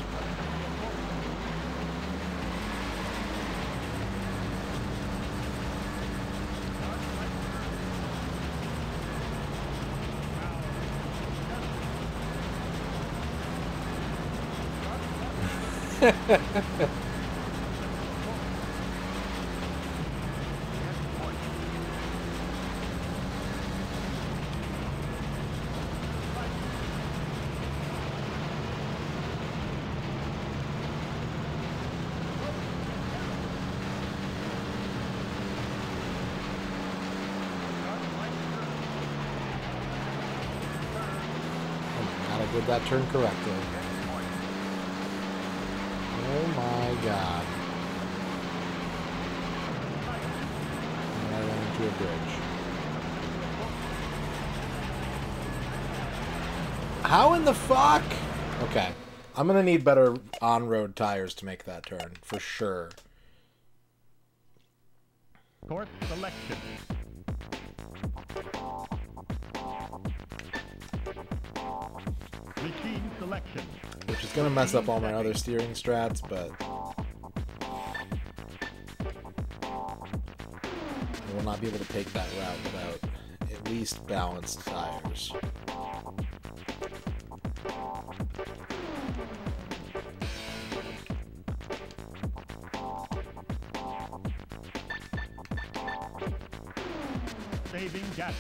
I did that turn correctly. Oh my god. And I ran into a bridge. How in the fuck? Okay. I'm gonna need better on-road tires to make that turn, for sure. Course selection. Machine selection. Which is gonna mess up all my other steering strats, but I will not be able to take that route without at least balanced tires. Saving data.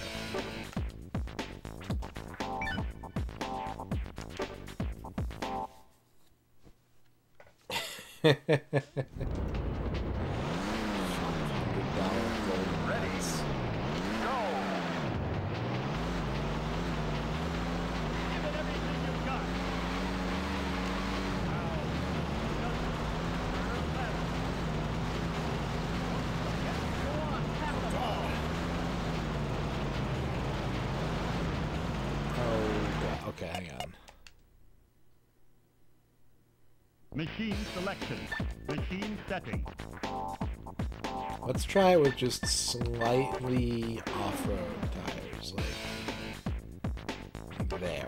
Ready, go. Give it everything you've got. Go on, pass them all. Oh, okay, hang on. Machine selection. Machine setting. Let's try it with just slightly off-road tires, like there.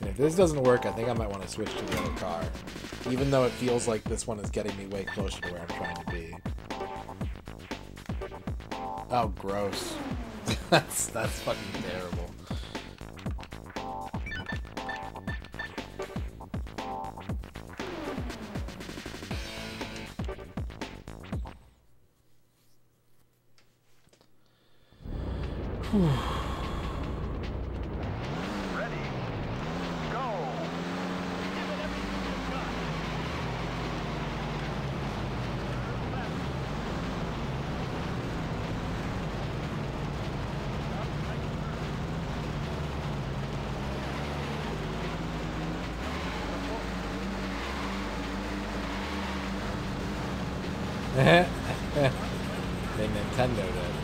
And if this doesn't work, I think I might want to switch to the other car, even though it feels like this one is getting me way closer to where I'm trying to be. Oh, gross. that's fucking terrible. Whew. Ready, go. Give it everything you've got. They Nintendo did.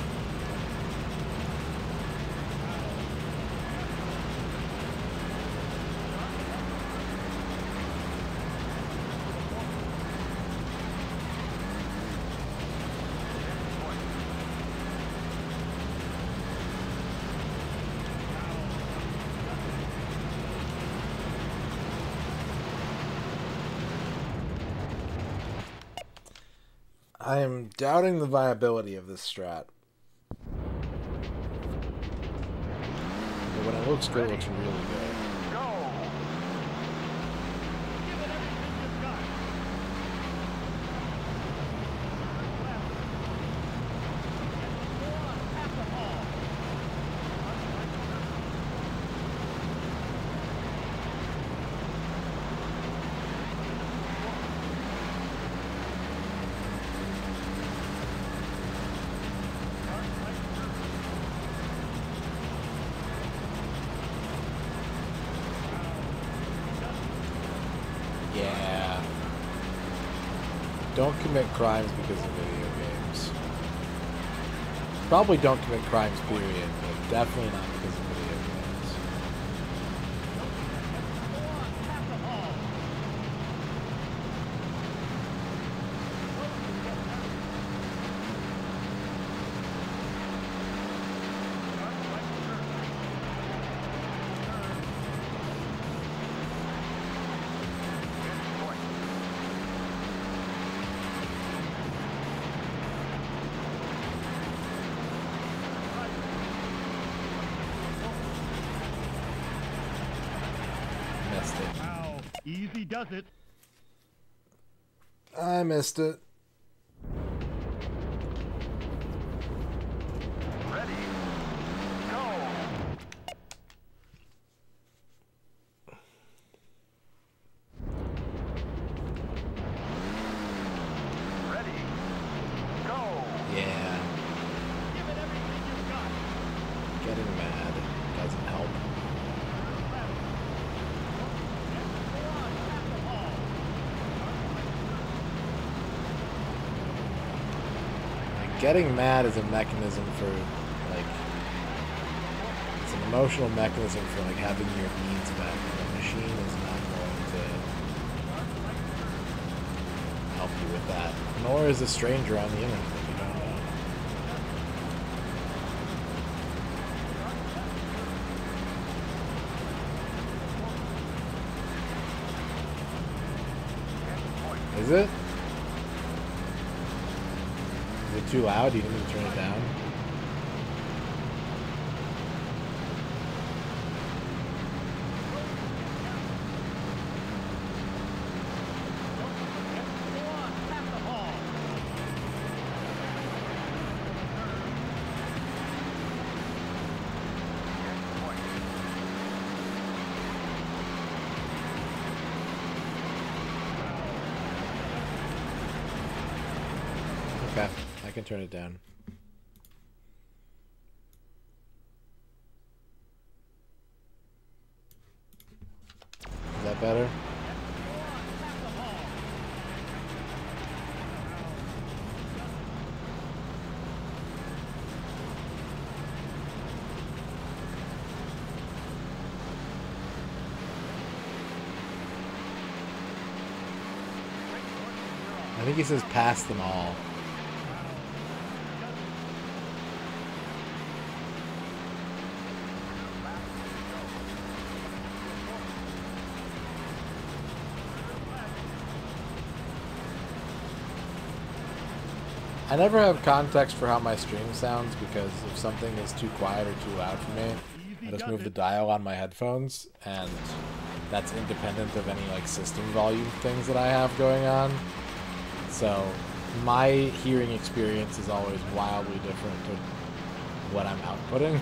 I am doubting the viability of this strat. But when it looks good, it looks really good. Go. Give it everything you've got. Go on, pass the ball. Yeah. Don't commit crimes because of video games. Probably don't commit crimes, period, but definitely not because of video games. Go on, pass the ball. Missed it. How easy does it? I missed it. Ready, go. Ready, go. Yeah. Give it everything you've got. Getting mad doesn't help. Go on, pass the ball. Like, getting mad is a mechanism for, like, it's an emotional mechanism for, like, having your needs met. The machine is not going to help you with that. Nor is a stranger on the internet that you don't know. Is it? Is it too loud? Do you need me to turn it down? Go on, pass the ball. Okay, I can turn it down. Is that better? I think he says pass them all. I never have context for how my stream sounds because if something is too quiet or too loud for me, I just move the dial on my headphones, and that's independent of any like system volume things that I have going on. So my hearing experience is always wildly different to what I'm outputting.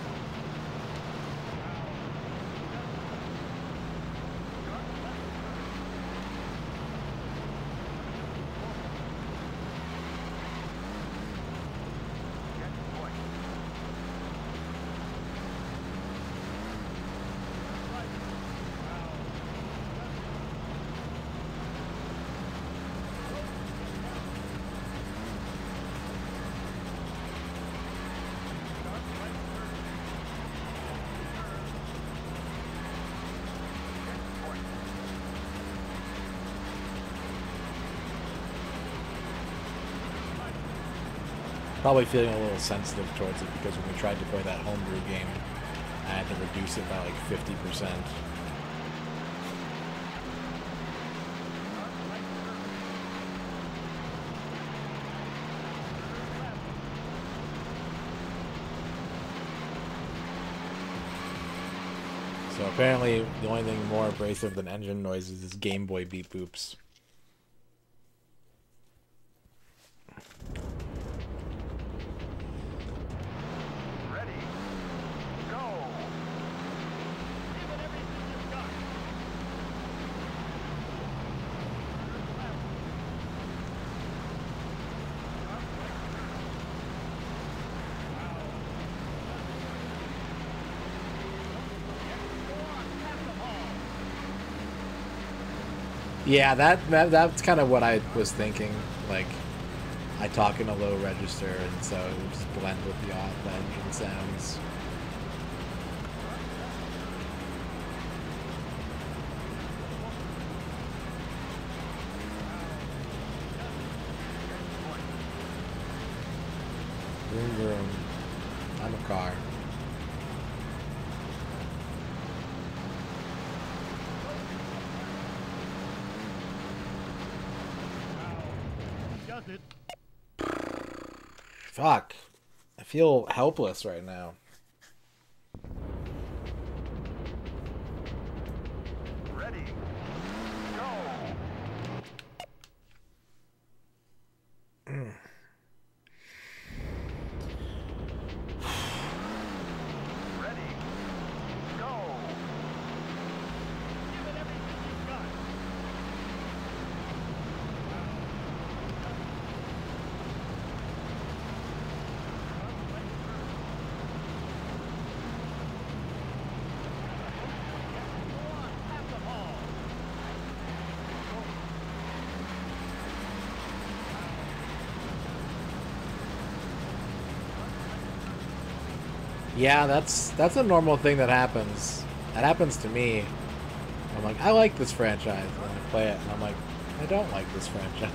Probably feeling a little sensitive towards it because when we tried to play that homebrew game, I had to reduce it by like 50%. So apparently the only thing more abrasive than engine noises is Game Boy beep boops. Yeah, that's kind of what I was thinking. Like, I talk in a low register, and so it would just blend with the engine sounds. Vroom vroom. I'm a car. Fuck. I feel helpless right now. Ready. Go. Ready. Go. Give it everything you've got. Yeah, that's a normal thing that happens. That happens to me. I'm like, I like this franchise, and then I play it, and I'm like, I don't like this franchise.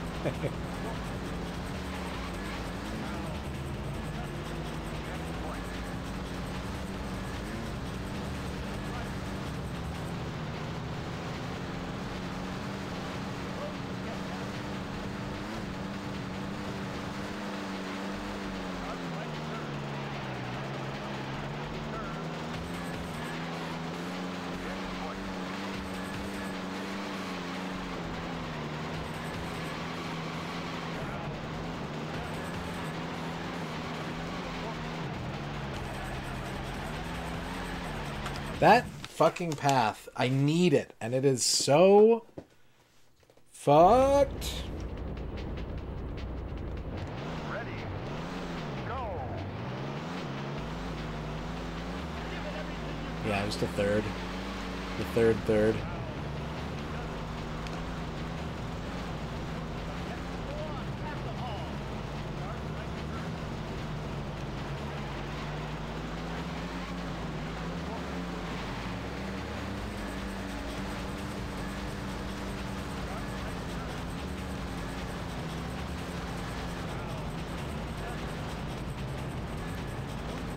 That fucking path, I need it, and it is so fucked. Ready. Go. Yeah, just a third. The third.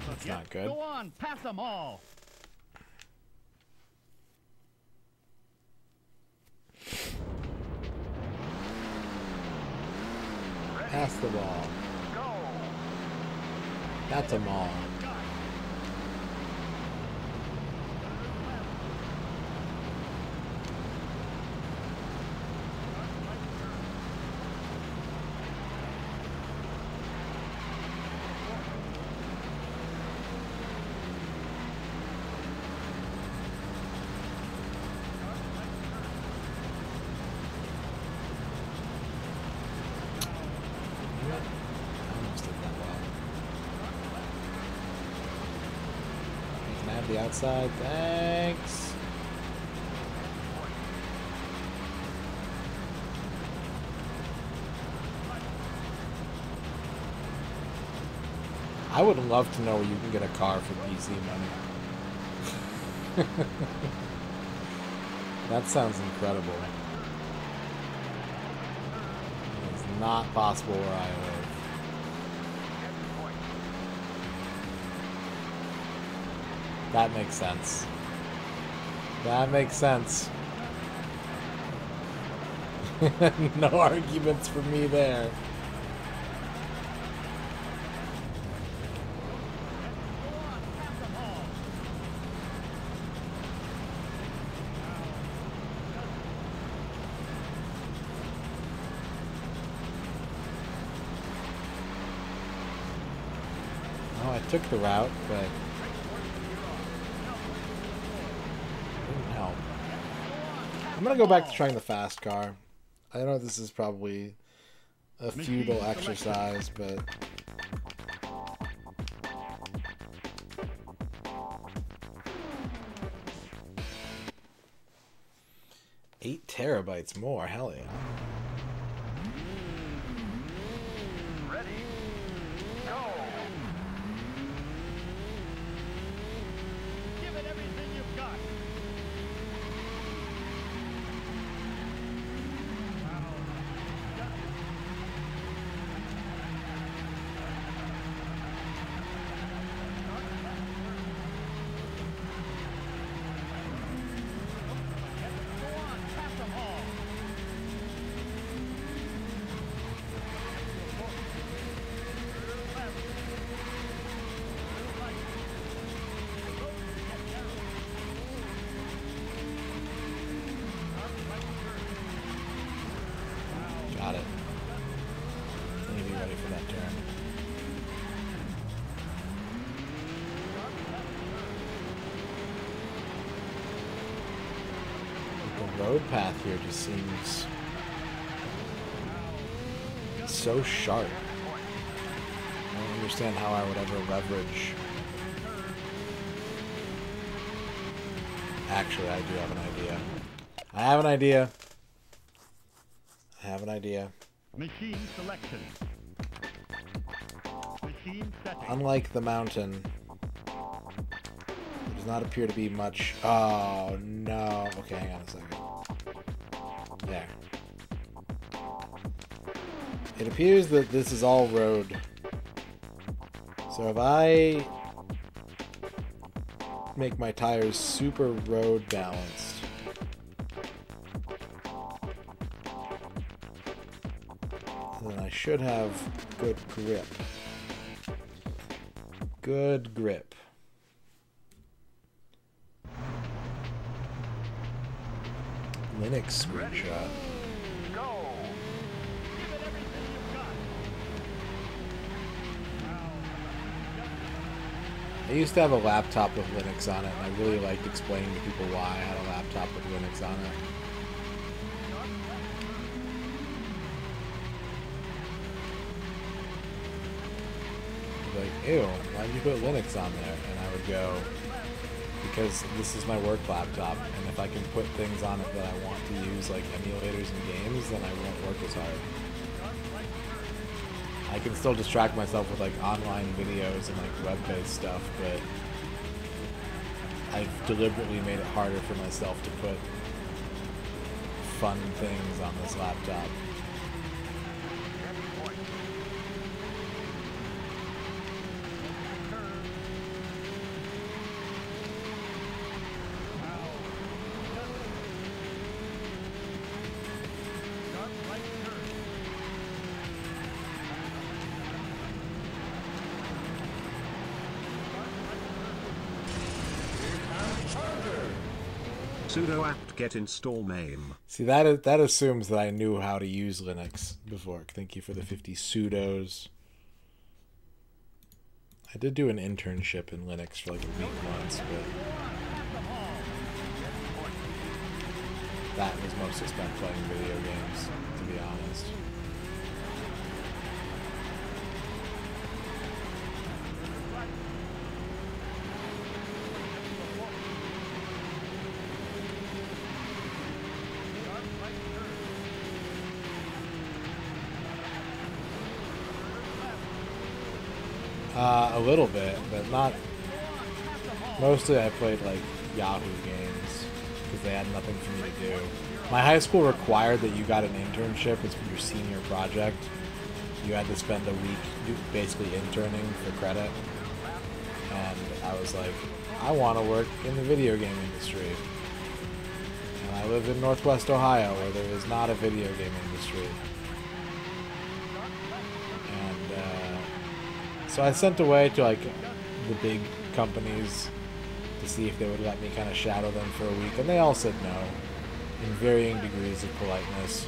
That's not good. Go on, pass them all. Pass the ball. Go. Got them all. The outside, thanks. I would love to know where you can get a car for PC money. That sounds incredible. It's not possible where I live. That makes sense. That makes sense. No arguments for me there. Oh, I took the route, but I'm gonna go back to trying the fast car. I know this is probably a futile exercise, but $8 terabytes more, hell yeah. Ready? Go! Give it everything you've got. Got it. I need to be ready for that turn. The road path here just seems so sharp. I don't understand how I would ever leverage. Actually, I do have an idea. I have an idea. I have an idea. Machine selection. Machine setting. Unlike the mountain, there does not appear to be much. Oh no. Okay, hang on a second. There. It appears that this is all road. So if I make my tires super road balanced, then I should have good grip. Good grip. Linux screenshot. Go! Give it everything you've got. I used to have a laptop with Linux on it, and I really liked explaining to people why I had a laptop with Linux on it. Like, ew, why'd you put Linux on there? And I would go, because this is my work laptop, and if I can put things on it that I want to use, like emulators and games, then I won't work as hard. I can still distract myself with like online videos and like web-based stuff, but I've deliberately made it harder for myself to put fun things on this laptop. sudo apt-get install MAME. See, that assumes that I knew how to use Linux before. Thank you for the 50 sudos. I did do an internship in Linux for like a week once, but that was mostly spent playing video games, to be honest. A little bit, but not. Mostly I played like Yahoo games because they had nothing for me to do. My high school required that you got an internship as your senior project. You had to spend a week basically interning for credit. And I was like, I want to work in the video game industry. And I live in Northwest Ohio where there is not a video game industry. So I sent away to like the big companies to see if they would let me kind of shadow them for a week, and they all said no, in varying degrees of politeness.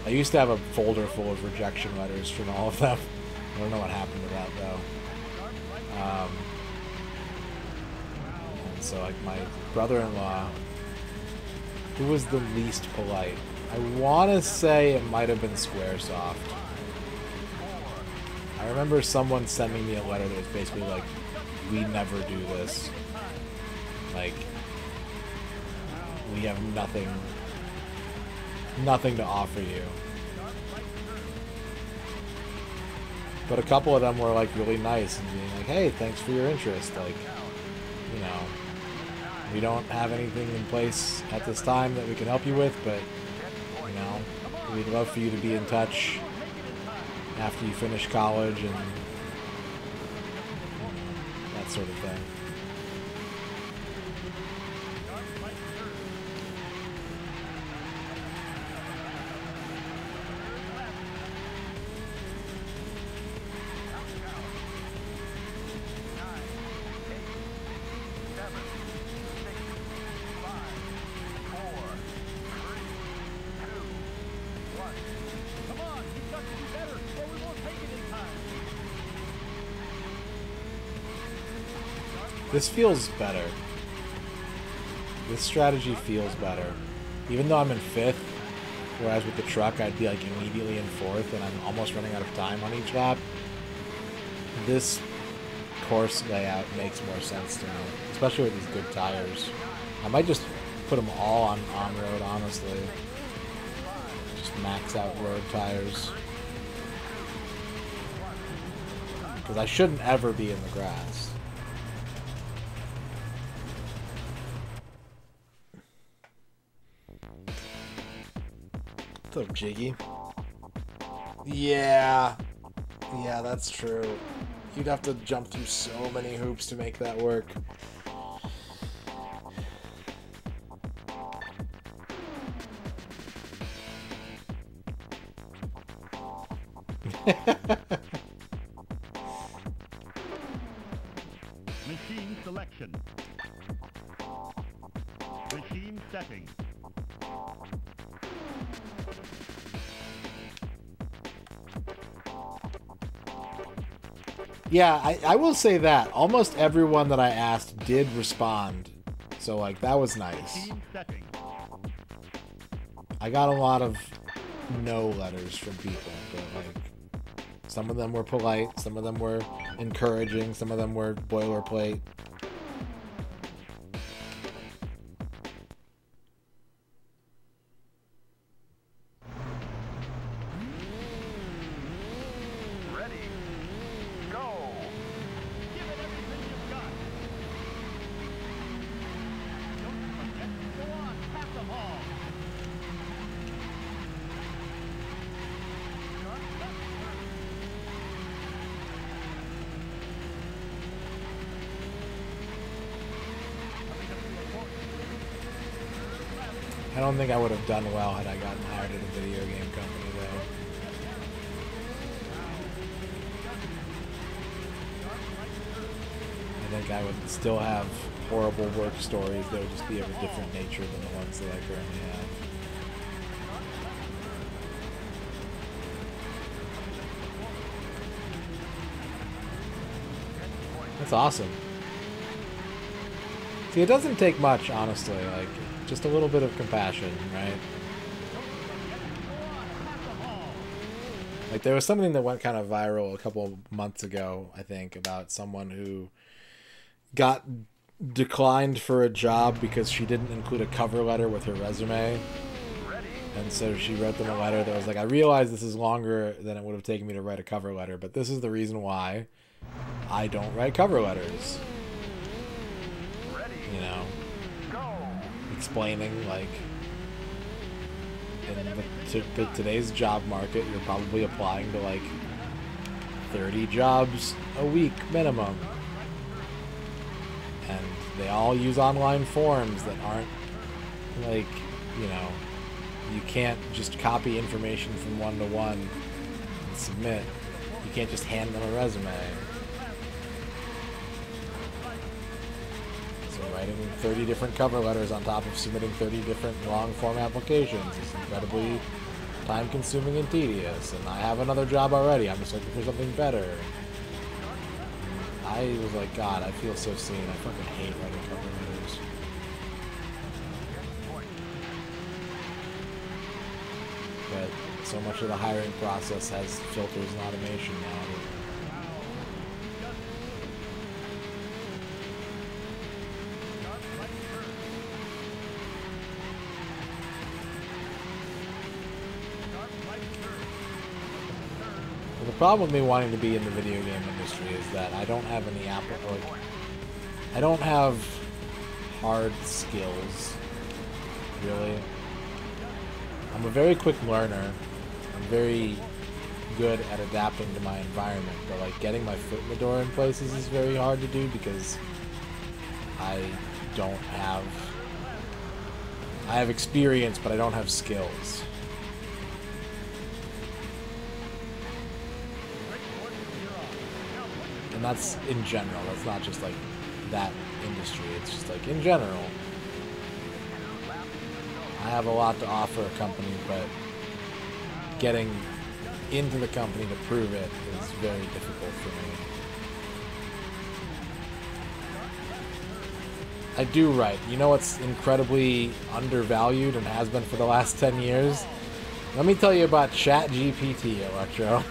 I used to have a folder full of rejection letters from all of them. I don't know what happened to that though. And so like my brother-in-law, who was the least polite, I want to say it might have been Squaresoft. I remember someone sending me a letter that was basically like, we never do this. Like, we have nothing to offer you. But a couple of them were like really nice and being like, hey, thanks for your interest. Like, you know, we don't have anything in place at this time that we can help you with, but, you know, we'd love for you to be in touch after you finish college and that sort of thing. This feels better. This strategy feels better. Even though I'm in 5th, whereas with the truck I'd be like immediately in 4th and I'm almost running out of time on each lap, this course layout makes more sense to me, especially with these good tires. I might just put them all on road, honestly. Just max out road tires. Because I shouldn't ever be in the grass. What's up, Jiggy? Yeah, that's true. You'd have to jump through so many hoops to make that work. Machine selection. Machine setting. Yeah, I will say that. Almost everyone that I asked did respond. So, like, that was nice. Machine setting. I got a lot of no letters from people, but, like, some of them were polite, some of them were encouraging, some of them were boilerplate. I don't think I would have done well had I gotten hired at a video game company, though. And think I would still have horrible work stories. They would just be of a different nature than the ones that I currently have. That's awesome. See, it doesn't take much, honestly. Like, just a little bit of compassion, right? Like, there was something that went kind of viral a couple of months ago, I think, about someone who got declined for a job because she didn't include a cover letter with her resume. And so she wrote them a letter that was like, I realize this is longer than it would have taken me to write a cover letter, but this is the reason why I don't write cover letters. You know, explaining, like, in today's job market, you're probably applying to, like, 30 jobs a week minimum. And they all use online forms that aren't, like, you know, you can't just copy information from one to one and submit. You can't just hand them a resume. So writing 30 different cover letters on top of submitting 30 different long-form applications is incredibly time-consuming and tedious. And I have another job already. I'm just looking for something better. And I was like, God, I feel so seen. I fucking hate writing cover letters. But so much of the hiring process has filters and automation now. Well, the problem with me wanting to be in the video game industry is that I don't have any I don't have hard skills, really. I'm a very quick learner. I'm very good at adapting to my environment, but like getting my foot in the door in places is very hard to do because I have experience, but I don't have skills. And that's in general. That's not just like that industry. It's just like in general. I have a lot to offer a company, but getting into the company to prove it is very difficult for me. I do write. You know what's incredibly undervalued and has been for the last 10 years? Let me tell you about ChatGPT, Electro.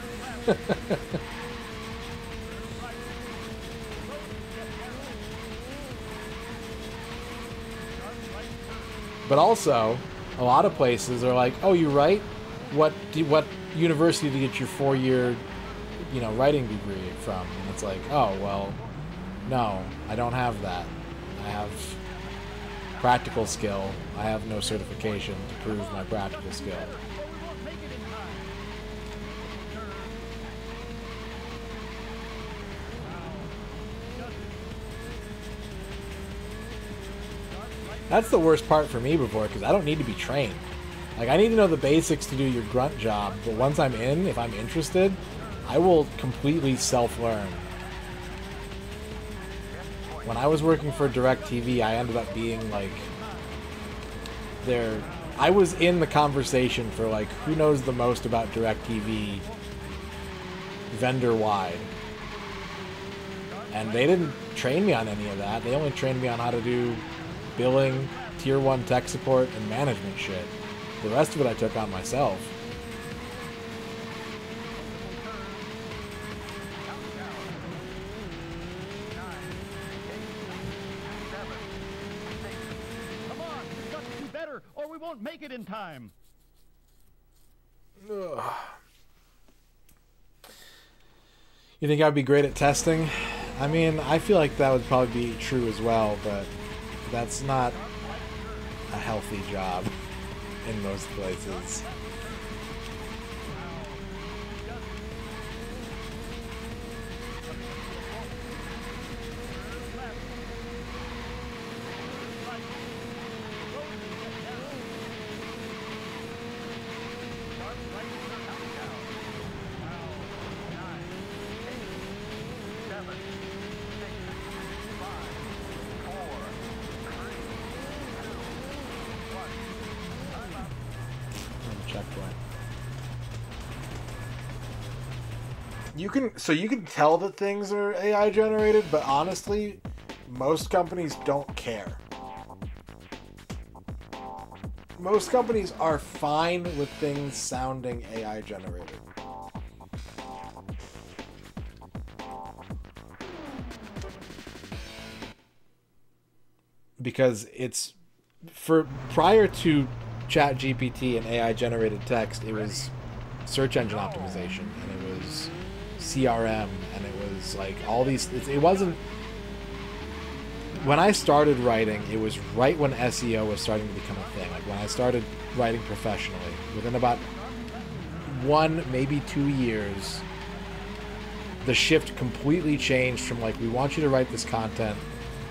But also, a lot of places are like, "Oh, you write? What university did you get your 4-year, writing degree from?" And it's like, "Oh, well, no, I don't have that. I have practical skill. I have no certification to prove my practical skill." That's the worst part for me before, because I don't need to be trained. Like, I need to know the basics to do your grunt job, but once I'm in, if I'm interested, I will completely self-learn. When I was working for DirecTV, I ended up being, like, I was in the conversation for, like, who knows the most about DirecTV vendor-wide. And they didn't train me on any of that. They only trained me on how to do billing, tier 1 tech support, and management shit. The rest of it I took on myself. Come on, we've got to do better, or we won't make it in time. Ugh. You think I'd be great at testing? I mean, I feel like that would probably be true as well, but that's not a healthy job in most places. You can tell that things are AI generated, but honestly, most companies don't care. Most companies are fine with things sounding AI generated. Because it's prior to ChatGPT and AI generated text, it was search engine optimization, and it was CRM, and it was like all these. It wasn't. When I started writing, it was right when SEO was starting to become a thing. Like when I started writing professionally, within about 1, maybe 2 years, the shift completely changed from like, we want you to write this content,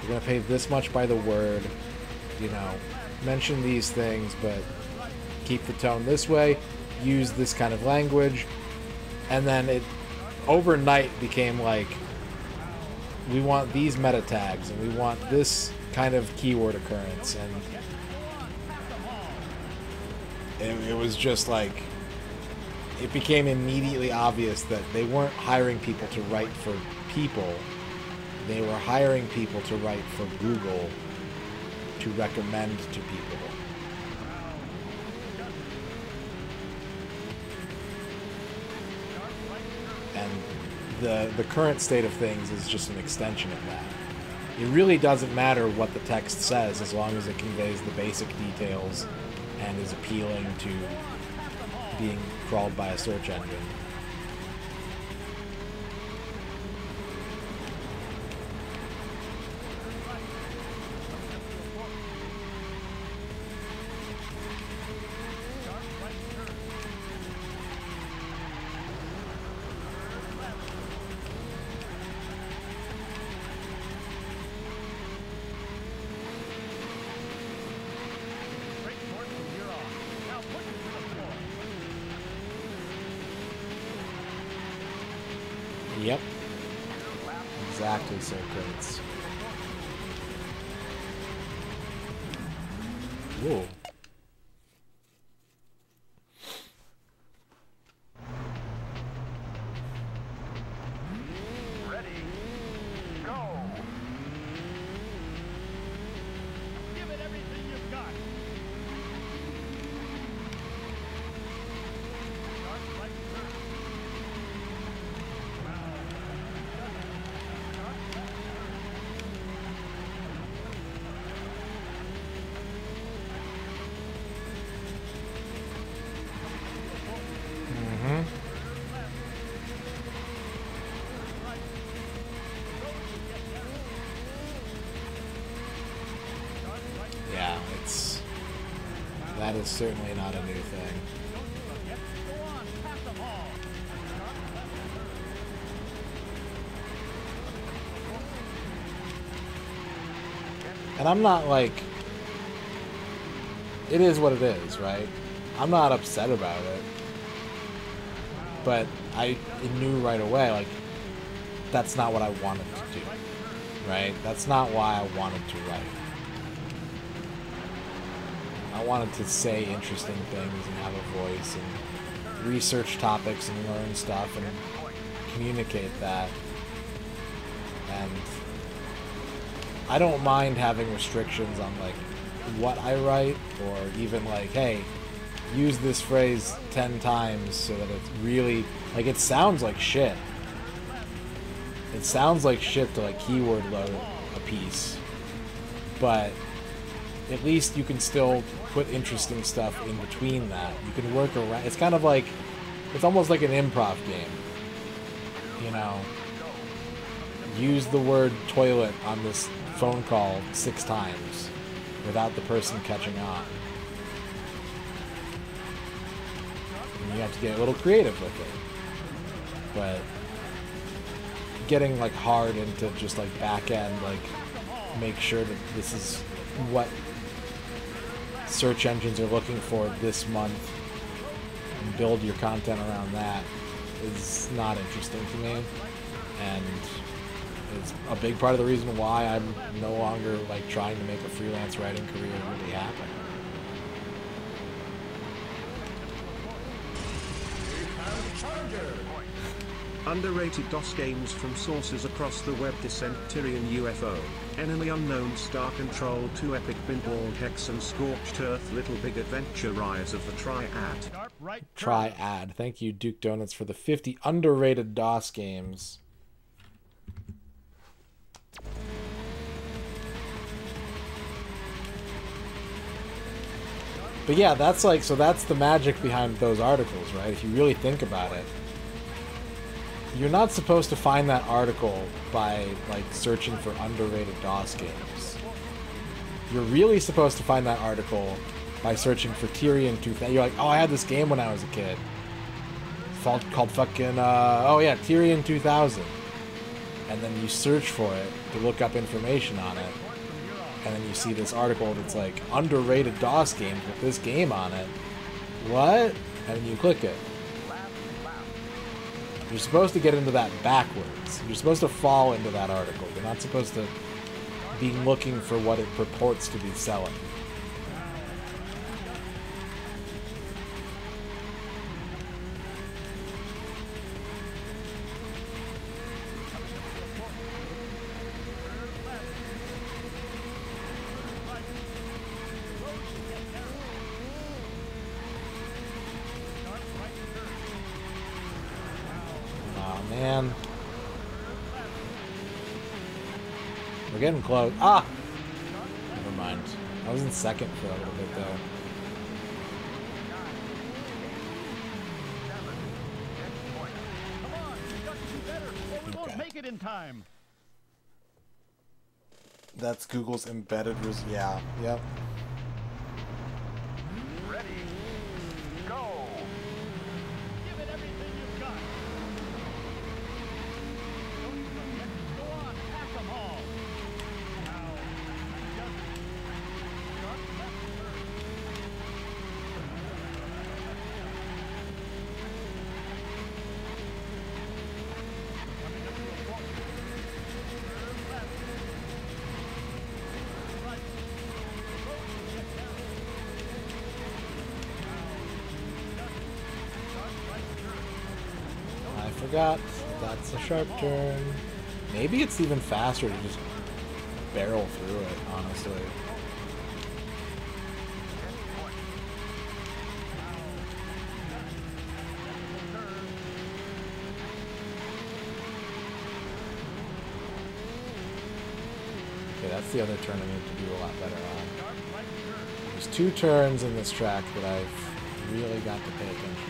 you're going to pay this much by the word, you know, mention these things, but keep the tone this way, use this kind of language. And then it overnight became like, we want these meta tags and we want this kind of keyword occurrence. And it was just like, it became immediately obvious that they weren't hiring people to write for people. They were hiring people to write for Google to recommend to people. And the current state of things is just an extension of that. It really doesn't matter what the text says as long as it conveys the basic details and is appealing to being crawled by a search engine. Yep. Exactly, Sir Kurtz. Whoa. Ready, go. Give it everything you've got. Start right turn. Yeah, that is certainly not a new thing. Go on, pass them all. And I'm not like, it is what it is, right? I'm not upset about it. But I knew right away, like, that's not what I wanted to do, right? That's not why I wanted to write. I wanted to say interesting things and have a voice and research topics and learn stuff and communicate that. And I don't mind having restrictions on like what I write, or even like, hey, use this phrase 10 times so that it's really, like, it sounds like shit. It sounds like shit to like keyword load a piece, but at least you can still put interesting stuff in between that. You can work around. It's kind of like, it's almost like an improv game. You know, use the word toilet on this phone call 6 times without the person catching on. And you have to get a little creative with it. But getting like hard into just like back end, like make sure that this is what search engines are looking for this month and build your content around that is not interesting to me, and it's a big part of the reason why I'm no longer like trying to make a freelance writing career really happen. Underrated DOS games from sources across the web. Descent, Tyrian UFO, Enemy Unknown, Star Control 2, Epic Pinball, Hex and Scorched Earth, Little Big Adventure, Rise of the Triad. Triad. Thank you, Duke Donuts, for the 50 underrated DOS games. But yeah, that's like, so that's the magic behind those articles, right? If you really think about it. You're not supposed to find that article by, like, searching for underrated DOS games. You're really supposed to find that article by searching for Tyrian 2000. You're like, oh, I had this game when I was a kid. Called fucking, oh yeah, Tyrian 2000. And then you search for it to look up information on it. And then you see this article that's like, underrated DOS games with this game on it. What? And then you click it. You're supposed to get into that backwards. You're supposed to fall into that article. You're not supposed to be looking for what it purports to be selling. Man. We're getting close. Ah! Never mind. I was in second for a little bit there. Okay. Make it in time. That's Google's embedded yeah. Yep. Ready. Go. Give it everything you've got. Go on, pack them all. Now, start left turn. Coming up to a point. Turn left. Right. Road to get down. I forgot. That's a sharp turn. Maybe it's even faster to just barrel through it, honestly. Okay, that's the other turn I need to do a lot better on. There's 2 turns in this track that I've really got to pay attention to.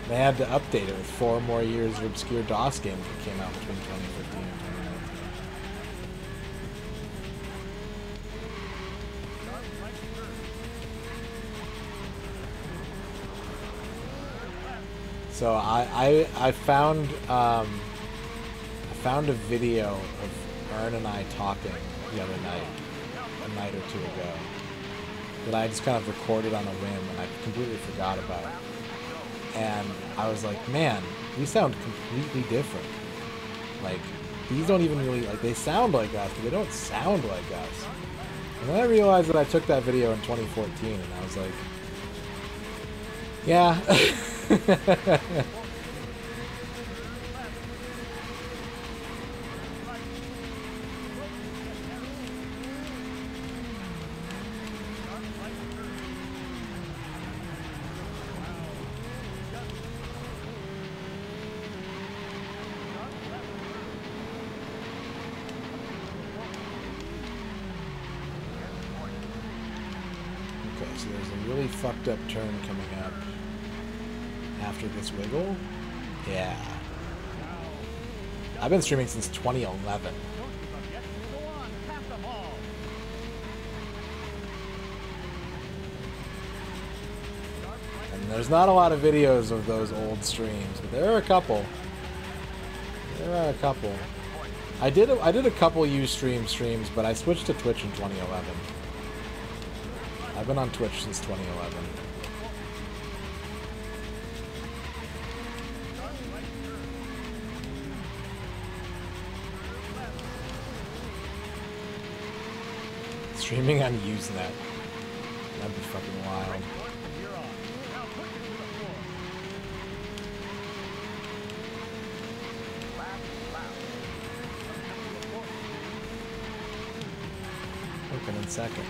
They had to update it with 4 more years of obscure DOS games that came out between 2015 and 2019. So I found a video of Ern and I talking the other night, a night or 2 ago, that I just kind of recorded on a whim and I completely forgot about. And I was like, man, these sound completely different. Like, these don't even really, like, they sound like us, but they don't sound like us. And then I realized that I took that video in 2014, and I was like, yeah. So there's a really fucked up turn coming up after this wiggle. Yeah. I've been streaming since 2011. And there's not a lot of videos of those old streams, but there are a couple. There are a couple. I did a couple Ustream streams, but I switched to Twitch in 2011. I've been on Twitch since 2011. Streaming on Usenet. That'd be fucking wild. Open in second.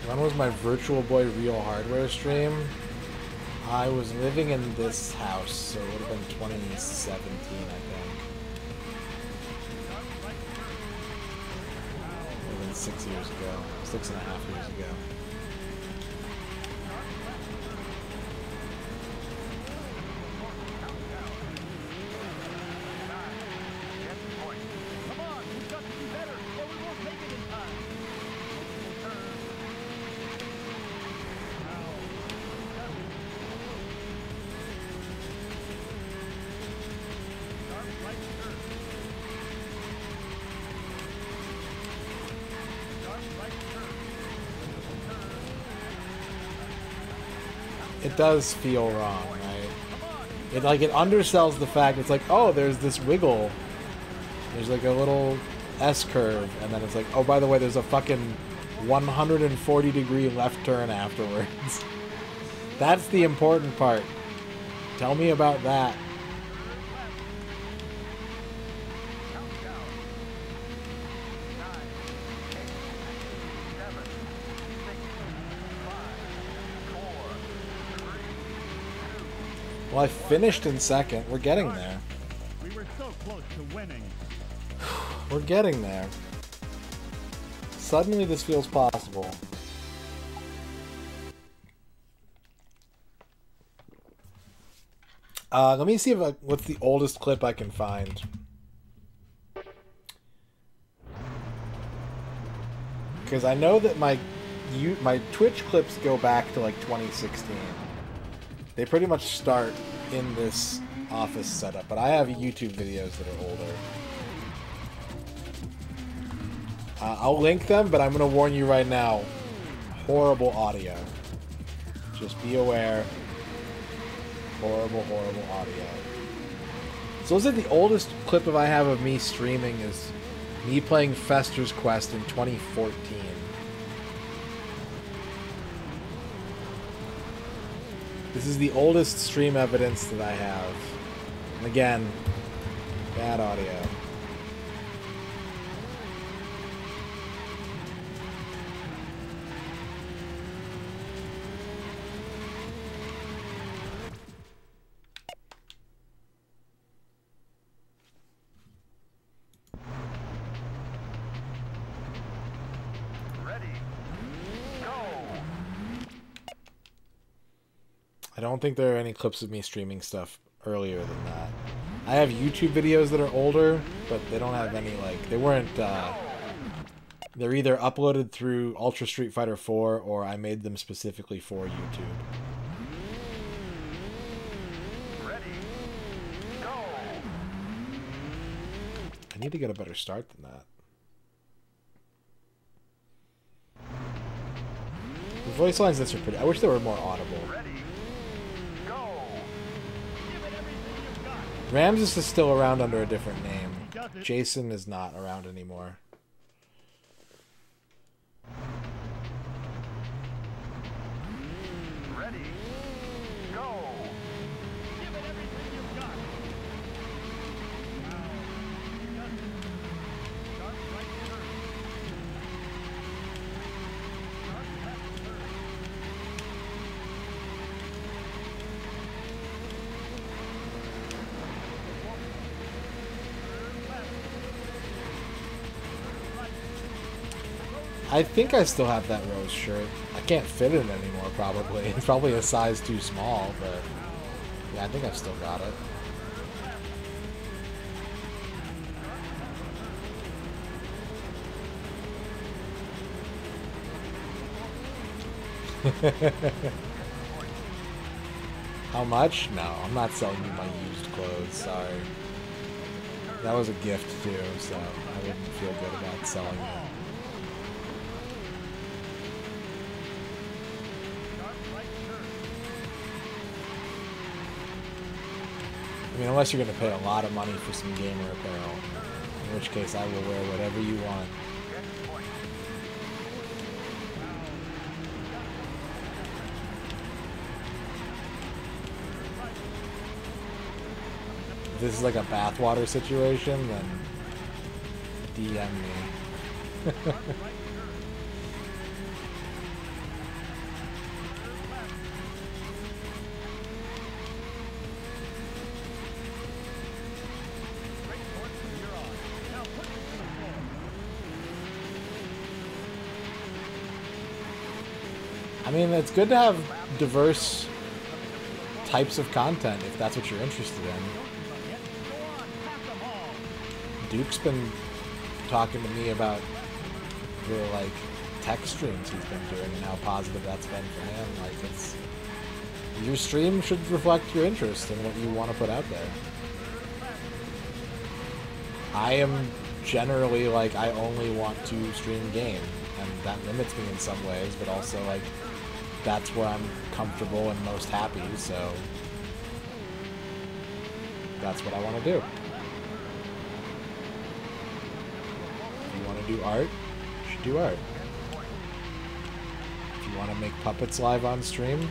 When was my Virtual Boy Real Hardware stream? I was living in this house, so it would have been 2017, I think. It would have been 6 years ago. 6.5 years ago. It does feel wrong, right? It undersells the fact it's like, oh, there's this wiggle. There's like a little S curve, and then it's like, oh, by the way, there's a fucking 140-degree left turn afterwards. That's the important part. Tell me about that. Well, I finished in second. We're getting there. We were so close to winning. We're getting there. Suddenly this feels possible. Let me see what's the oldest clip I can find. Because I know that my Twitch clips go back to like 2016. They pretty much start in this office setup, but I have YouTube videos that are older. I'll link them, but I'm going to warn you right now. Horrible audio. Just be aware. Horrible, horrible audio. So looks like the oldest clip I have of me streaming is me playing Fester's Quest in 2014. This is the oldest stream evidence that I have. And again, bad audio. I don't think there are any clips of me streaming stuff earlier than that. I have YouTube videos that are older, but they don't have any, like, they weren't, they're either uploaded through Ultra Street Fighter 4 or I made them specifically for YouTube. Ready, go! I need to get a better start than that. The voice lines in this are pretty, I wish they were more audible. Ready, go! Give it everything you've got. Ramses is still around under a different name. Jason is not around anymore. Ready, go! Give it everything you've got. Start right turn. Start left turn. I think I still have that rose shirt. I can't fit it anymore, probably. It's probably a size too small, but yeah, I think I've still got it. How much? No, I'm not selling you my used clothes, sorry. That was a gift too, so I wouldn't feel good about selling it. Start right mean, unless you're going to pay a lot of money for some gamer apparel, in which case I will wear whatever you want. If this is like a bathwater situation, then DM me. I mean, it's good to have diverse types of content if that's what you're interested in. Duke's been talking to me about the like tech streams he's been doing and how positive that's been for him. Like, it's your stream should reflect your interest in what you want to put out there. I am generally like, I only want to stream game, and that limits me in some ways, but also like that's where I'm comfortable and most happy, so that's what I want to do. If you want to do art, you should do art. If you want to make puppets live on stream,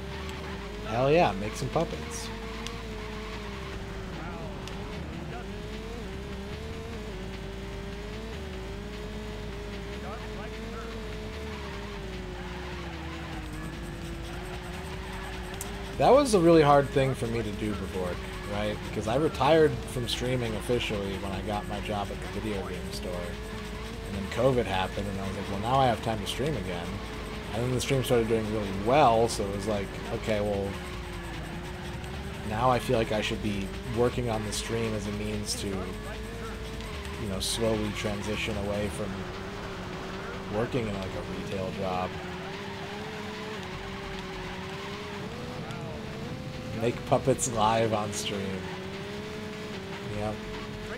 hell yeah, make some puppets. That was a really hard thing for me to do before, right? Because I retired from streaming officially when I got my job at the video game store. And then COVID happened, and I was like, well, now I have time to stream again. And then the stream started doing really well, so it was like, okay, well, now I feel like I should be working on the stream as a means to, you know, slowly transition away from working in like a retail job. Make puppets live on stream. Yep.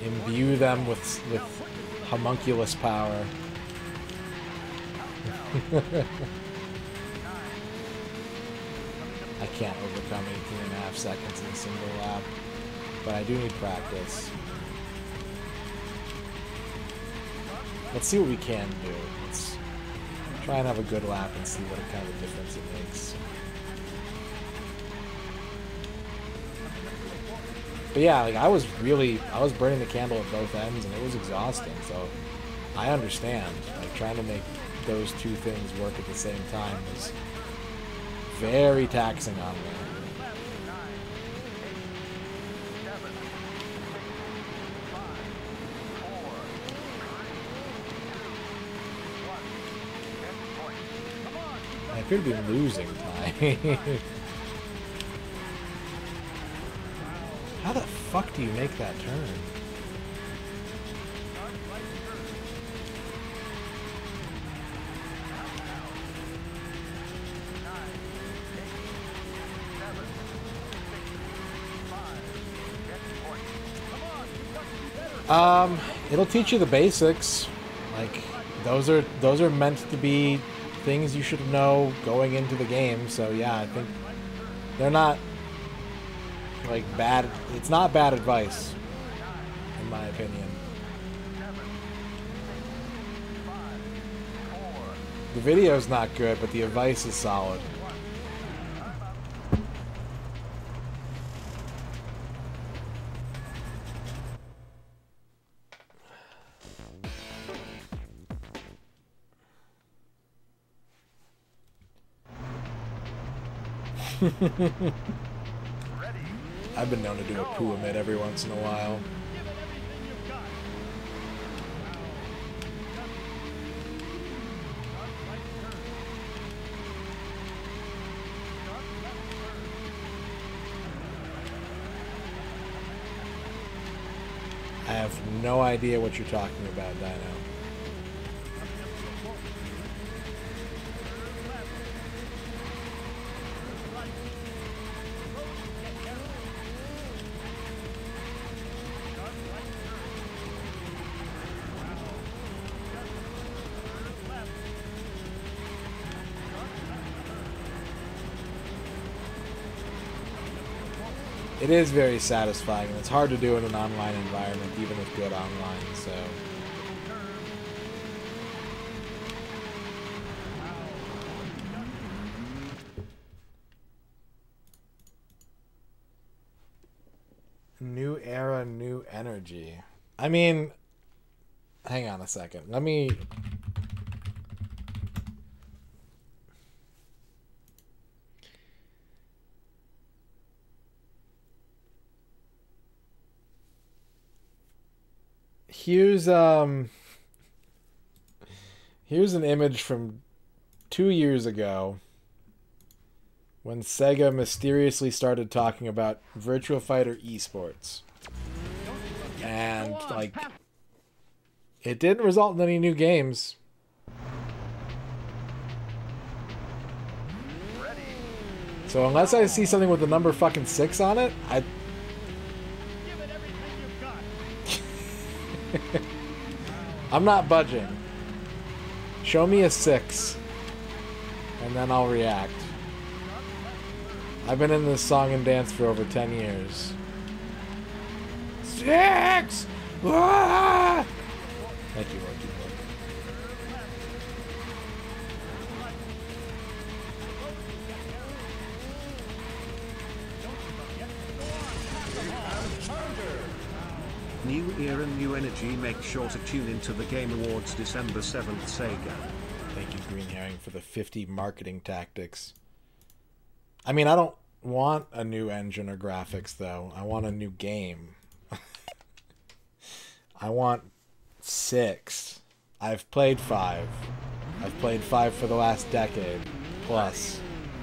Imbue them with homunculus power. I can't overcome 18.5 seconds in a single lap, but I do need practice. Let's see what we can do. Let's try and have a good lap and see what kind of difference it makes. But yeah, like I was burning the candle at both ends, and it was exhausting. So I understand. Like trying to make those two things work at the same time was very taxing on me. I appear to be losing time. How the fuck do you make that turn? It'll teach you the basics. Like those are meant to be things you should know going into the game. So yeah, I think they're not like bad. It's not bad advice, in my opinion. The video's not good, but the advice is solid. I've been known to do a poo emit every once in a while. I have no idea what you're talking about, Dino. it is very satisfying, and it's hard to do in an online environment, even with good online, so... New era, new energy. I mean, hang on a second. Let me... Here's an image from 2 years ago when Sega mysteriously started talking about Virtua Fighter esports. And, like, it didn't result in any new games. So unless I see something with the number fucking 6 on it, I'm not budging. Show me a 6, and then I'll react. I've been in this song and dance for over 10 years. 6! Ah! Thank you, Loki. New era, new energy. Make sure to tune into the Game Awards December 7th, Sega. Thank you, Green Herring, for the 50 marketing tactics. I mean, I don't want a new engine or graphics, though. I want a new game. I want 6. I've played 5. I've played 5 for the last decade. Plus.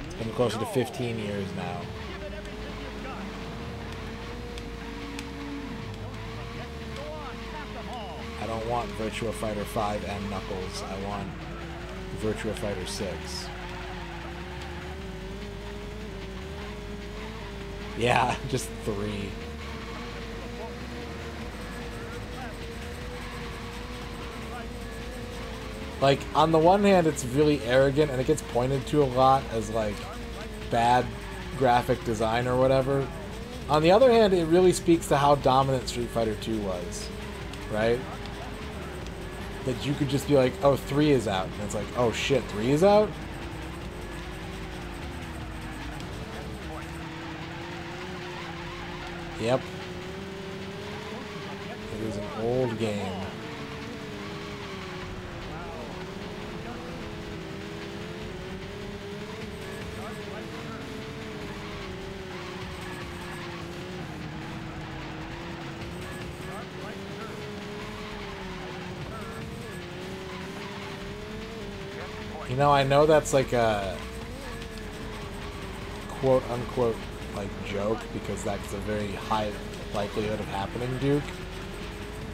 It's been closer to 15 years now. I don't want Virtua Fighter 5 and Knuckles. I want Virtua Fighter 6. Yeah, just 3. Like, on the one hand, it's really arrogant, and it gets pointed to a lot as, like, bad graphic design or whatever. On the other hand, it really speaks to how dominant Street Fighter 2 was, right? That you could just be like, oh, 3 is out. And it's like, oh shit, 3 is out? Yep. It is an old game. You know, I know that's like a quote-unquote like joke, because that's a very high likelihood of happening, Duke.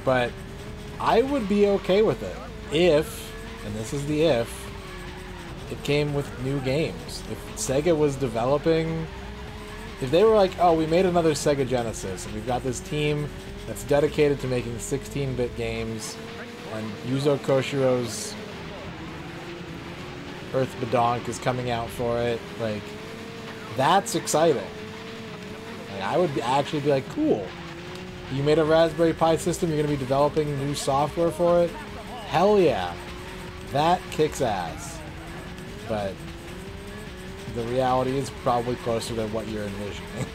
But I would be okay with it if, and this is the if, it came with new games. If Sega was developing, if they were like, oh, we made another Sega Genesis, and we've got this team that's dedicated to making 16-bit games, and Yuzo Koshiro's Earth Badonk is coming out for it, like, that's exciting. Like, I would actually be like, cool. You made a Raspberry Pi system, you're going to be developing new software for it? Hell yeah. That kicks ass. But the reality is probably closer to what you're envisioning.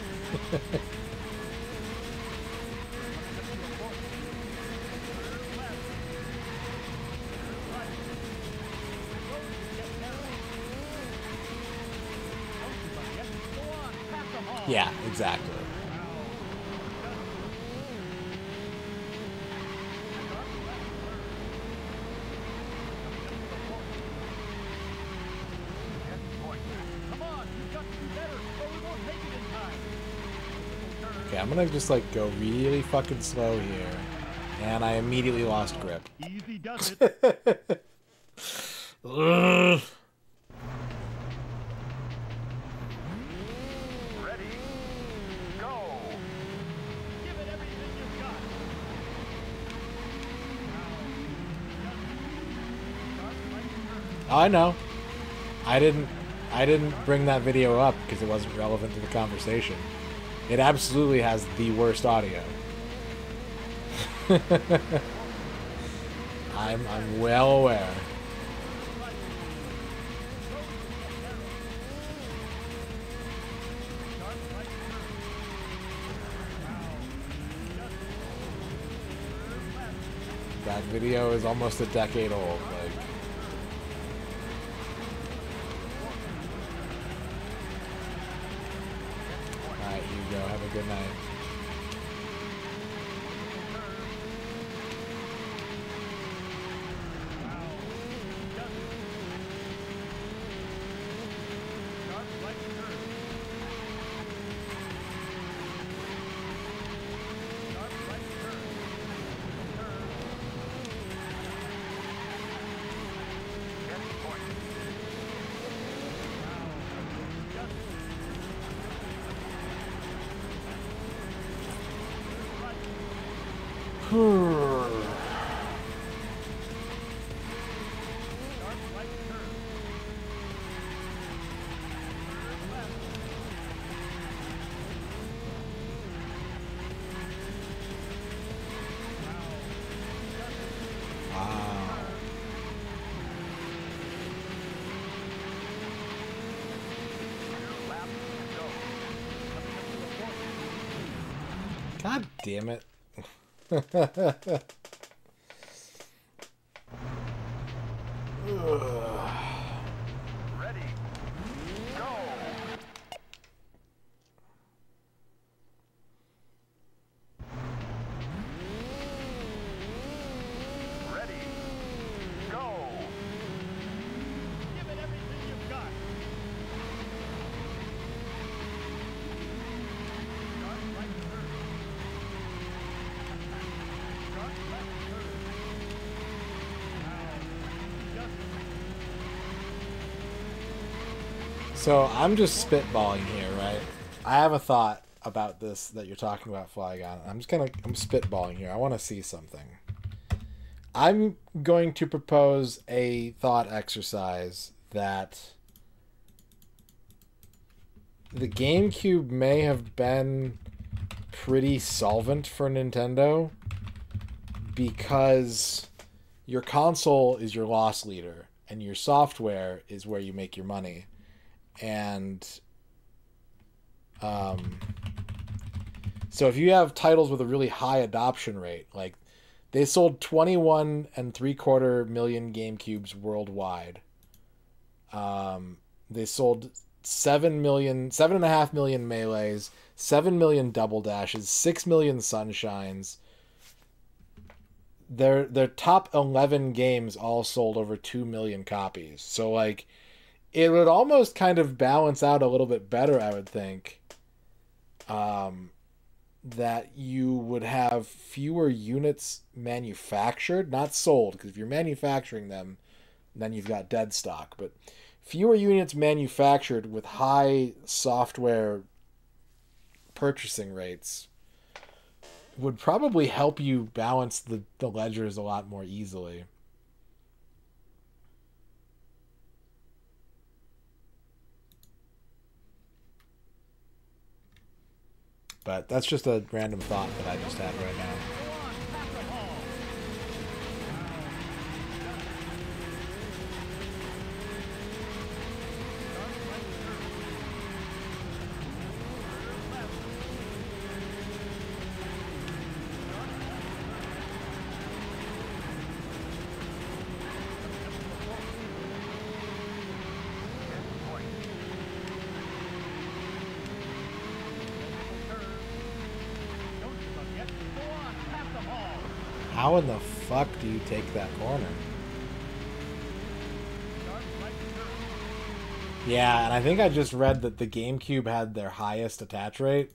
Yeah, exactly. Okay, I'm gonna just like go really fucking slow here. And I immediately lost grip. Easy does it. Ugh. Ready? Go. Give it everything you've got. Oh, I know. I didn't bring that video up because it wasn't relevant to the conversation. It absolutely has the worst audio. I'm well aware. That video is almost a decade old. Like, all right, you go. Have a good night. God damn it. Ready, go. Ready, go. Give it everything you've got. So I'm just spitballing here, right? I have a thought about this that you're talking about, Flygon. I'm spitballing here. I want to see something. I'm going to propose a thought exercise that the GameCube may have been pretty solvent for Nintendo because your console is your loss leader and your software is where you make your money. And so if you have titles with a really high adoption rate, like they sold 21.75 million GameCubes worldwide. They sold 7.5 million Melees, 7 million Double Dashes, 6 million Sunshines. Their top 11 games all sold over 2 million copies. So like, it would almost kind of balance out a little bit better, I would think, that you would have fewer units manufactured, not sold, because if you're manufacturing them, then you've got dead stock, but fewer units manufactured with high software purchasing rates would probably help you balance the ledgers a lot more easily. But that's just a random thought that I just had right now. How in the fuck do you take that corner? Yeah, and I think I just read that the GameCube had their highest attach rate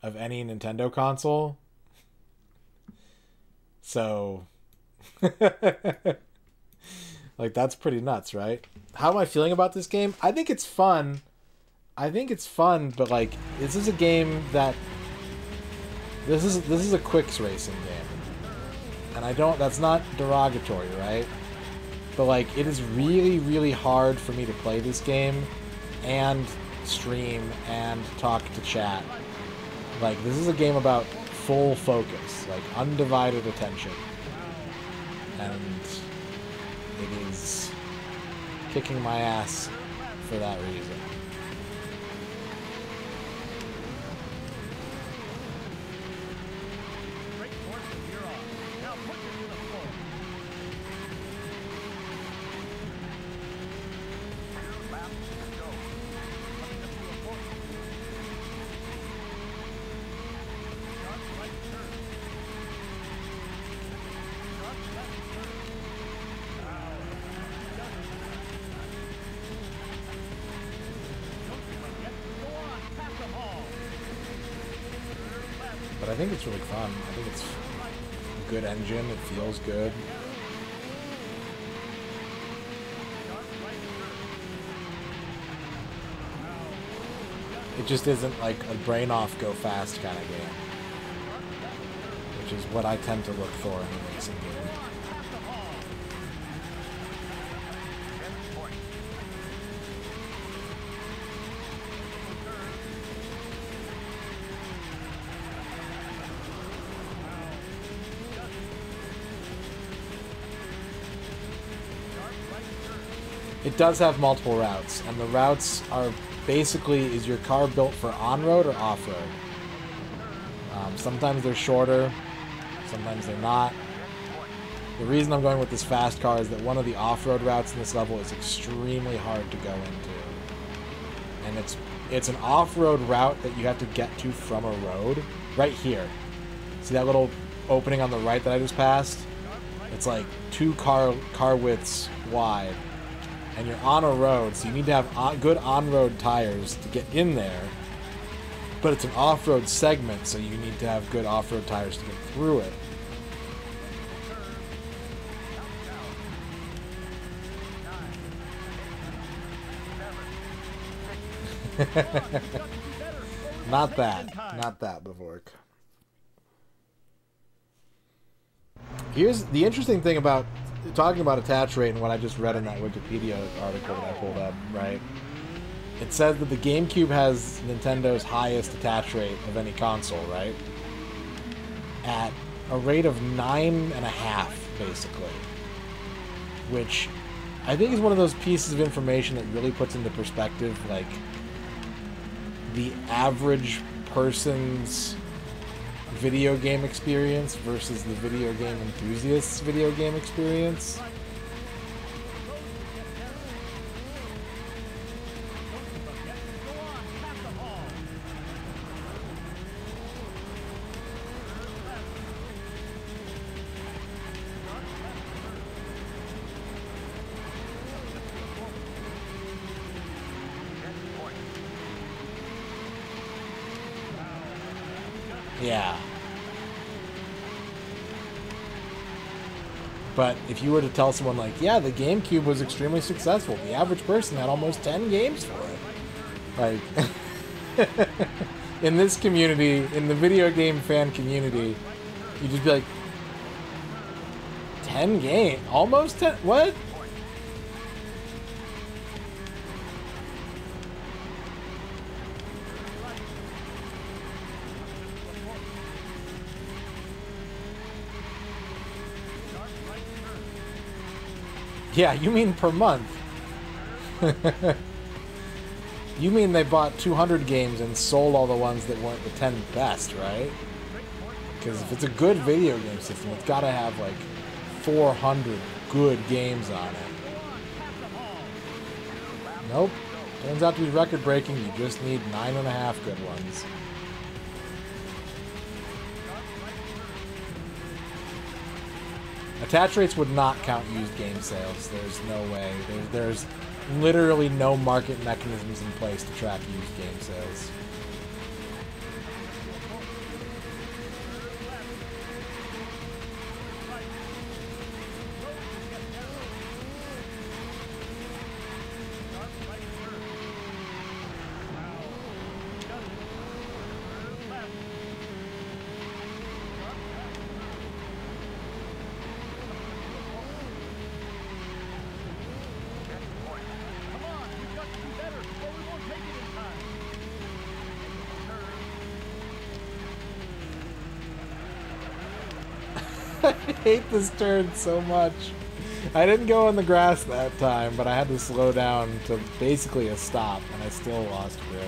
of any Nintendo console. So, like, that's pretty nuts, right? How am I feeling about this game? I think it's fun. But like, this is a game that this is a quicks racing game. And that's not derogatory, right? But like, it is really, really hard for me to play this game and stream and talk to chat Like, this is a game about full focus, like undivided attention. And it is kicking my ass for that reason. But I think it's really fun. I think it's a good engine. It feels good. It just isn't like a brain off, go fast kind of game, which is what I tend to look for in a racing game. It does have multiple routes, and the routes are basically, is your car built for on-road or off-road? Sometimes they're shorter, sometimes they're not. The reason I'm going with this fast car is that one of the off-road routes in this level is extremely hard to go into. And it's an off-road route that you have to get to from a road, right here. See that little opening on the right that I just passed? It's like 2 car widths wide. And you're on a road, so you need to have good on-road tires to get in there. But it's an off-road segment, so you need to have good off-road tires to get through it. Not that. Not that, Bavork. Here's the interesting thing about talking about attach rate and what I just read in that Wikipedia article that I pulled up, right? It says that the GameCube has Nintendo's highest attach rate of any console, right? At a rate of 9.5, basically. Which I think is one of those pieces of information that really puts into perspective, like, the average person's video game experience versus the video game enthusiast's video game experience. Yeah. But if you were to tell someone like, yeah, the GameCube was extremely successful, the average person had almost 10 games for it. Like, in this community, in the video game fan community, you'd just be like, 10 games? Almost 10? What? Yeah, you mean per month. You mean they bought 200 games and sold all the ones that weren't the 10 best, right? Because if it's a good video game system, it's got to have like 400 good games on it. Nope. Turns out to be record-breaking. You just need 9.5 good ones. Attach rates would not count used game sales. There's no way. There's literally no market mechanisms in place to track used game sales. hate this turn so much. I didn't go in the grass that time, but I had to slow down to basically a stop, and I still lost grip.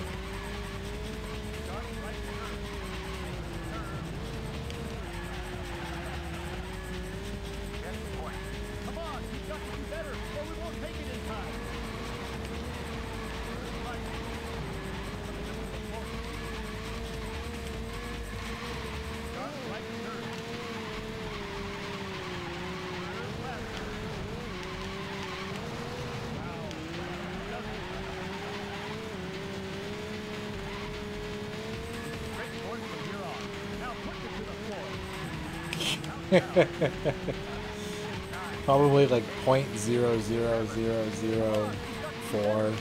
Come on, you've got to do better, or we won't make it in time. Probably like 0.00004.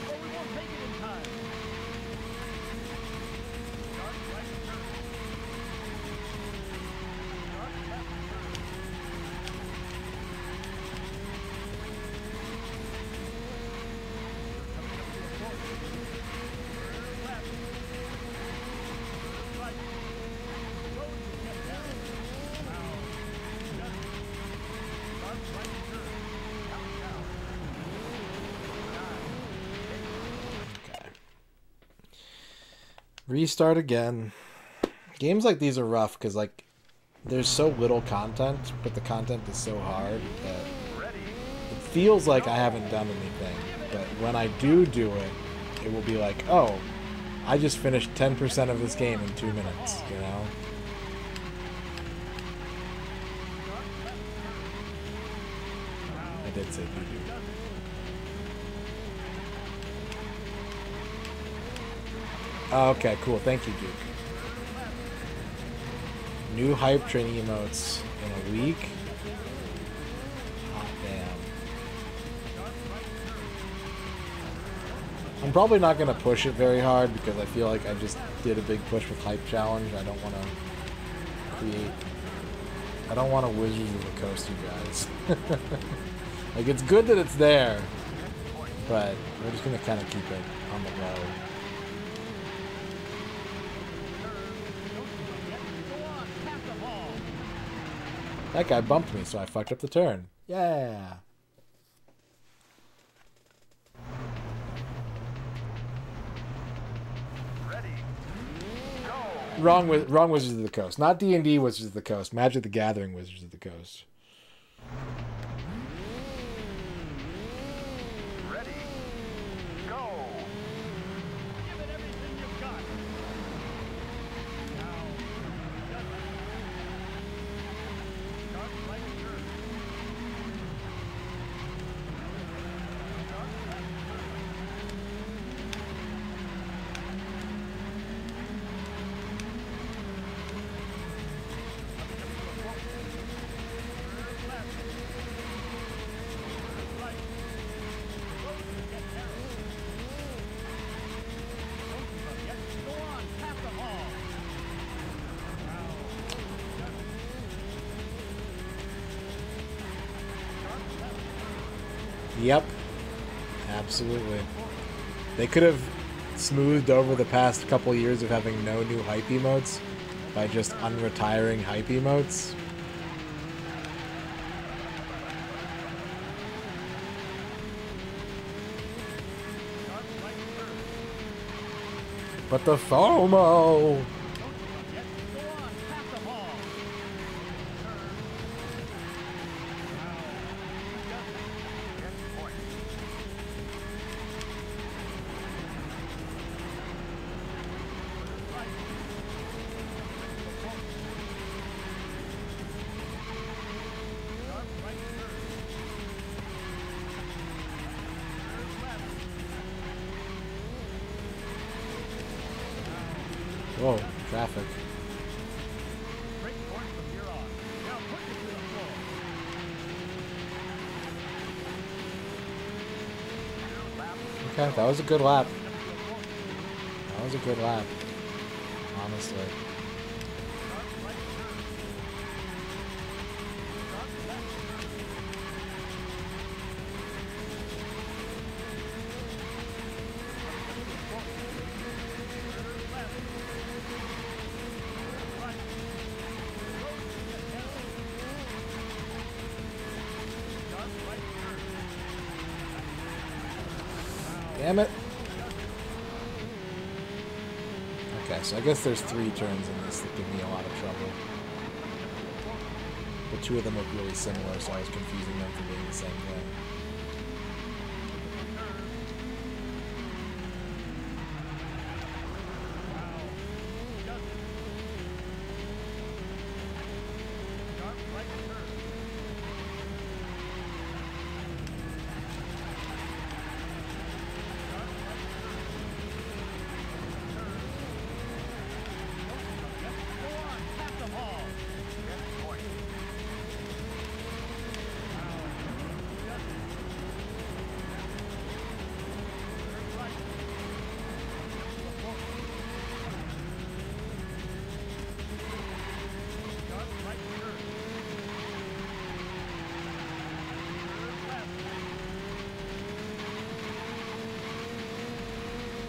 Restart again. Games like these are rough because like there's so little content, but the content is so hard that it feels like I haven't done anything. But when I do it, it will be like, oh, I just finished 10% of this game in 2 minutes, you know? I did say doo-doo. Okay, cool. Thank you, Duke. New hype training emotes in a week? Hot damn. I'm probably not going to push it very hard because I feel like I just did a big push with Hype Challenge. I don't want to create... I don't want to Wizards of the Coast you guys. Like, it's good that it's there, but we're just going to kind of keep it on the low. That guy bumped me, so I fucked up the turn. Yeah. Wrong Wizards of the Coast. Not D&D Wizards of the Coast. Magic the Gathering Wizards of the Coast. Ready, go. Give it everything you've got. Now, start right turn. Yep. Absolutely. They could have smoothed over the past couple years of having no new hype emotes by just unretiring hype emotes. But the FOMO! Whoa, traffic. Okay, that was a good lap. That was a good lap. Honestly. Damn it. Okay, so I guess there's 3 turns in this that give me a lot of trouble. But 2 of them look really similar, so I was confusing them for being the same thing.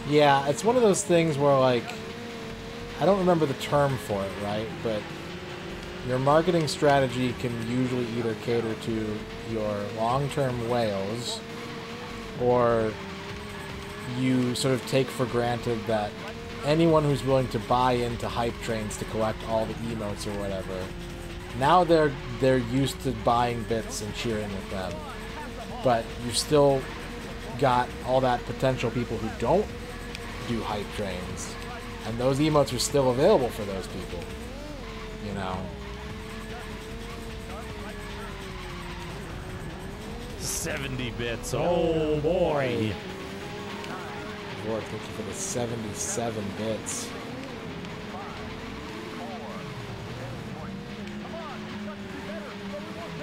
Yeah, it's one of those things where, like, I don't remember the term for it, right? But your marketing strategy can usually either cater to your long-term whales, or you sort of take for granted that anyone who's willing to buy into hype trains to collect all the emotes or whatever, now they're used to buying bits and cheering with them. But you've still got all that potential people who don't do hype trains, and those emotes are still available for those people, you know. 70 bits, oh boy. Lord, thank you for the 77 bits.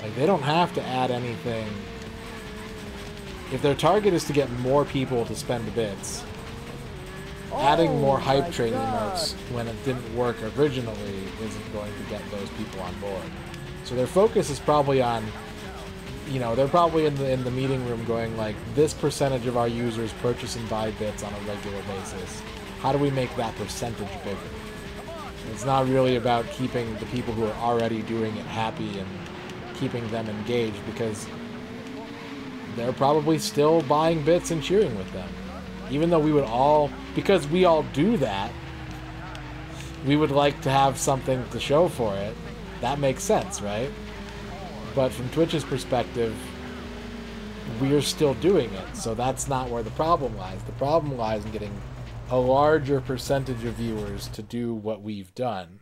Like, they don't have to add anything. If their target is to get more people to spend bits, adding more hype train emotes when it didn't work originally isn't going to get those people on board. So their focus is probably on, you know, they're probably in the meeting room going like, this percentage of our users purchase and buy bits on a regular basis. How do we make that percentage bigger? It's not really about keeping the people who are already doing it happy and keeping them engaged, because they're probably still buying bits and cheering with them. Even though we would all, because we all do that, we would like to have something to show for it. That makes sense, right? But from Twitch's perspective, we're still doing it, so that's not where the problem lies. The problem lies in getting a larger percentage of viewers to do what we've done.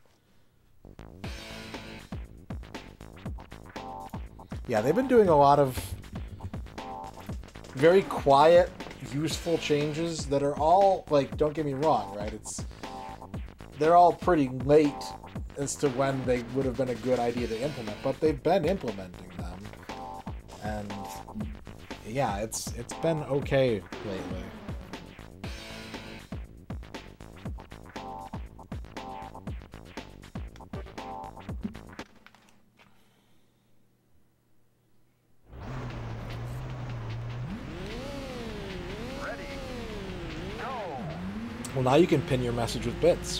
Yeah, they've been doing a lot of very quiet, useful changes that are all, like, don't get me wrong, right? They're all pretty late as to when they would have been a good idea to implement, but they've been implementing them. And yeah, it's been okay lately. Well, now you can pin your message with bits,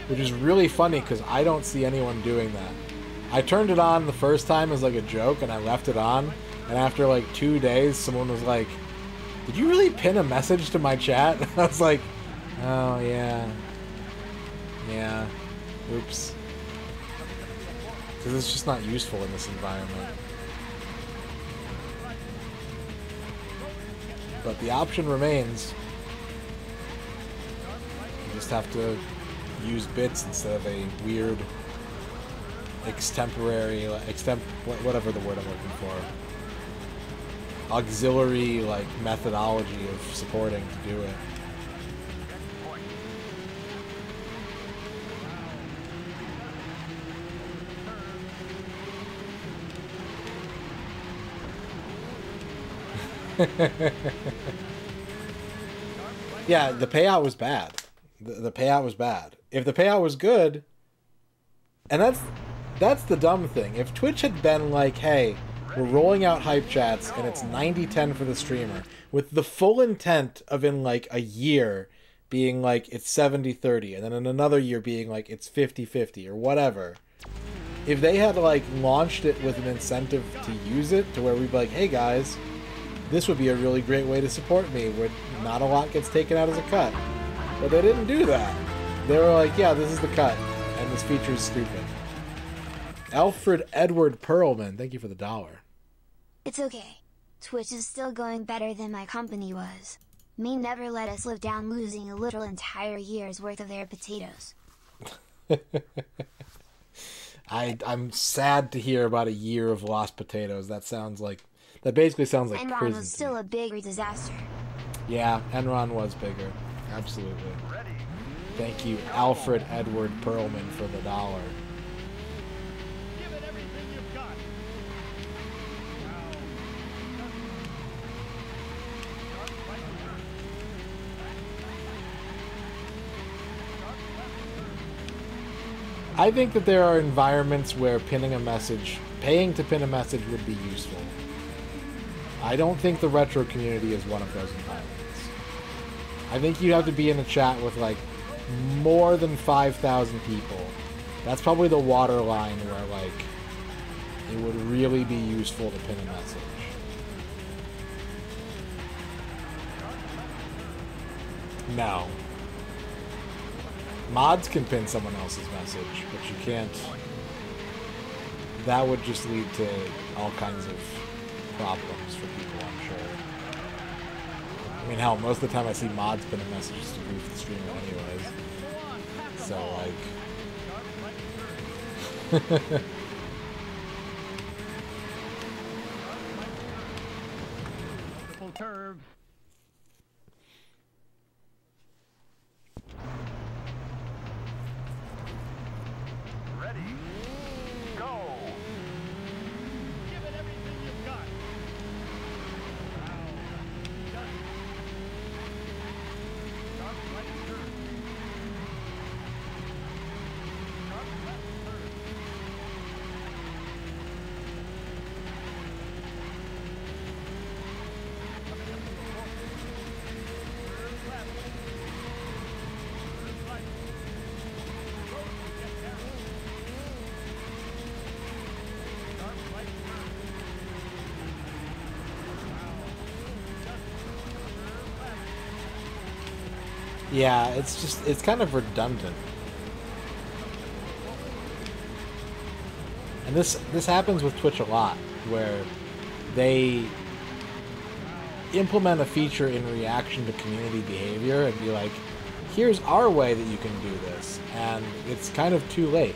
which is really funny because I don't see anyone doing that. I turned it on the first time as like a joke and I left it on, and after like 2 days someone was like, did you really pin a message to my chat? And I was like, oh yeah, oops, because it's just not useful in this environment. But the option remains. You just have to use bits instead of a weird extemporary, whatever the word I'm looking for, auxiliary like methodology of supporting to do it. Yeah, the payout was bad. The payout was bad. If the payout was good, and that's the dumb thing. If Twitch had been like, hey, we're rolling out hype chats and it's 90-10 for the streamer, with the full intent of in like a year being like it's 70-30, and then in another year being like it's 50-50 or whatever. If they had like launched it with an incentive to use it, to where we'd be like, hey guys, this would be a really great way to support me, where not a lot gets taken out as a cut. But they didn't do that. They were like, yeah, this is the cut, and this feature is stupid. Alfred Edward Perlman, thank you for the $1. It's okay. Twitch is still going better than my company was. May never let us live down losing a literal entire year's worth of their potatoes. I'm sad to hear about a year of lost potatoes. That basically sounds like Enron prison. was still a big disaster. Yeah, Enron was bigger. Absolutely. Thank you, Alfred Edward Perlman, for the $1. Give it everything you've got. I think that there are environments where paying to pin a message would be useful. I don't think the retro community is one of those environments. I think you have to be in a chat with like more than 5,000 people. That's probably the waterline where like it would really be useful to pin a message. No. Mods can pin someone else's message, but you can't. That would just lead to all kinds of problems for people, I'm sure. I mean, hell, most of the time I see mods pin a message to goof the streamer anyways. So, like... Full turb. Ready. Go. Give it everything you've got. Yeah, it's kind of redundant. And this happens with Twitch a lot, where they implement a feature in reaction to community behavior and be like, here's our way that you can do this, and it's kind of too late.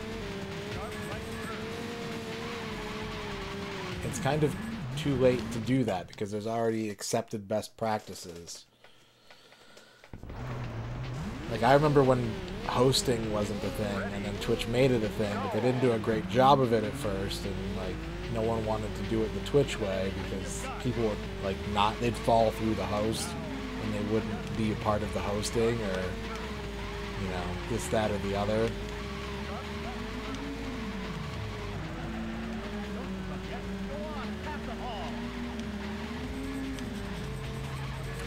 It's kind of too late to do that because there's already accepted best practices. Like, I remember when hosting wasn't a thing, and then Twitch made it a thing, but they didn't do a great job of it at first, and, like, no one wanted to do it the Twitch way because people would, like, they'd fall through the host, and they wouldn't be a part of the hosting, or, you know, this, that, or the other.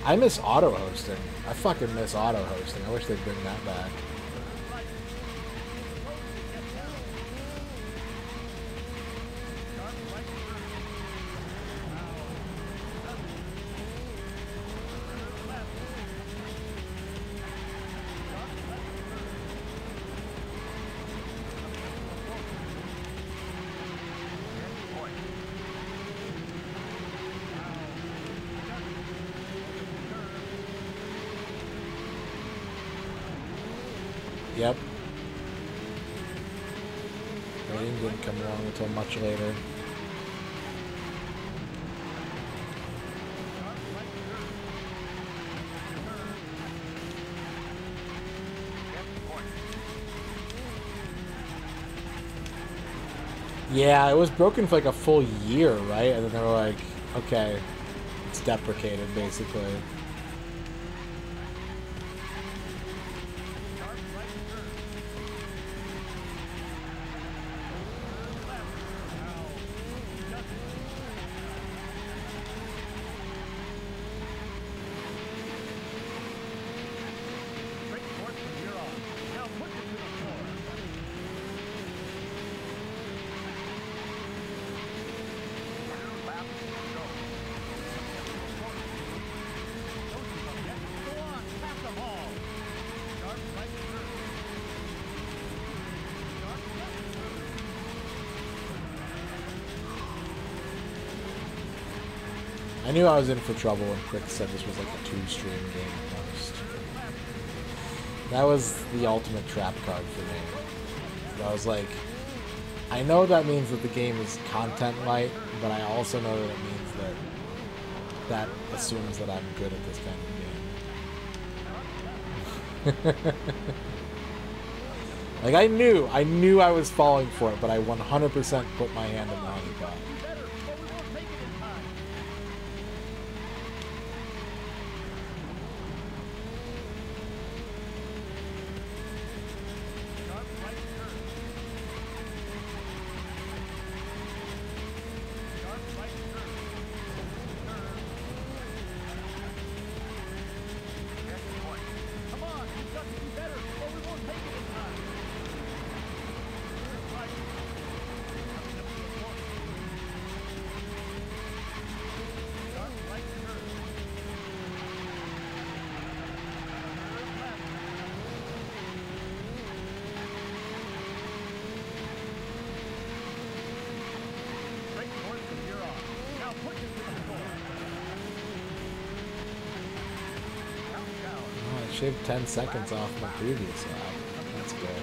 I miss auto-hosting. I fucking miss auto-hosting. I wish they'd bring that back. Yep. Rating didn't come along until much later. Yeah, it was broken for like a full year, right? And then they were like, okay, it's deprecated, basically. I knew I was in for trouble when Crick said this was like a 2-stream game at most. That was the ultimate trap card for me. I was like, I know that means that the game is content light, but I also know that it means that assumes that I'm good at this kind of game. Like, I knew I was falling for it, but I 100% put my hand in the honeypot. Shaved 10 seconds off my previous lap. That's good.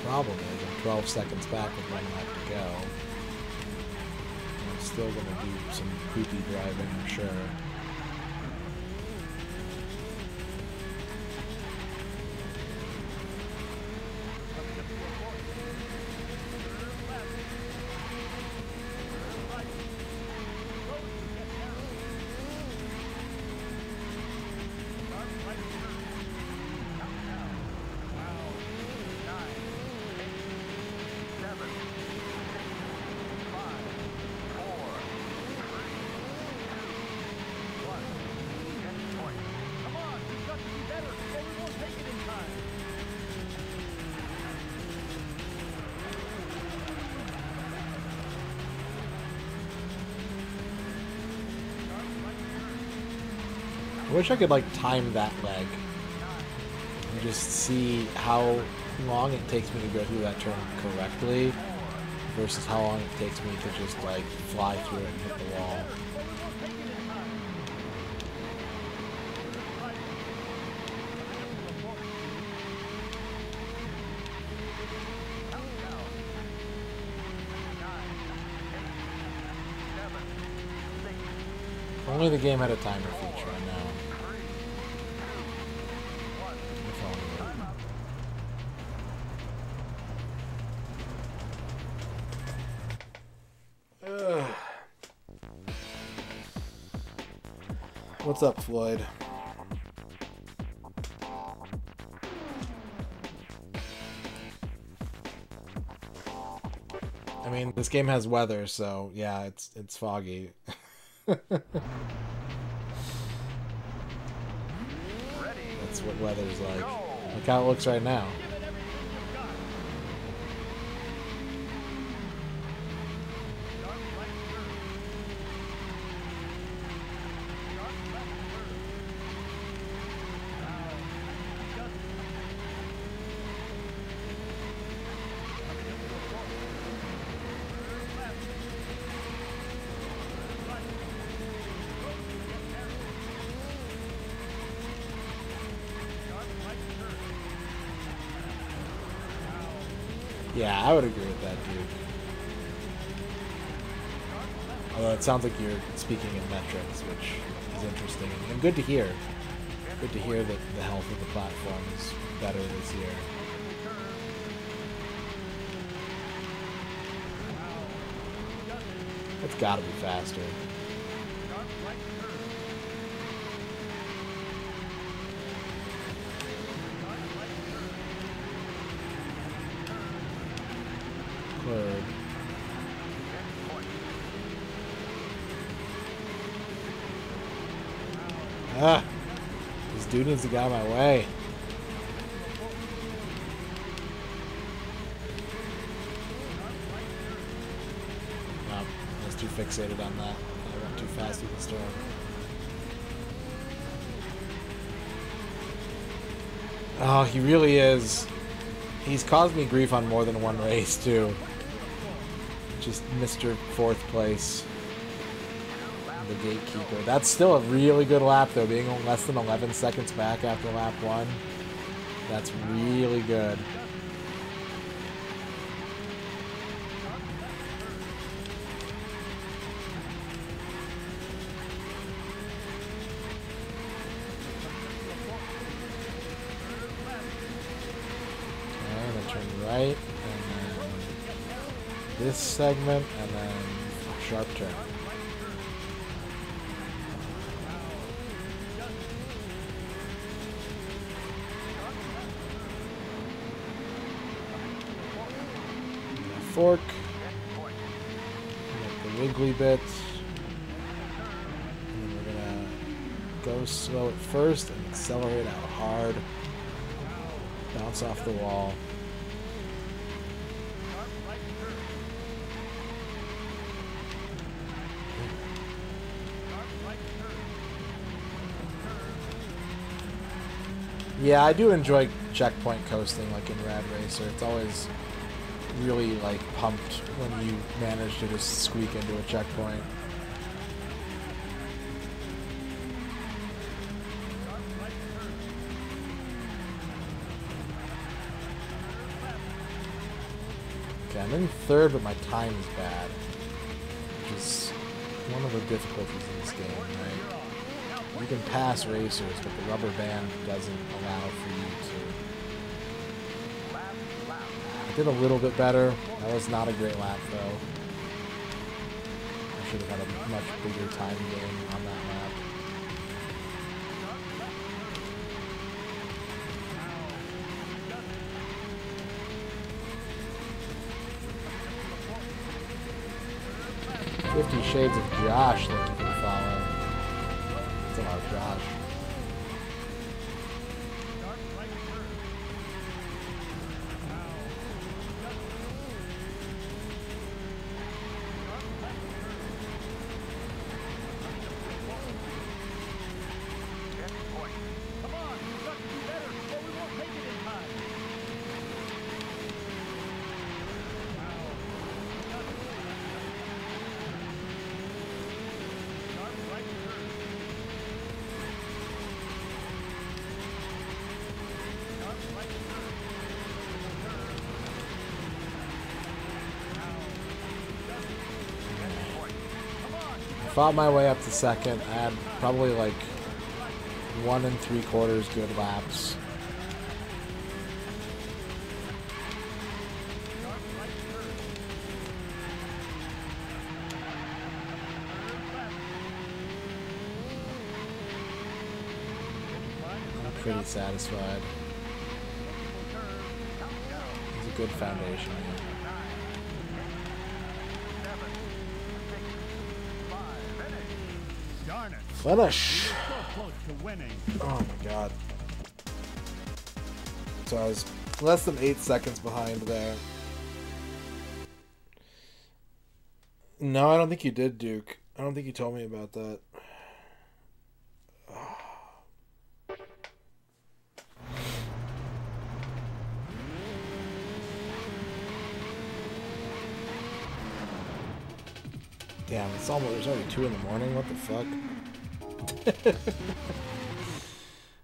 Problem is, I'm 12 seconds back with 1 lap to go. I'm still gonna do some poopy driving, I'm sure. I wish I could, like, time that leg and just see how long it takes me to go through that turn correctly versus how long it takes me to just, like, fly through it and hit the wall. If only the game had a timer feature, I know. If only. What's up, Floyd? I mean, this game has weather, so yeah, it's foggy. That's what weather's like. Look how it looks right now. Yeah, I would agree with that, dude. Although it sounds like you're speaking in metrics, which is interesting and good to hear. Good to hear that the health of the platform is better this year. It's gotta be faster. Cleared. Ah! This dude needs to get out of my way. No, I was too fixated on that. I went too fast with the storm. Oh, he really is. He's caused me grief on more than one race, too. Just Mr. Fourth place. the gatekeeper. That's still a really good lap, though, being less than 11 seconds back after lap 1. That's really good. I'm going to turn right, and then this segment, and then sharp turn. Fork, the wiggly bit, and then we're gonna go slow at first and accelerate out hard, bounce off the wall. Yeah, I do enjoy checkpoint coasting like in Rad Racer. It's always really like pumped when you manage to just squeak into a checkpoint. Okay, I'm in third, but my time is bad, which is one of the difficulties in this game, right? You can pass racers, but the rubber band doesn't allow for you to. I did a little bit better. That was not a great lap, though. I should have had a much bigger time gain on that lap. "50 Shades of Josh," thank you for the follow. That's a lot of Josh. Fought my way up to second. I had probably like 1 3/4 good laps. I'm pretty satisfied. It's a good foundation here. Finish! Oh my god. So I was less than 8 seconds behind there. No, I don't think you did, Duke. I don't think you told me about that. Damn, it's almost, there's already 2 in the morning. What the fuck?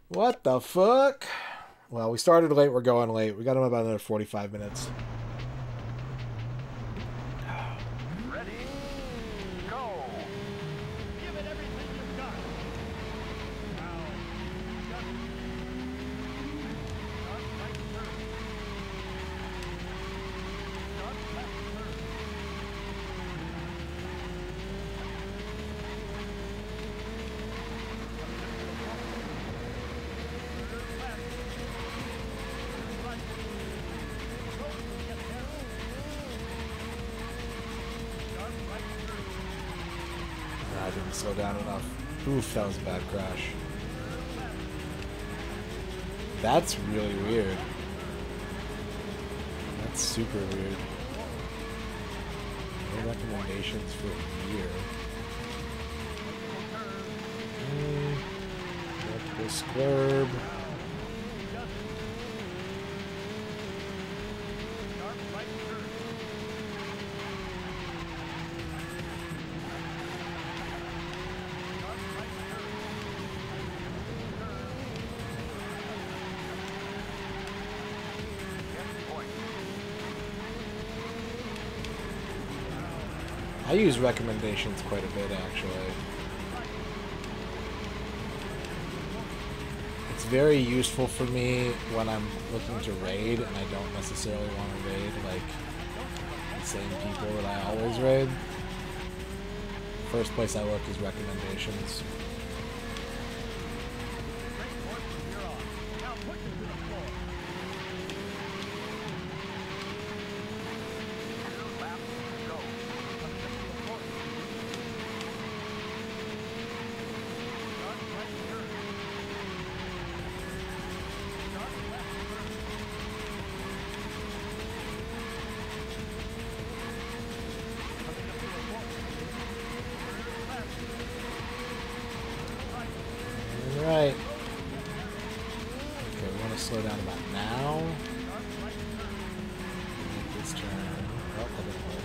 What the fuck? Well, we started late, we're going late. We got him about another 45 minutes. Ready? Go! Give it everything you've got. I didn't slow down enough. Oof, that was a bad crash. That's really weird. That's super weird. No recommendations for a year. Multiple splurb. I use recommendations quite a bit, actually. It's very useful for me when I'm looking to raid and I don't necessarily want to raid like the same people that I always raid. First place I look is recommendations. Right. Okay, we want to slow down about now. Make this turn. Oh, that didn't work.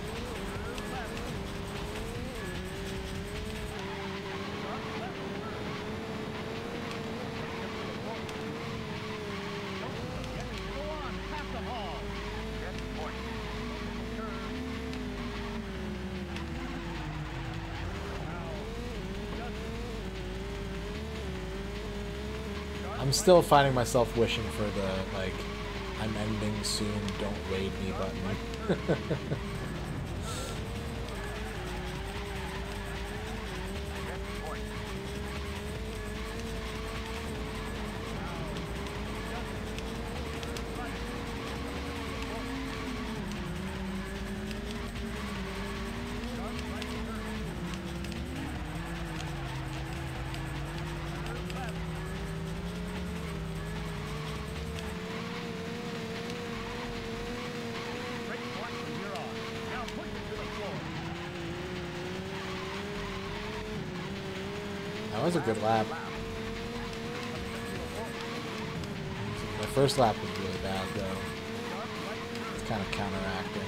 I'm still finding myself wishing for the, like, I'm ending soon, don't raid me button. That was a good lap. My first lap was really bad, though. It's kind of counteracting.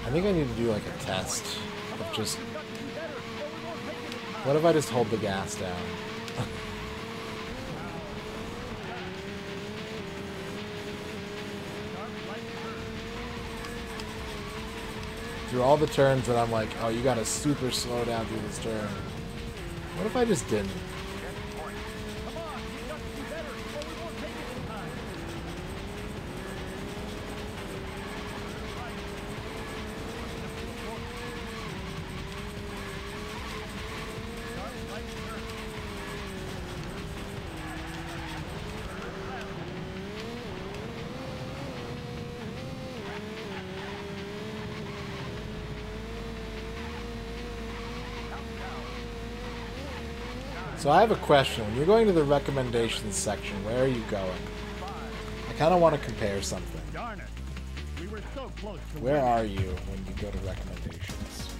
I think I need to do like a test of just... What if I just hold the gas down? Through all the turns that I'm like, oh, you gotta super slow down through this turn. What if I just didn't? So I have a question. When you're going to the recommendations section, where are you going? I kind of want to compare something. Darn it. We were so close to Where are you when you go to recommendations?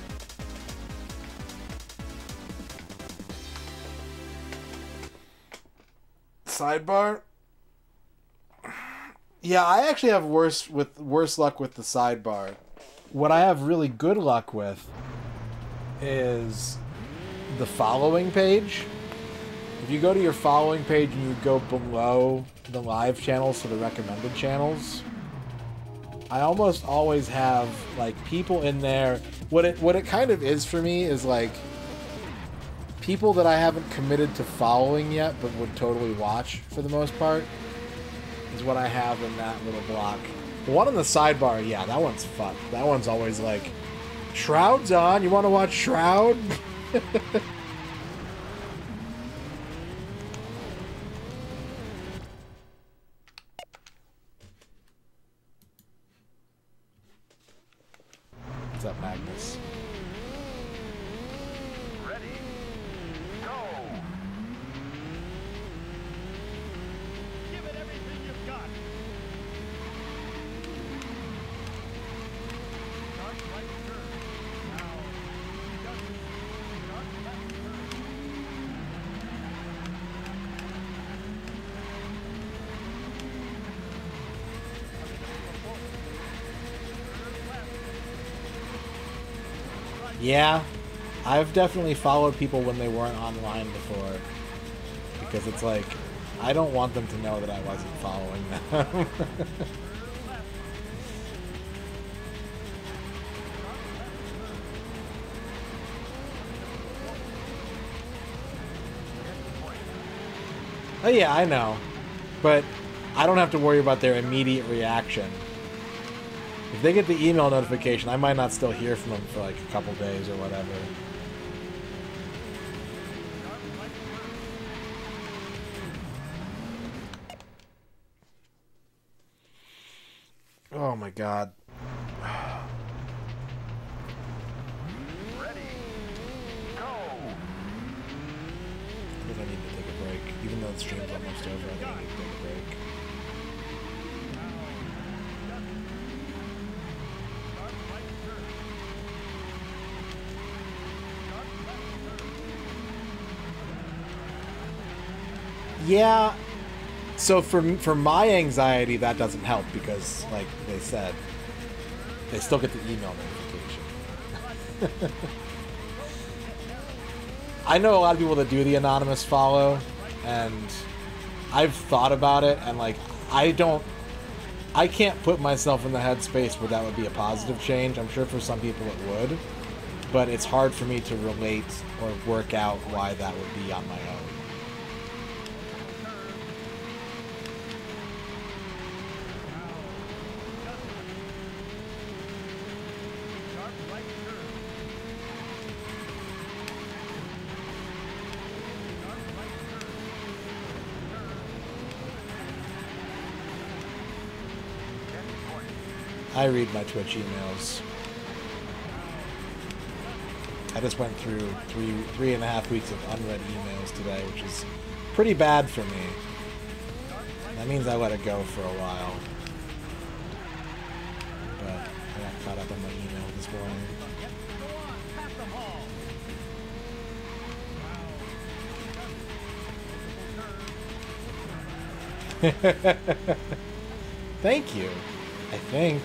Sidebar? Yeah, I actually have worse luck with the sidebar. What I have really good luck with is the following page. If you go to your following page and you go below the live channels to the recommended channels, I almost always have like people in there. What it kind of is for me is like people that I haven't committed to following yet but would totally watch for the most part is what I have in that little block. The one on the sidebar, yeah, that one's fun. That one's always like, Shroud's on, you want to watch Shroud? What's up, Magnus? ready, go. Give it everything you've got. Start right turn. Yeah, I've definitely followed people when they weren't online before. Because it's like, I don't want them to know that I wasn't following them. Oh yeah, I know. But I don't have to worry about their immediate reaction. If they get the email notification, I might not still hear from them for like a couple days or whatever. Oh my god. Ready. Go. I think I need to take a break. Even though the stream's almost over, I think I need to take a break. Yeah. So for my anxiety, that doesn't help because, like they said, they still get the email notification. I know a lot of people that do the anonymous follow, and I've thought about it, and like I can't put myself in the headspace where that would be a positive change. I'm sure for some people it would, but it's hard for me to relate or work out why that would be on my own. I read my Twitch emails. I just went through three and a half weeks of unread emails today, which is pretty bad for me. That means I let it go for a while. But I got caught up on my email this morning. Thank you, I think.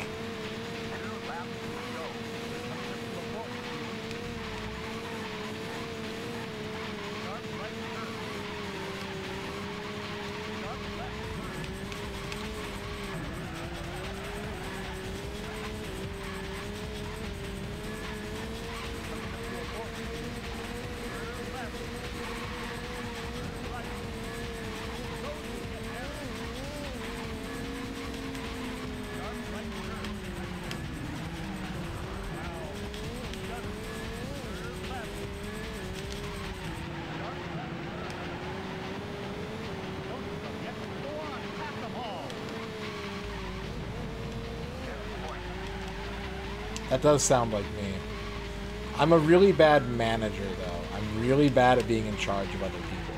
That does sound like me. I'm a really bad manager, though. I'm really bad at being in charge of other people.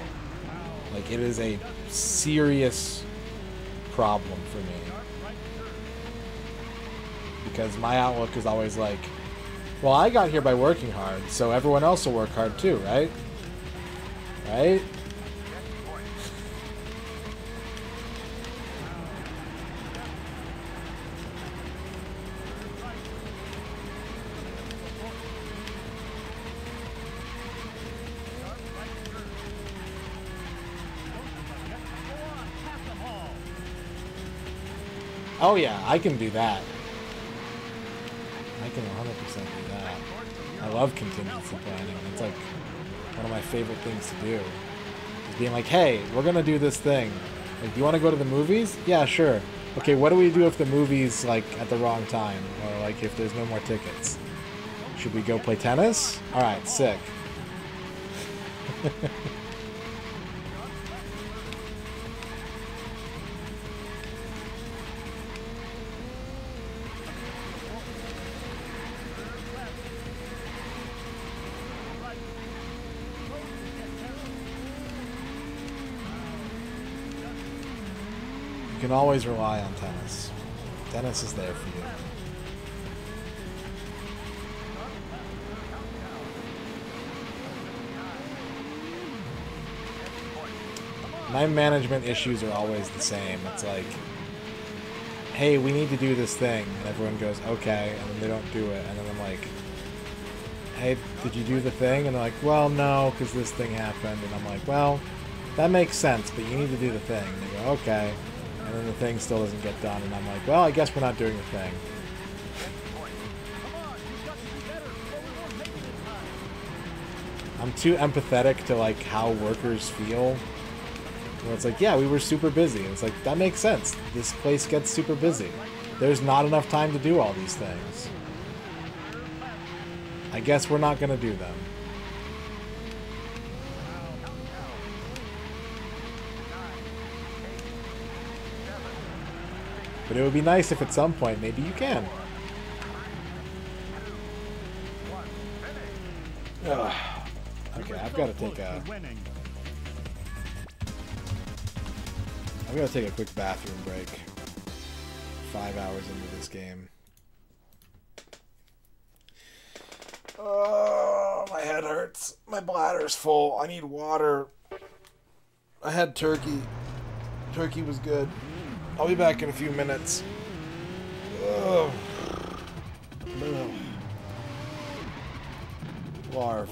Like, it is a serious problem for me. Because my outlook is always like, well, I got here by working hard, so everyone else will work hard too, right? Right? Oh yeah, I can do that. I can 100% do that. I love contingency planning. It's like one of my favorite things to do. Is being like, hey, we're gonna do this thing. Like, do you want to go to the movies? Yeah, sure. Okay, what do we do if the movie's like at the wrong time, or like if there's no more tickets? Should we go play tennis? All right, sick. You can always rely on tennis. Tennis is there for you. My management issues are always the same. It's like, hey, we need to do this thing. And everyone goes, okay. And then they don't do it. And then I'm like, hey, did you do the thing? And they're like, well, no, because this thing happened. And I'm like, well, that makes sense, but you need to do the thing. And they go, okay. And then the thing still doesn't get done. And I'm like, well, I guess we're not doing the thing. I'm too empathetic to, like, how workers feel. Where it's like, yeah, we were super busy. And it's like, that makes sense. This place gets super busy. There's not enough time to do all these things. I guess we're not going to do them. But it would be nice if at some point maybe you can. Ugh. Okay, I've got to take a quick bathroom break. 5 hours into this game. Oh, my head hurts. My bladder's full. I need water. I had turkey. Turkey was good. I'll be back in a few minutes. Ugh. Ugh. Larv.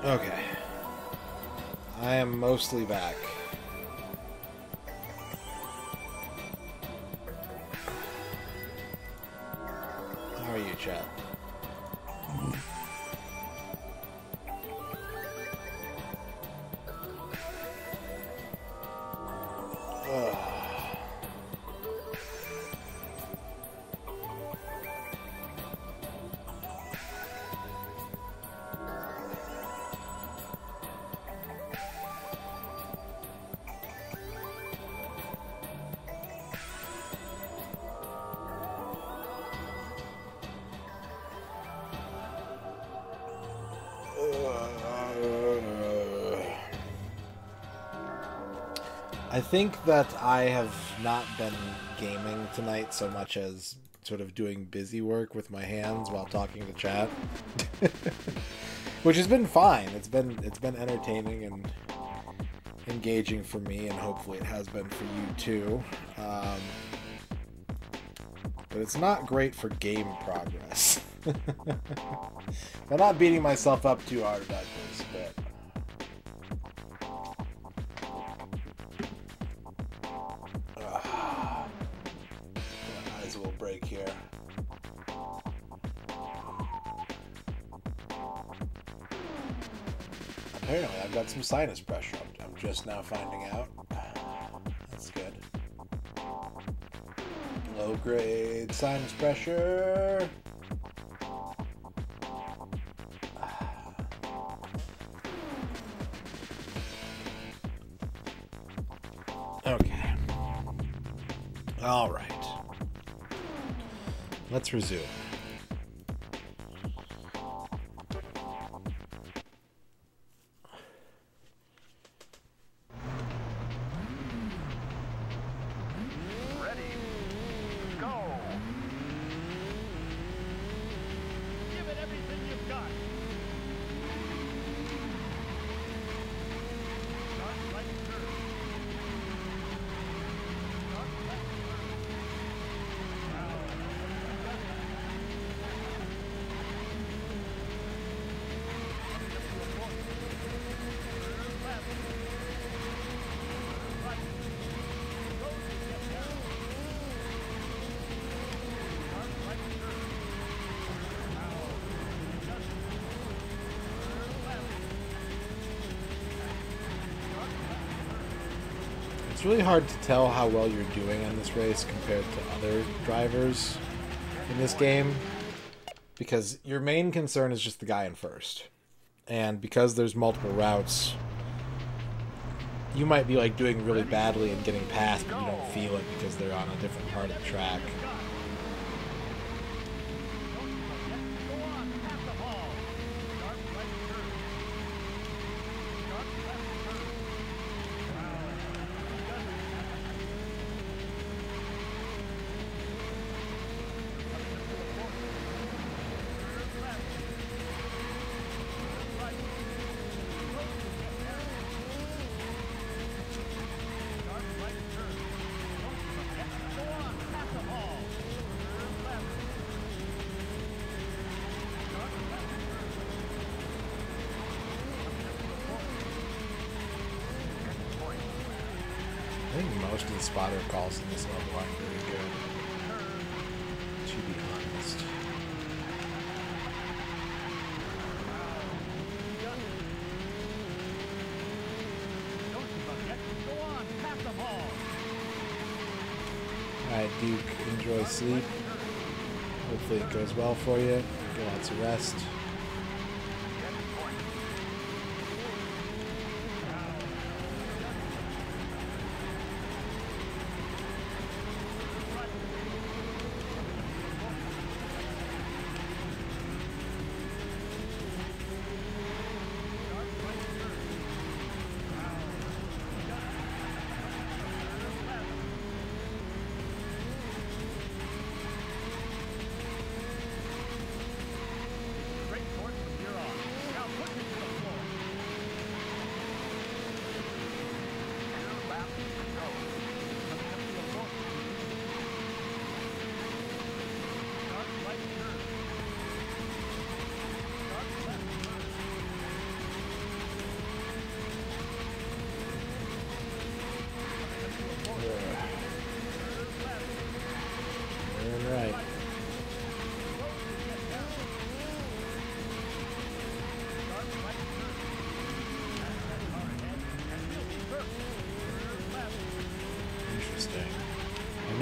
Okay. I am mostly back. How are you, chat? I think that I have not been gaming tonight so much as sort of doing busy work with my hands while talking to chat, which has been fine. It's been entertaining and engaging for me, and hopefully it has been for you too. But it's not great for game progress. I'm not beating myself up too hard about this, but. Break here. Apparently I've got some sinus pressure. I'm just now finding out. That's good. Low grade sinus pressure. Okay. All right. Let's resume. Ready? Go! Give it everything you've got. Start right turn. Start right It's really hard to tell how well you're doing in this race compared to other drivers in this game, because your main concern is just the guy in first. And because there's multiple routes, you might be like doing really badly and getting past, but you don't feel it because they're on a different part of the track. I think most of the spotter calls in this level aren't very good, to be honest. Alright, Duke, enjoy sleep. Hopefully it goes well for you. Get lots of rest.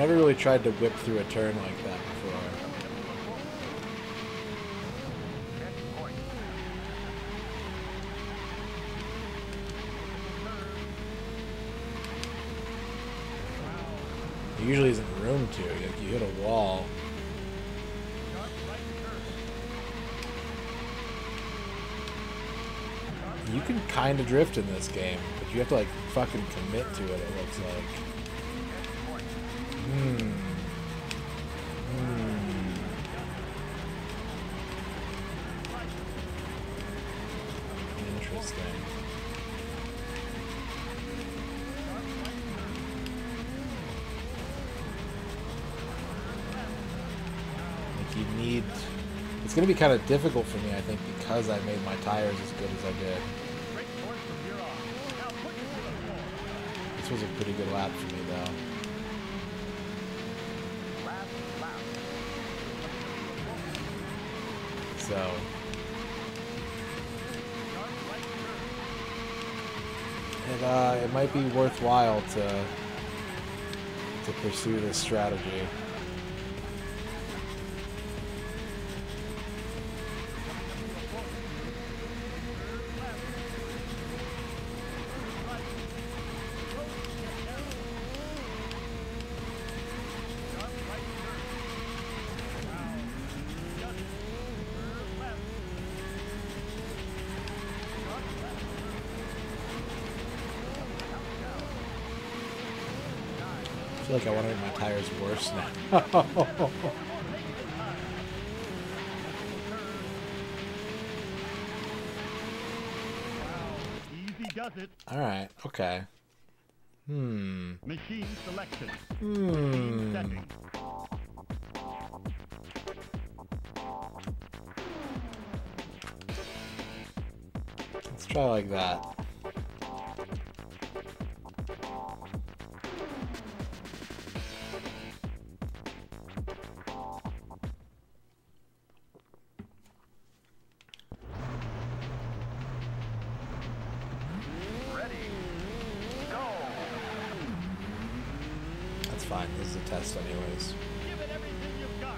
never really tried to whip through a turn like that before. There usually isn't room to. Like, you hit a wall. You can kind of drift in this game, but you have to like fucking commit to it, it looks like. Interesting. Like you need... It's going to be kind of difficult for me, I think, because I made my tires as good as I did. This was a pretty good lap for me, though. So... it might be worthwhile to pursue this strategy. I feel like I want to make my tires worse now. Easy does it. Alright, okay. Machine selection. Machine setting. Let's try like that. That's fine, this is a test anyways. Give it everything you've got.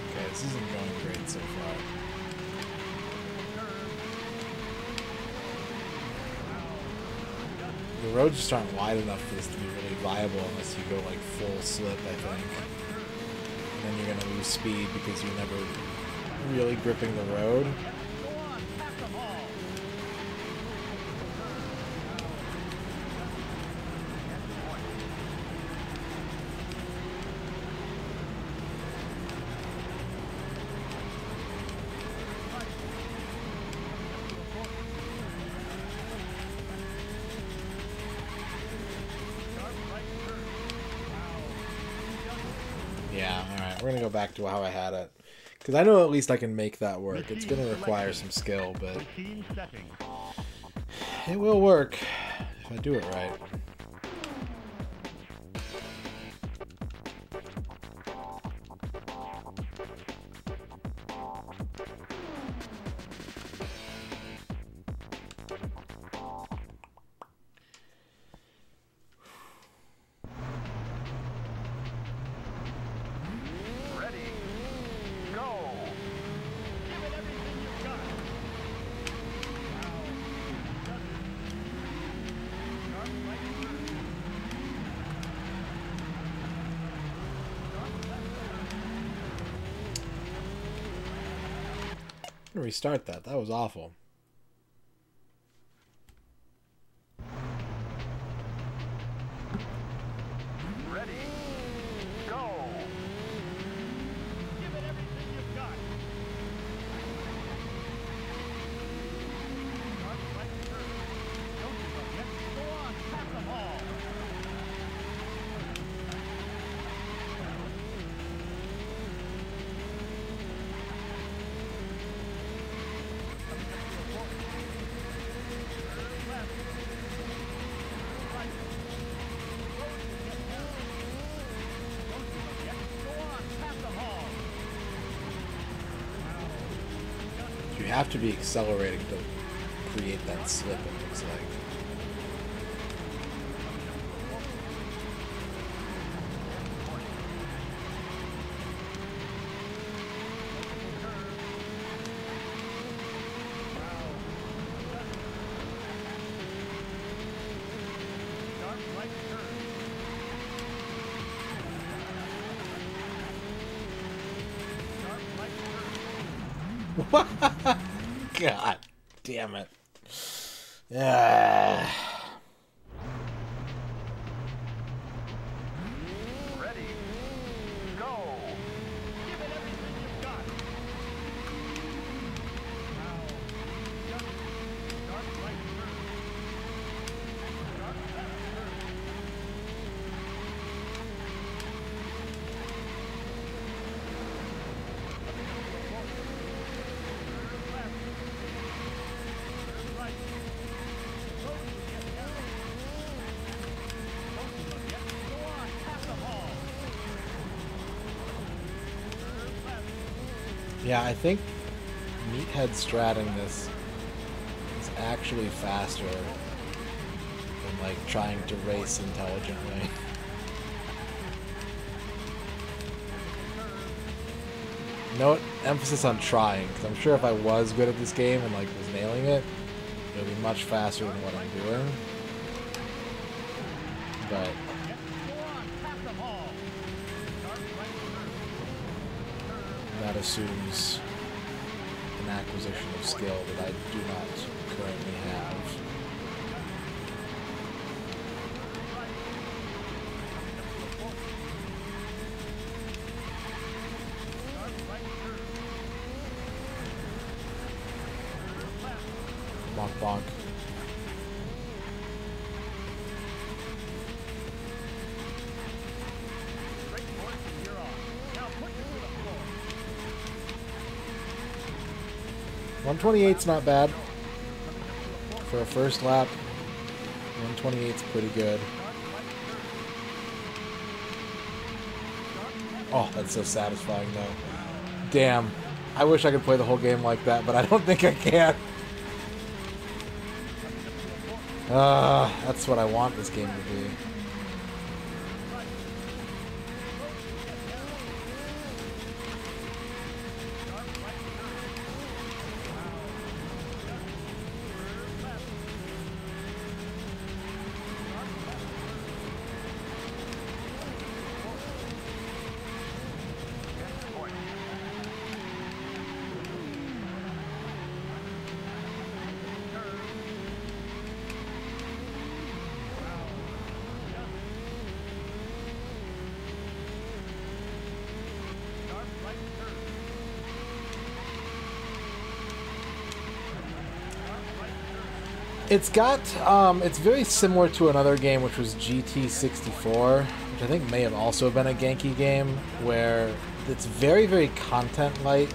Okay, this isn't going great so far. The roads just aren't wide enough for this to be really viable unless you go like full slip, I think. And then you're gonna lose speed because you're never really gripping the road. Go on, pass them all. Yeah, alright, we're gonna go back to how I had it. Because I know at least I can make that work. It's gonna require some skill, but Machine setting. it will work if I do it right. Ready. Go. Give it everything you've got. I'm gonna restart that. That was awful. Ready. Go. have to be accelerating to create that slip, it looks like. God damn it. Yeah. Ready, go. Give it everything you've got. Now, just start right turn. Start left turn. Yeah, I think Meathead stratting this is actually faster than like trying to race intelligently. No emphasis on trying, because I'm sure if I was good at this game and like was nailing it, it would be much faster than what I'm doing. But that assumes an acquisition of skill that I do not currently have. Bonk bonk. .128's not bad for a first lap. 128's pretty good. Oh, that's so satisfying though. Damn. I wish I could play the whole game like that, but I don't think I can. That's what I want this game to be. It's got, it's very similar to another game which was GT64, which I think may have also been a Genki game, where it's very, very content light.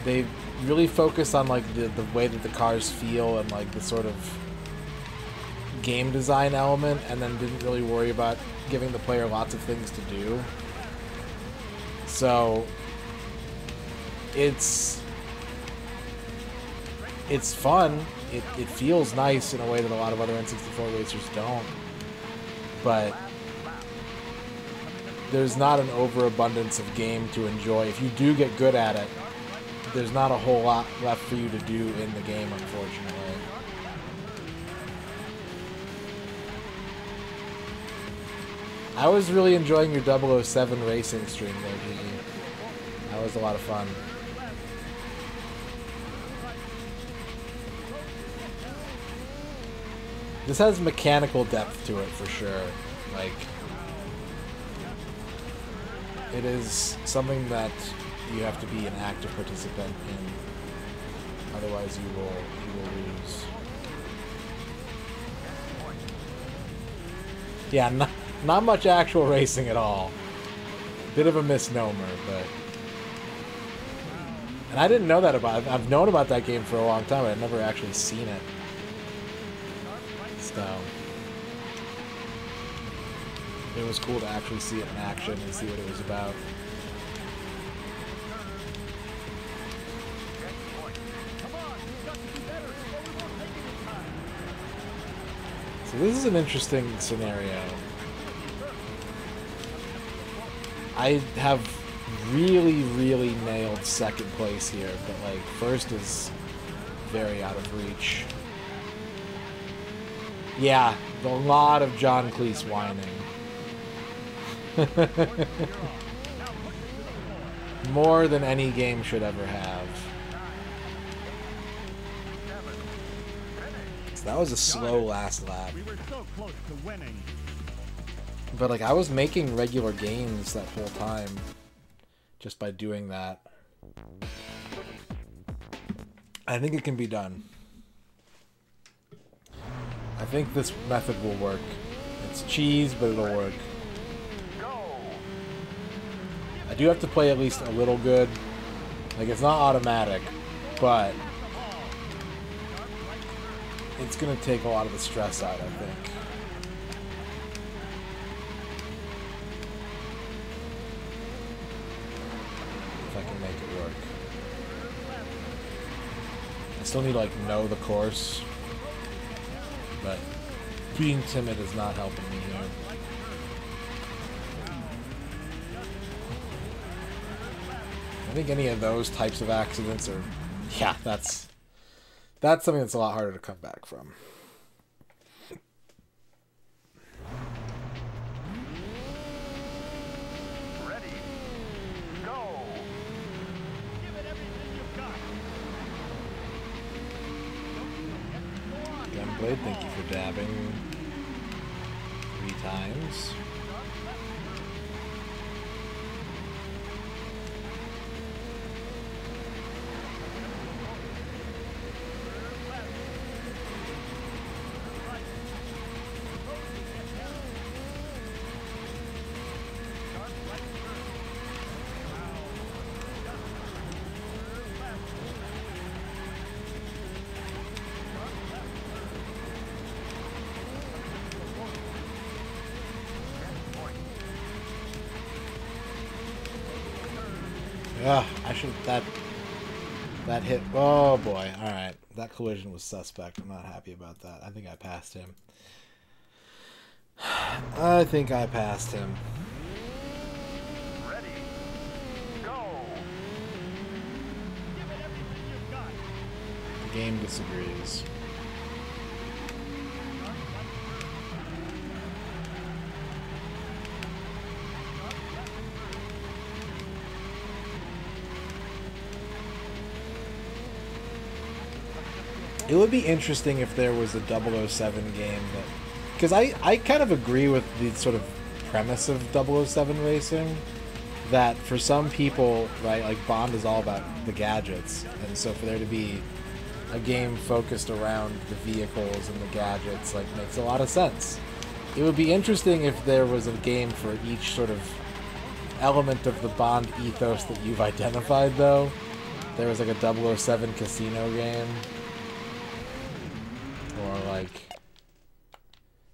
They really focus on like the way that the cars feel and like the sort of game design element, and then didn't really worry about giving the player lots of things to do. So it's fun. It feels nice in a way that a lot of other N64 racers don't. But there's not an overabundance of game to enjoy. If you do get good at it, there's not a whole lot left for you to do in the game, unfortunately. I was really enjoying your 007 racing stream there, Gigi. That was a lot of fun. This has mechanical depth to it for sure. Like, it is something that you have to be an active participant in. Otherwise, you will lose. Yeah, not much actual racing at all. Bit of a misnomer, but. And I didn't know that about it. I've known about that game for a long time, but I've never actually seen it. So it was cool to actually see it in action and see what it was about. So this is an interesting scenario. I have really, really nailed second place here, but like first is very out of reach. Yeah, a lot of John Cleese whining. More than any game should ever have. So that was a slow last lap. We were so close to winning. But like I was making regular gains that whole time just by doing that. I think it can be done. I think this method will work. It's cheese, but it'll work. I do have to play at least a little good. Like, it's not automatic, but it's going to take a lot of the stress out, I think. If I can make it work. I still need to, like, know the course. But being timid is not helping me here. I think any of those types of accidents are... Yeah, that's something that's a lot harder to come back from. Ready, go. Give it everything you've got. Gunblade, thank you for dabbing 3 times. Ugh, I should... That hit... Oh, boy. Alright. That collision was suspect. I'm not happy about that. I think I passed him. I think I passed him. Ready, go. Give it everything you've got. The game disagrees. It would be interesting if there was a 007 game that... Because I kind of agree with the sort of premise of 007 racing, that for some people, right, like Bond is all about the gadgets, and so for there to be a game focused around the vehicles and the gadgets, like, makes a lot of sense. It would be interesting if there was a game for each sort of element of the Bond ethos that you've identified, though. There was like a 007 casino game. Or like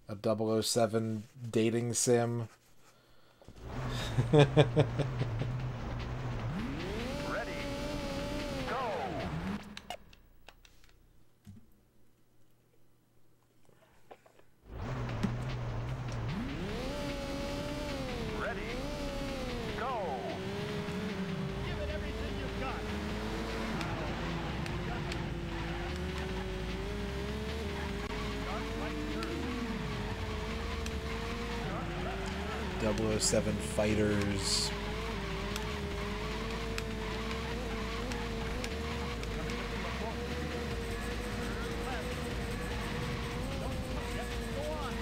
a 007 dating sim. Ready, go. Ready, go. Give it everything you've got. 007 Fighters.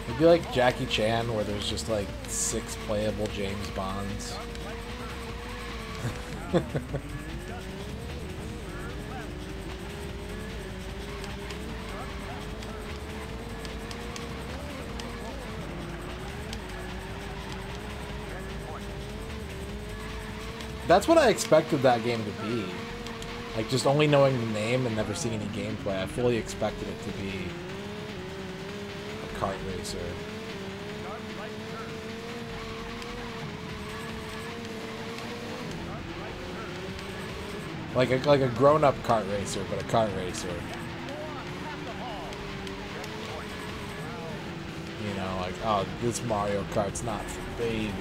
It'd be like Jackie Chan, where there's just like 6 playable James Bonds. That's what I expected that game to be. Like, just only knowing the name and never seeing any gameplay, I fully expected it to be a kart racer. Like a grown-up kart racer, but a kart racer. You know, like, oh, this Mario Kart's not for babies.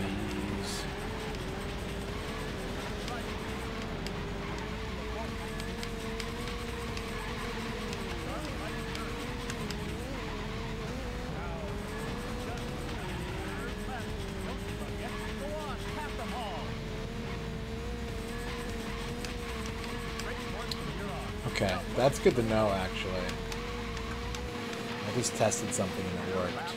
Okay, that's good to know, actually. I just tested something and it worked.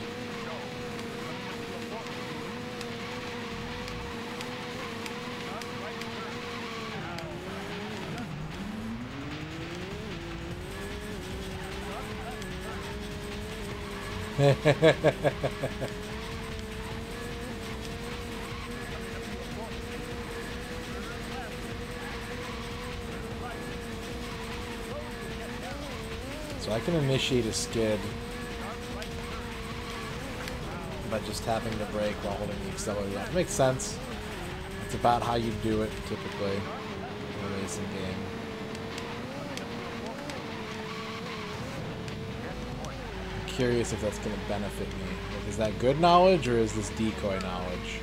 So I can initiate a skid by just tapping the brake while holding the accelerator down. It makes sense. It's about how you do it typically in a racing game. I'm curious if that's going to benefit me. Like, is that good knowledge or is this decoy knowledge?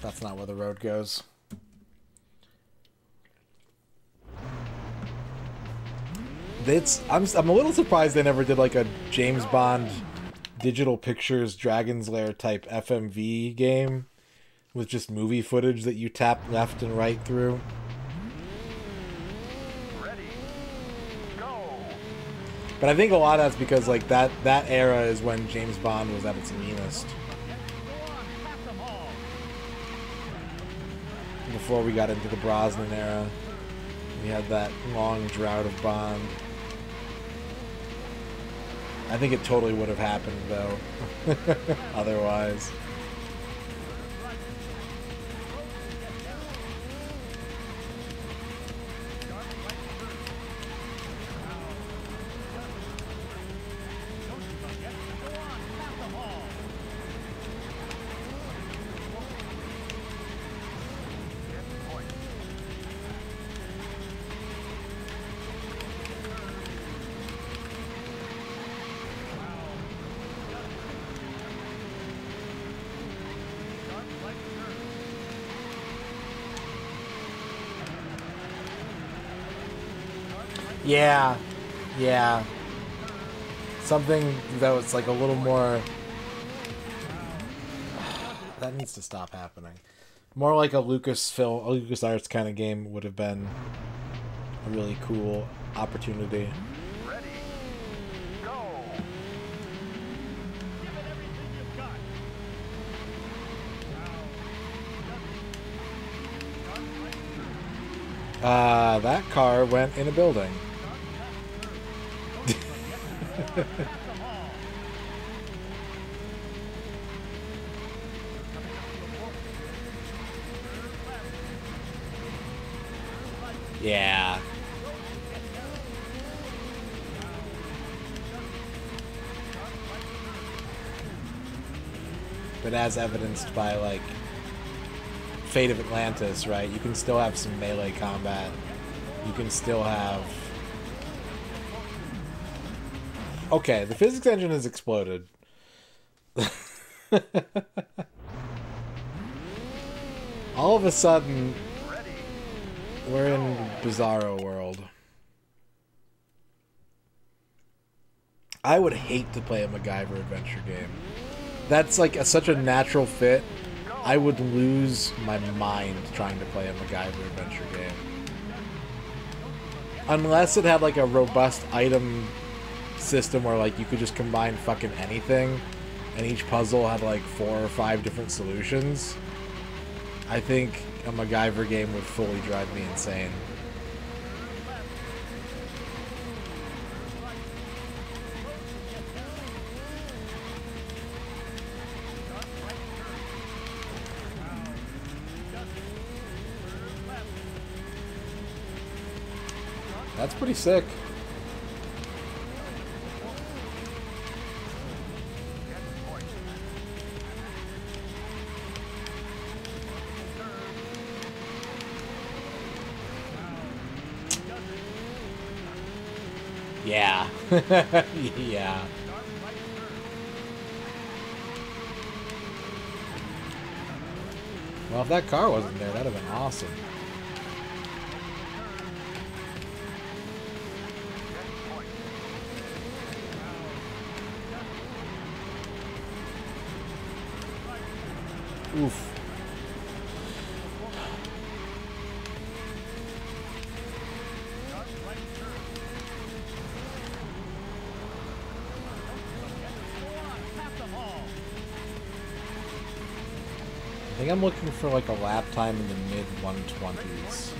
That's not where the road goes. I'm a little surprised they never did like a James Bond Digital Pictures Dragon's Lair type FMV game with just movie footage that you tap left and right through. But I think a lot of that's because like that era is when James Bond was at its meanest. Before we got into the Brosnan era, we had that long drought of Bond. I think it totally would have happened though, otherwise. Yeah. Something that was like a little more... That needs to stop happening. More like a LucasArts kind of game would have been a really cool opportunity. Ready, go. Give it everything you've got. That car went in a building. Yeah. But as evidenced by, like, Fate of Atlantis, right? You can still have some melee combat. You can still have... Okay, the physics engine has exploded. All of a sudden, we're in Bizarro world. I would hate to play a MacGyver adventure game. That's like such a natural fit. I would lose my mind trying to play a MacGyver adventure game. Unless it had like a robust item system where like you could just combine fucking anything and each puzzle had like 4 or 5 different solutions. I think a MacGyver game would fully drive me insane. That's pretty sick. Yeah. Yeah. Well, if that car wasn't there, that'd have been awesome. Oof. I think I'm looking for like a lap time in the mid 120s.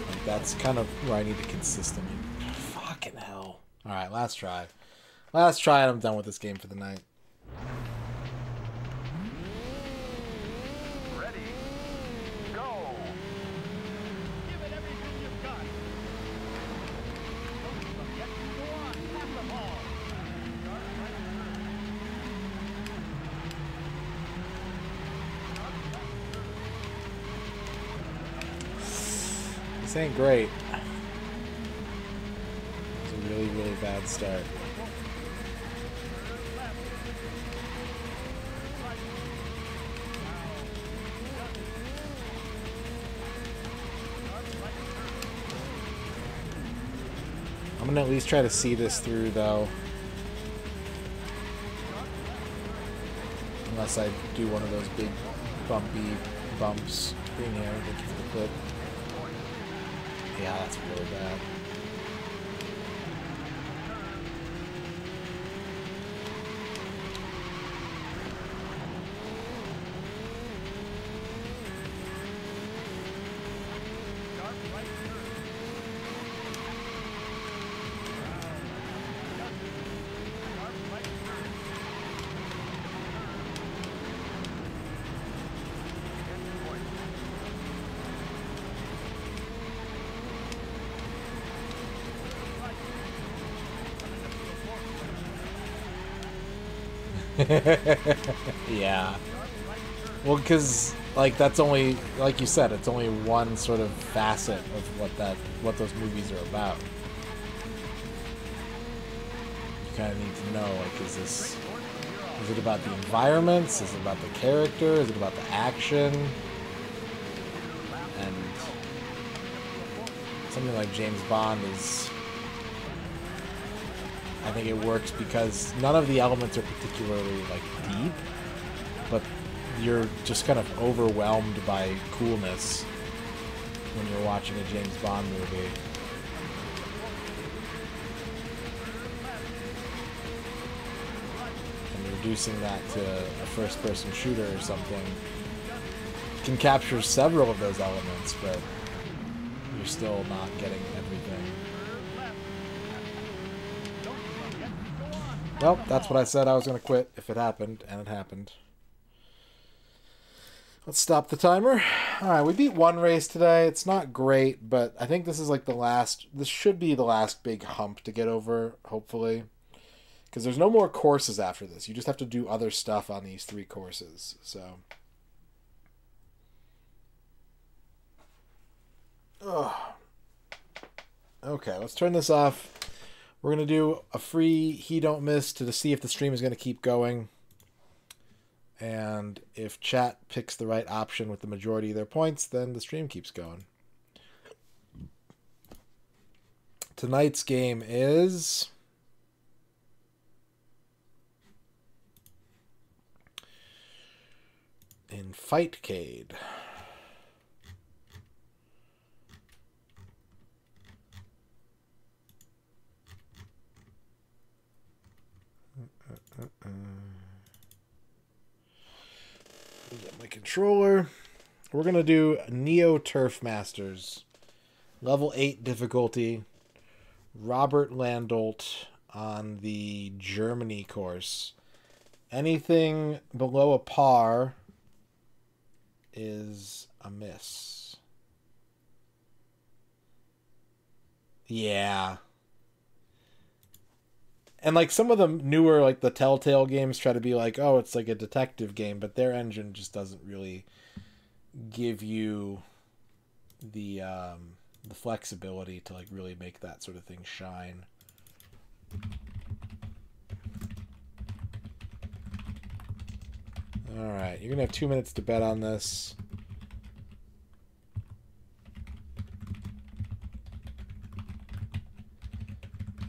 Like that's kind of where I need to consistently. Fucking hell. Alright, last try. Last try and I'm done with this game for the night. Ready, go. Give it everything you've got. Don't forget to go on, pass the ball. This ain't great. It's a really, really bad start. I'm gonna at least try to see this through, though. Unless I do one of those big bumpy bumps. Green here, thank you for the clip. Yeah, that's really bad. Yeah. Well, because like that's only, like you said, it's only one sort of facet of what those movies are about. You kind of need to know, like, is it about the environments? Is it about the character? Is it about the action? And something like James Bond is, I think it works because none of the elements are particularly like deep, but you're just kind of overwhelmed by coolness when you're watching a James Bond movie. And reducing that to a first-person shooter or something can capture several of those elements, but you're still not getting everything. Well, that's what I said I was going to quit if it happened, and it happened. Let's stop the timer. Alright, we beat one race today. It's not great, but I think this is like the last... This should be the last big hump to get over, hopefully. Because there's no more courses after this. You just have to do other stuff on these 3 courses, so... Ugh. Okay, let's turn this off. We're going to do a free He Don't Miss to see if the stream is going to keep going. And if chat picks the right option with the majority of their points, then the stream keeps going. Tonight's game is... in Fightcade. Get my controller. We're going to do Neo Turf Masters. Level 8 difficulty. Robert Landolt on the Germany course. Anything below a par is a miss. Yeah. And like some of the newer, like the Telltale games try to be like, oh, it's like a detective game, but their engine just doesn't really give you the flexibility to like really make that sort of thing shine. All right, you're gonna have 2 minutes to bet on this.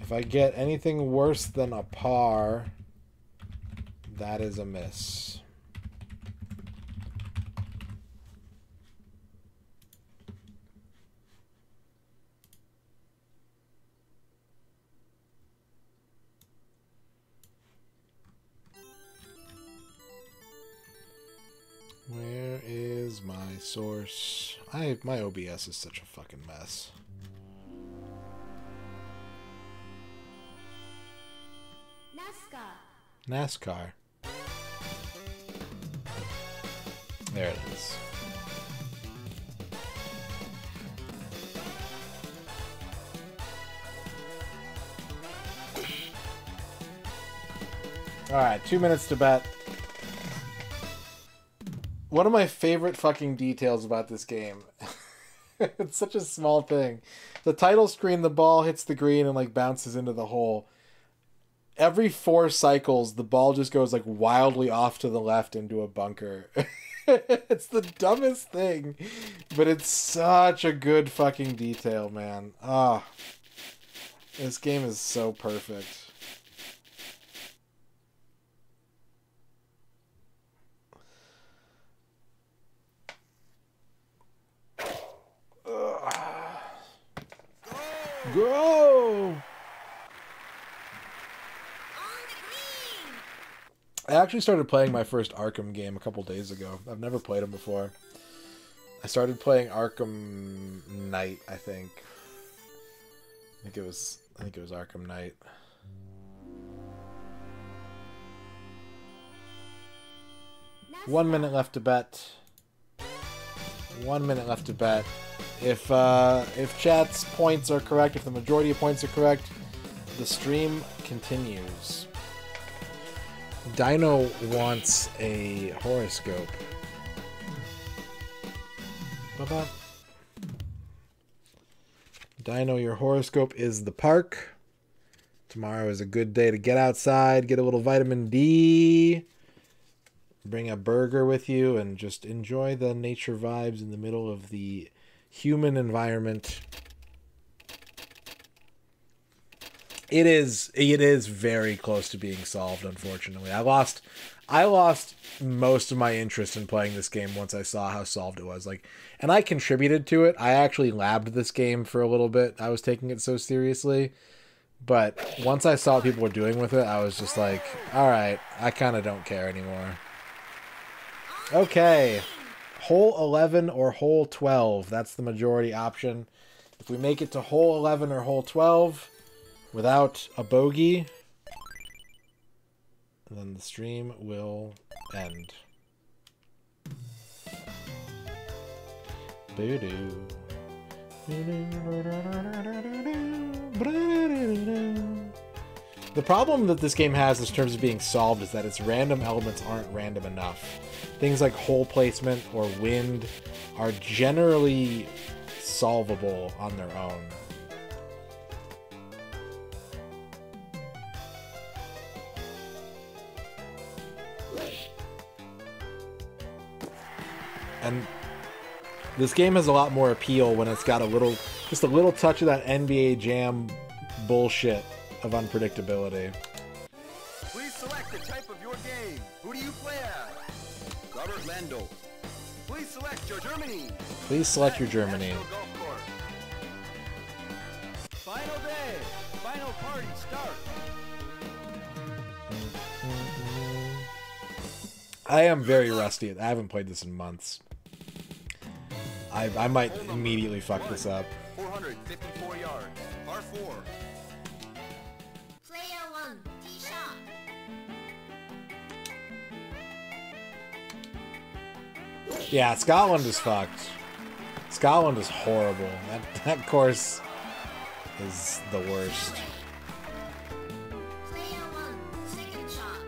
If I get anything worse than a par, that is a miss. Where is my source? My OBS is such a fucking mess. NASCAR. There it is. Alright, 2 minutes to bet. One of my favorite fucking details about this game. It's such a small thing. The title screen, the ball hits the green and like bounces into the hole. Every 4 cycles, the ball just goes like wildly off to the left into a bunker. It's the dumbest thing, but it's such a good fucking detail, man. Ah, this game is so perfect. Go! I actually started playing my first Arkham game a couple days ago. I've never played them before. I started playing Arkham Knight, I think. I think it was Arkham Knight. NASCAR. 1 minute left to bet. 1 minute left to bet. If chat's points are correct, if the majority of points are correct, the stream continues. Dino wants a horoscope. Bye-bye. Dino, your horoscope is the park. Tomorrow is a good day to get outside, get a little vitamin D, bring a burger with you, and just enjoy the nature vibes in the middle of the human environment. It is very close to being solved, unfortunately. I lost most of my interest in playing this game once I saw how solved it was. Like, and I contributed to it. I actually labbed this game for a little bit. I was taking it so seriously. But once I saw what people were doing with it, I was just like, all right, I kind of don't care anymore. Okay. Hole 11 or hole 12. That's the majority option. If we make it to hole 11 or hole 12 without a bogey, then the stream will end. Boo-doo. The problem that this game has in terms of being solved is that its random elements aren't random enough. Things like hole placement or wind are generally solvable on their own. And this game has a lot more appeal when it's got just a little touch of that NBA Jam bullshit of unpredictability. Please select the type of your game. Who do you play as? Robert Lando. Please select your Germany. Please select your Germany. Final day. Final party start. I am very rusty. I haven't played this in months. I might immediately fuck this up. 454 yards. Par 4. Player 1, tee shot. Yeah, Scotland is fucked. Scotland is horrible. That course is the worst. Player 1, second shot.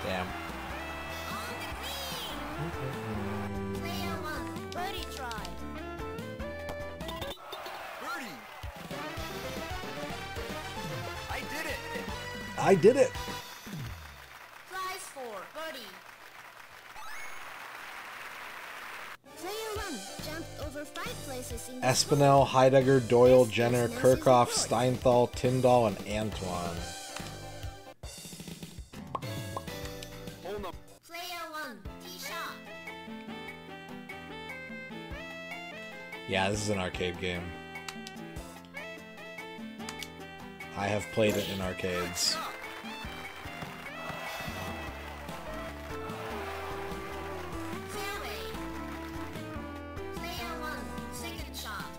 Damn. Player 1, birdie try. Birdie! I did it! I did it! Prize for birdie. Player 1 jumped over 5 places in the Espinel, Heidegger, Doyle, Jenner, Kirchhoff, Steinthal, Tyndall, and Antoine. Hole number. Player 1, tee shot. Yeah, this is an arcade game. I have played it in arcades. Fairway. Player 1, second shot.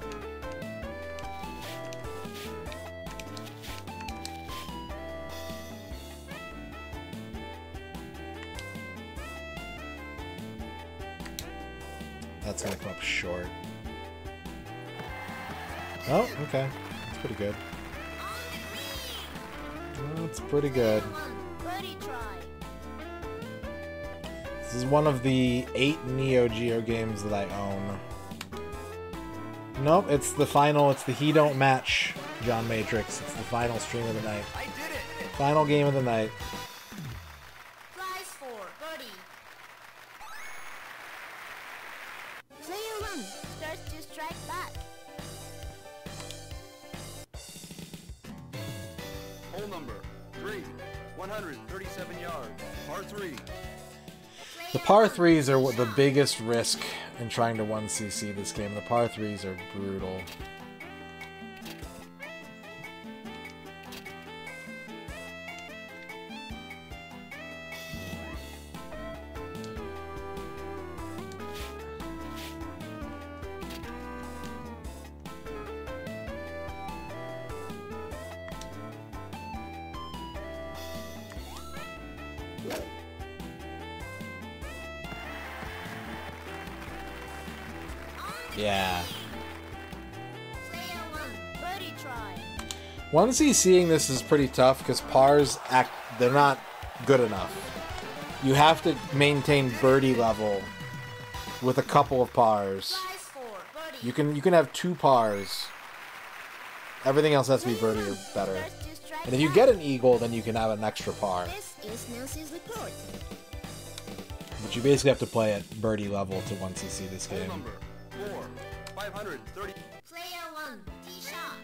That's gonna come up short. Oh, okay. That's pretty good. That's pretty good. Birdie try. This is one of the 8 Neo Geo games that I own. Nope, it's the final, it's the He Don't Match, John Matrix. It's the final stream of the night. I did it! Final game of the night. Prize for birdie. Player 1 starts to strike back. Hole number 3, 137 yards, par 3. The par 3s are the biggest risk in trying to 1cc this game. The par 3s are brutal. Yeah. Player 1, birdie try. 1cc-ing this is pretty tough because pars they're not good enough. You have to maintain birdie level with a couple of pars. Prize for birdie. You can have 2 pars. Everything else has to be birdie or better. Starts to strike And if you back. get an eagle, then you can have an extra par. This is Nancy's report. But you basically have to play at birdie level to 1cc this Hole game. number 4, 530. Player 1, tee shot.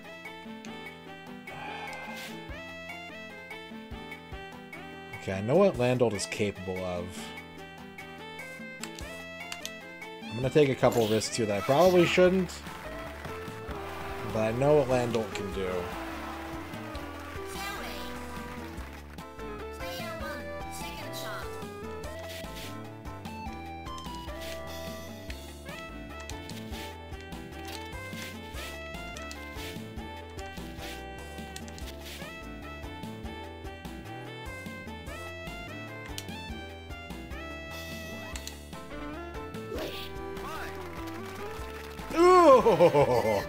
Okay, I know what Landolt is capable of. I'm gonna take a couple risks here that I probably shouldn't. But I know what Landolt can do. Fairway. Player 1, second shot. Ooh!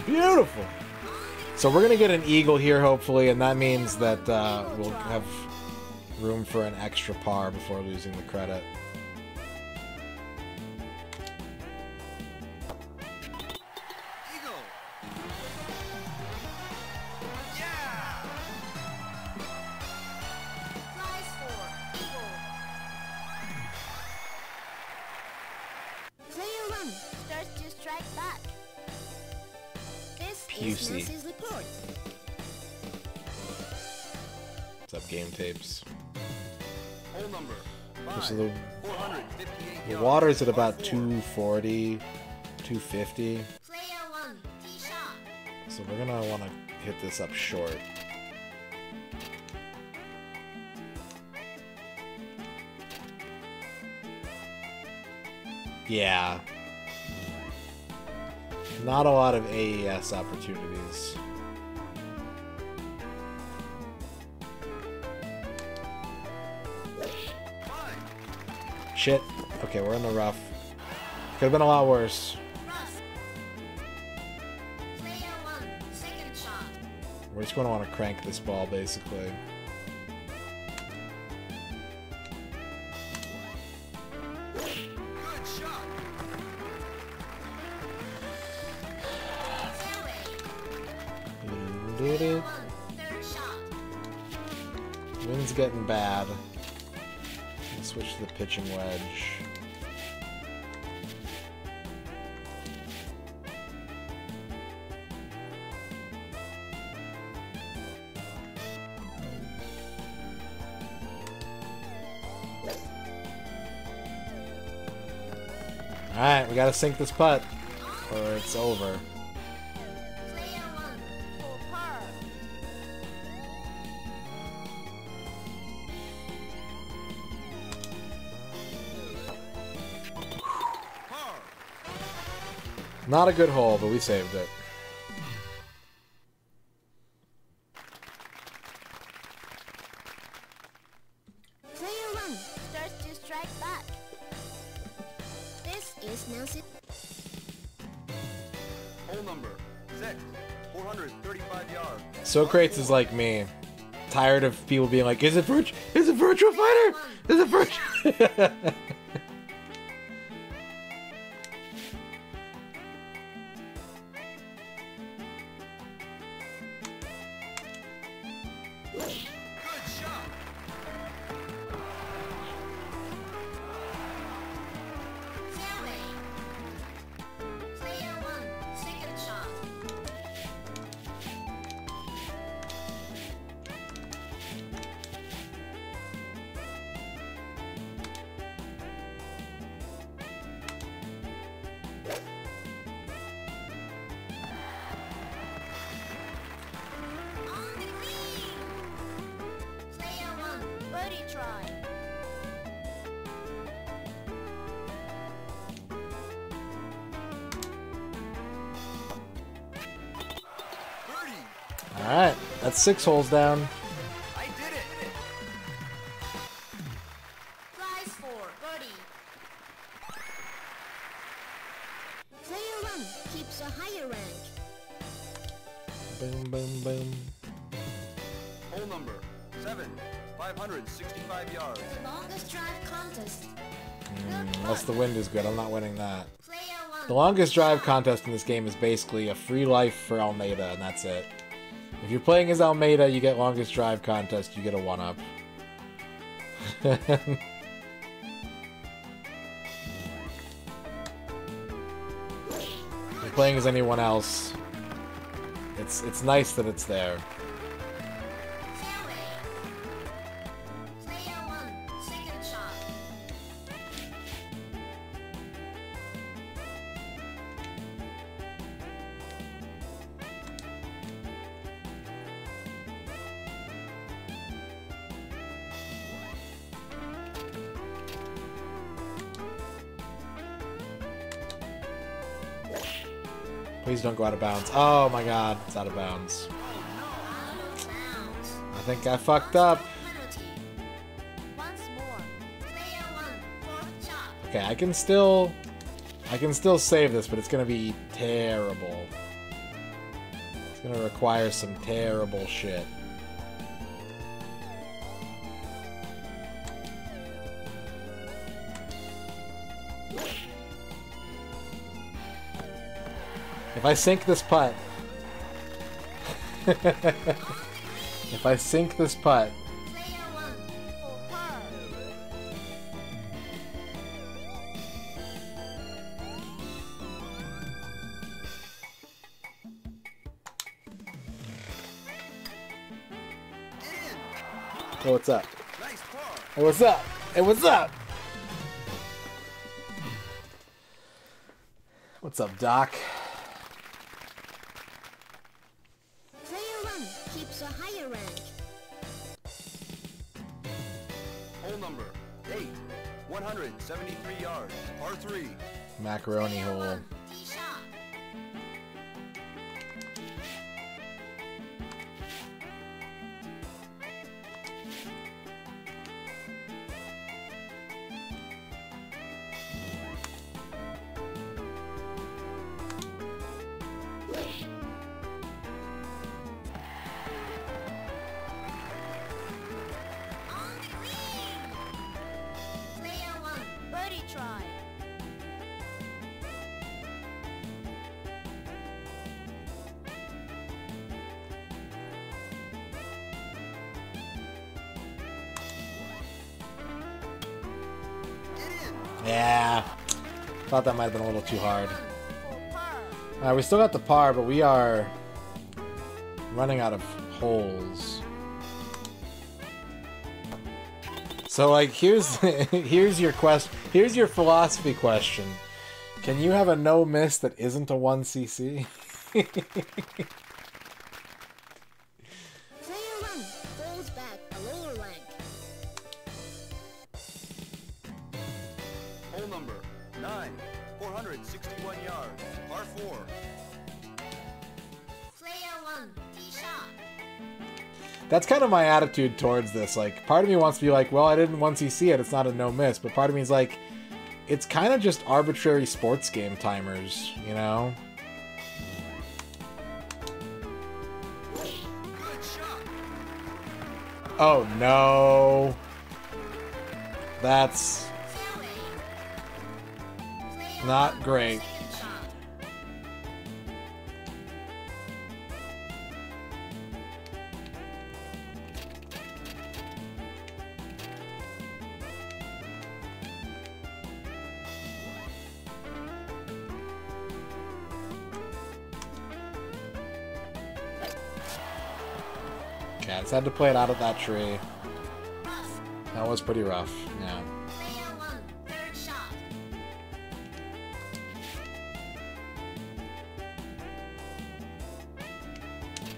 Beautiful! So we're gonna get an eagle here, hopefully, and that means that we'll have room for an extra par before losing the credit. Eagle! Yeah! Prize for eagle. Player 1 starts to strike back. This is Pusey. Nancy's report. What's up, game tapes? Hole number 5, So the 458 The yards, water's at par about 4. 240, 250. Player 1, tee shot. So we're gonna want to hit this up short. Yeah. Not a lot of AES opportunities. Shit. Okay, we're in the rough. Could have been a lot worse. We're just going to want to crank this ball, basically. Wind's getting bad. Let's switch to the pitching wedge. Alright, we gotta sink this putt, or it's over. Not a good hole, but we saved it. Player 1 starts to strike back. This is Nelson. Hole number 6, 435 yards. Socrates is like me. Tired of people being like, is it Virtual Fighter? Is it Virtual? Alright, that's 6 holes down. I did it! Prize for birdie. Player 1 keeps a higher rank. Boom, boom, boom. Hole number 7, 565 yards. The longest drive contest. Unless the wind is good, I'm not winning that. The longest drive contest in this game is basically a free life for Almeida, and that's it. If you're playing as Almeida, you get longest drive contest, you get a 1-up. If you're playing as anyone else, it's nice that it's there. Please don't go out of bounds. Oh my god, it's out of bounds. I think I fucked up. Okay, I can still save this, but it's gonna be terrible. It's gonna require some terrible shit. If I sink this putt... if I sink this putt... Hey, what's up? Hey, what's up? Hey, what's up? What's up, Doc? Keeps a higher rank. Hole number 8, 173 yards, par 3. Macaroni hole. Yeah. Thought that might have been a little too hard. Alright, we still got the par, but we are running out of holes. So, like, here's here's your here's your philosophy question. Can you have a no miss that isn't a 1cc? Hole number 9, 461 yards, par 4. Player 1, tee shot. That's kind of my attitude towards this. Like, part of me wants to be like, well, I didn't once you see it, it's not a no miss. But part of me is like, it's kind of just arbitrary sports game timers, you know? Oh no. That's not great. Okay, I just had to play it out of that tree. That was pretty rough, yeah.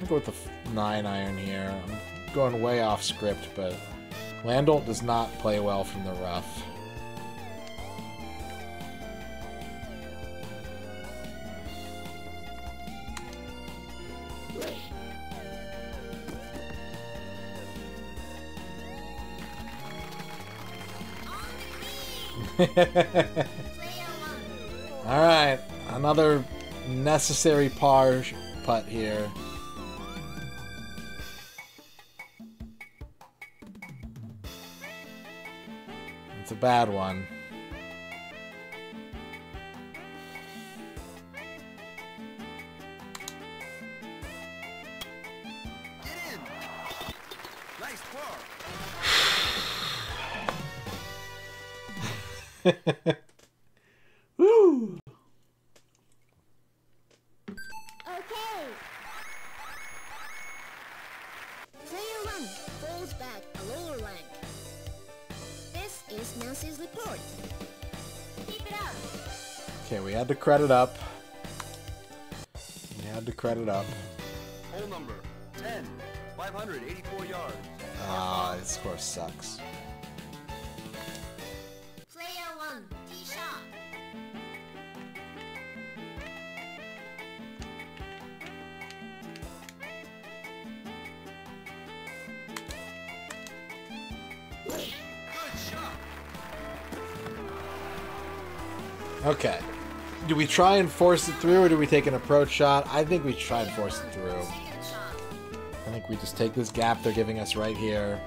I'll go with the 9-iron here. I'm going way off script, but Landolt does not play well from the rough. Alright, another necessary par putt here. It's a bad one. Get in. Nice par. Woo! Okay. Player 1 falls back a lower rank. This is Nancy's report. Keep it up. Okay, we had to credit up. We had to credit up. Hole number 10, 584 yards. Ah, this course sucks. Player 1, tee shot. Good shot. Okay. Do we try and force it through, or do we take an approach shot? I think we try and force it through. Second shot. I think we just take this gap they're giving us right here,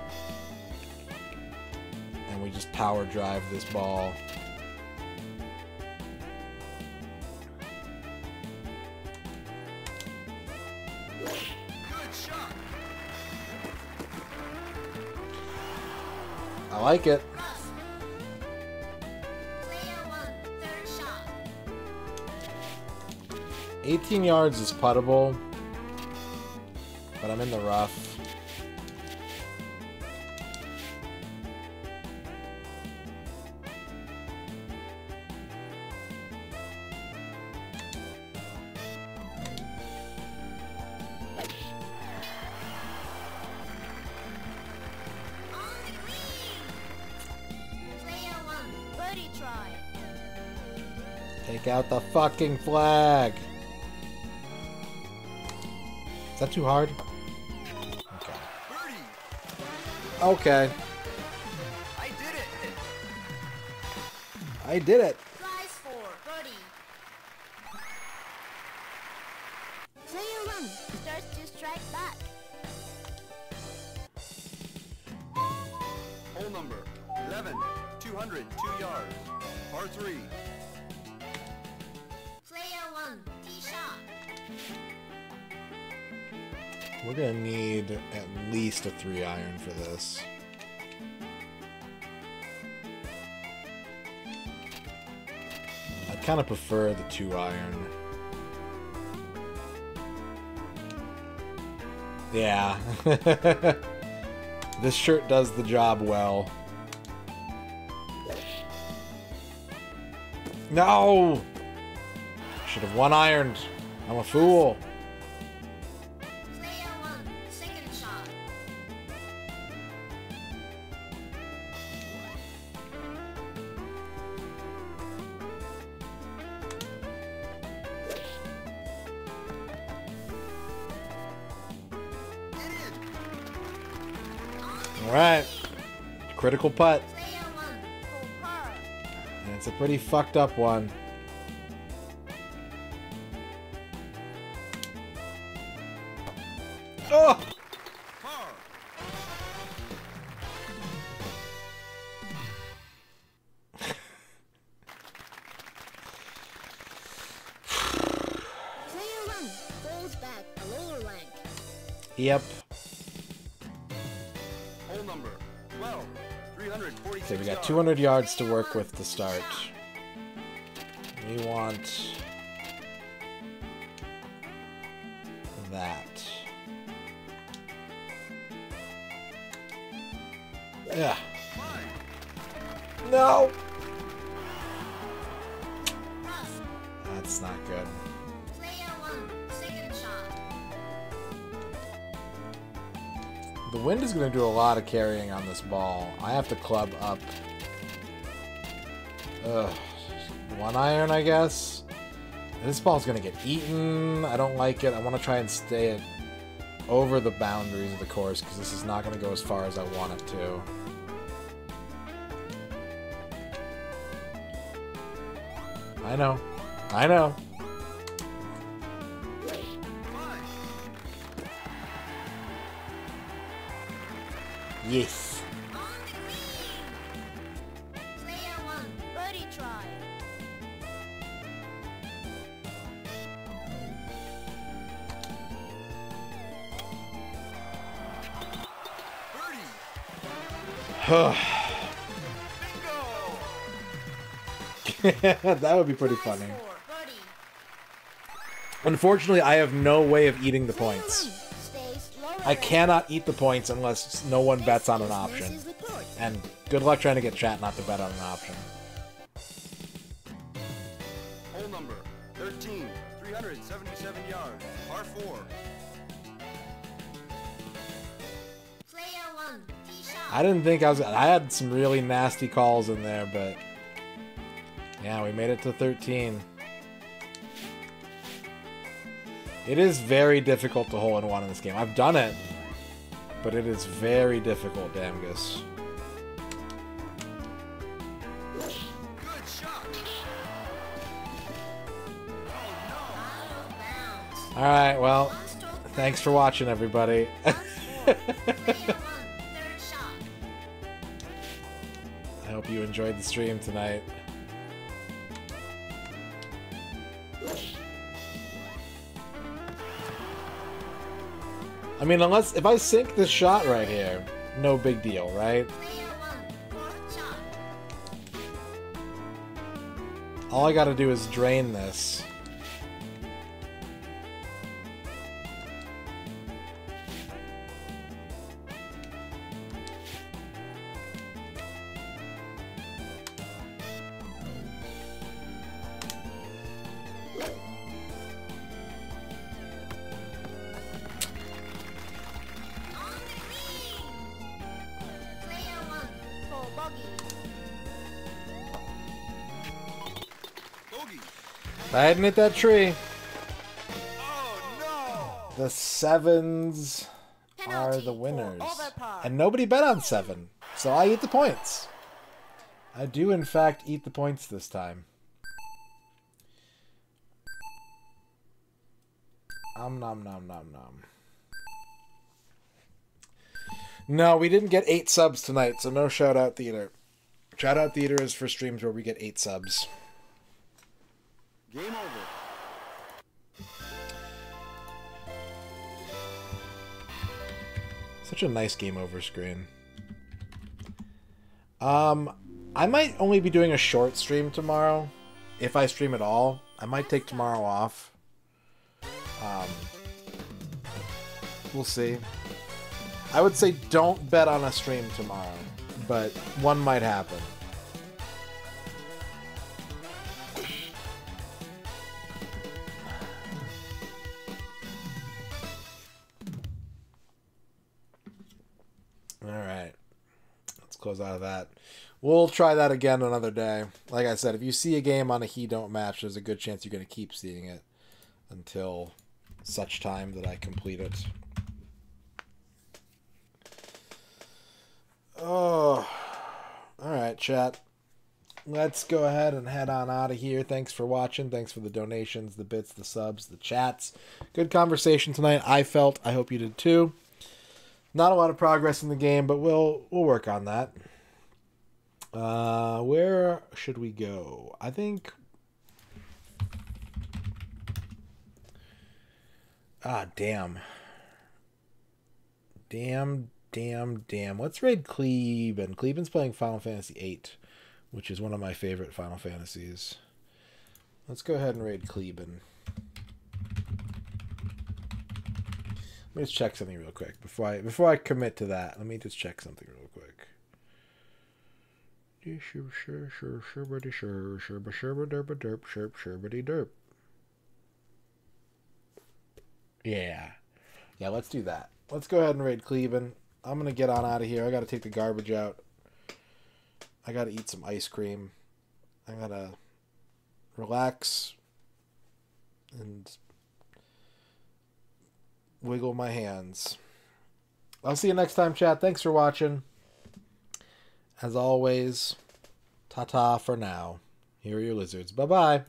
and we just power drive this ball. Good shot. I like it. Player 1, third shot. 18 yards is puttable, but I'm in the rough. On the green. Player 1, birdie try. Take out the fucking flag. Is that too hard? Okay. I did it. I did it. Prize for birdie. Player 1 starts to strike back. Hole number 11, 202 yards. Par 3. Player 1 tee shot. We're gonna need at least a 3-iron for this. I kind of prefer the 2-iron. Yeah. This shirt does the job well. No! Should have 1-ironed. I'm a fool. Player 1 second shot. Alright. Critical putt. Player 1 for par. And it's a pretty fucked up one. Oh! Player 1 falls back a lower rank. Yep. Hole number 12, 346 Okay, we got yards. 200 yards to work with to start. We want that. Yeah. No! That's not good. Player 1 second shot. The wind is going to do a lot of carrying on this ball. I have to club up. Ugh. 1-iron, I guess. This ball's going to get eaten. I don't like it. I want to try and stay it over the boundaries of the course because this is not going to go as far as I want it to. I know. I know. Yes. On the green. Player 1 birdie try. That would be pretty funny. Unfortunately, I have no way of eating the points. I cannot eat the points unless no one bets on an option. And good luck trying to get chat not to bet on an option. Hole number 13, 377 yards. Par 4. Player 1 tee shot. I didn't think I had some really nasty calls in there, but yeah, we made it to 13. It is very difficult to hole in one in this game. I've done it, but it is very difficult, Damgus. Good shot. Alright, well, thanks for watching, everybody. I hope you enjoyed the stream tonight. I mean, if I sink this shot right here, no big deal, right? All I gotta do is drain this. For bogey. Bogey. I hadn't hit that tree. Oh The 7s are the winners. And nobody bet on 7. So I eat the points. I do, in fact, eat the points this time. Nom nom nom nom. No, we didn't get 8 subs tonight, so no shout out theater. Shout out theater is for streams where we get 8 subs. no! Game over. Such a nice game over screen. I might only be doing a short stream tomorrow. If I stream at all. I might take tomorrow off. We'll see. I would say don't bet on a stream tomorrow, but one might happen. Alright. Let's close out of that. We'll try that again another day. Like I said, if you see a game on a he don't match, there's a good chance you're going to keep seeing it until such time that I complete it. Oh, alright, chat. Let's go ahead and head on out of here. Thanks for watching. Thanks for the donations, the bits, the subs, the chats. Good conversation tonight, I felt. I hope you did too. Not a lot of progress in the game, but we'll work on that. Where should we go? I think... damn. Damn. Let's raid Cleveland. Cleveland's playing Final Fantasy VIII, which is one of my favorite Final Fantasies. Let's go ahead and raid Cleveland. Let me just check something real quick before I commit to that. Let me just check something real quick. Yeah, let's do that. Let's go ahead and raid Cleveland. I'm going to get on out of here. I got to take the garbage out. I got to eat some ice cream. I got to relax and wiggle my hands. I'll see you next time, chat. Thanks for watching. As always, ta-ta for now. Here are your lizards. Bye-bye.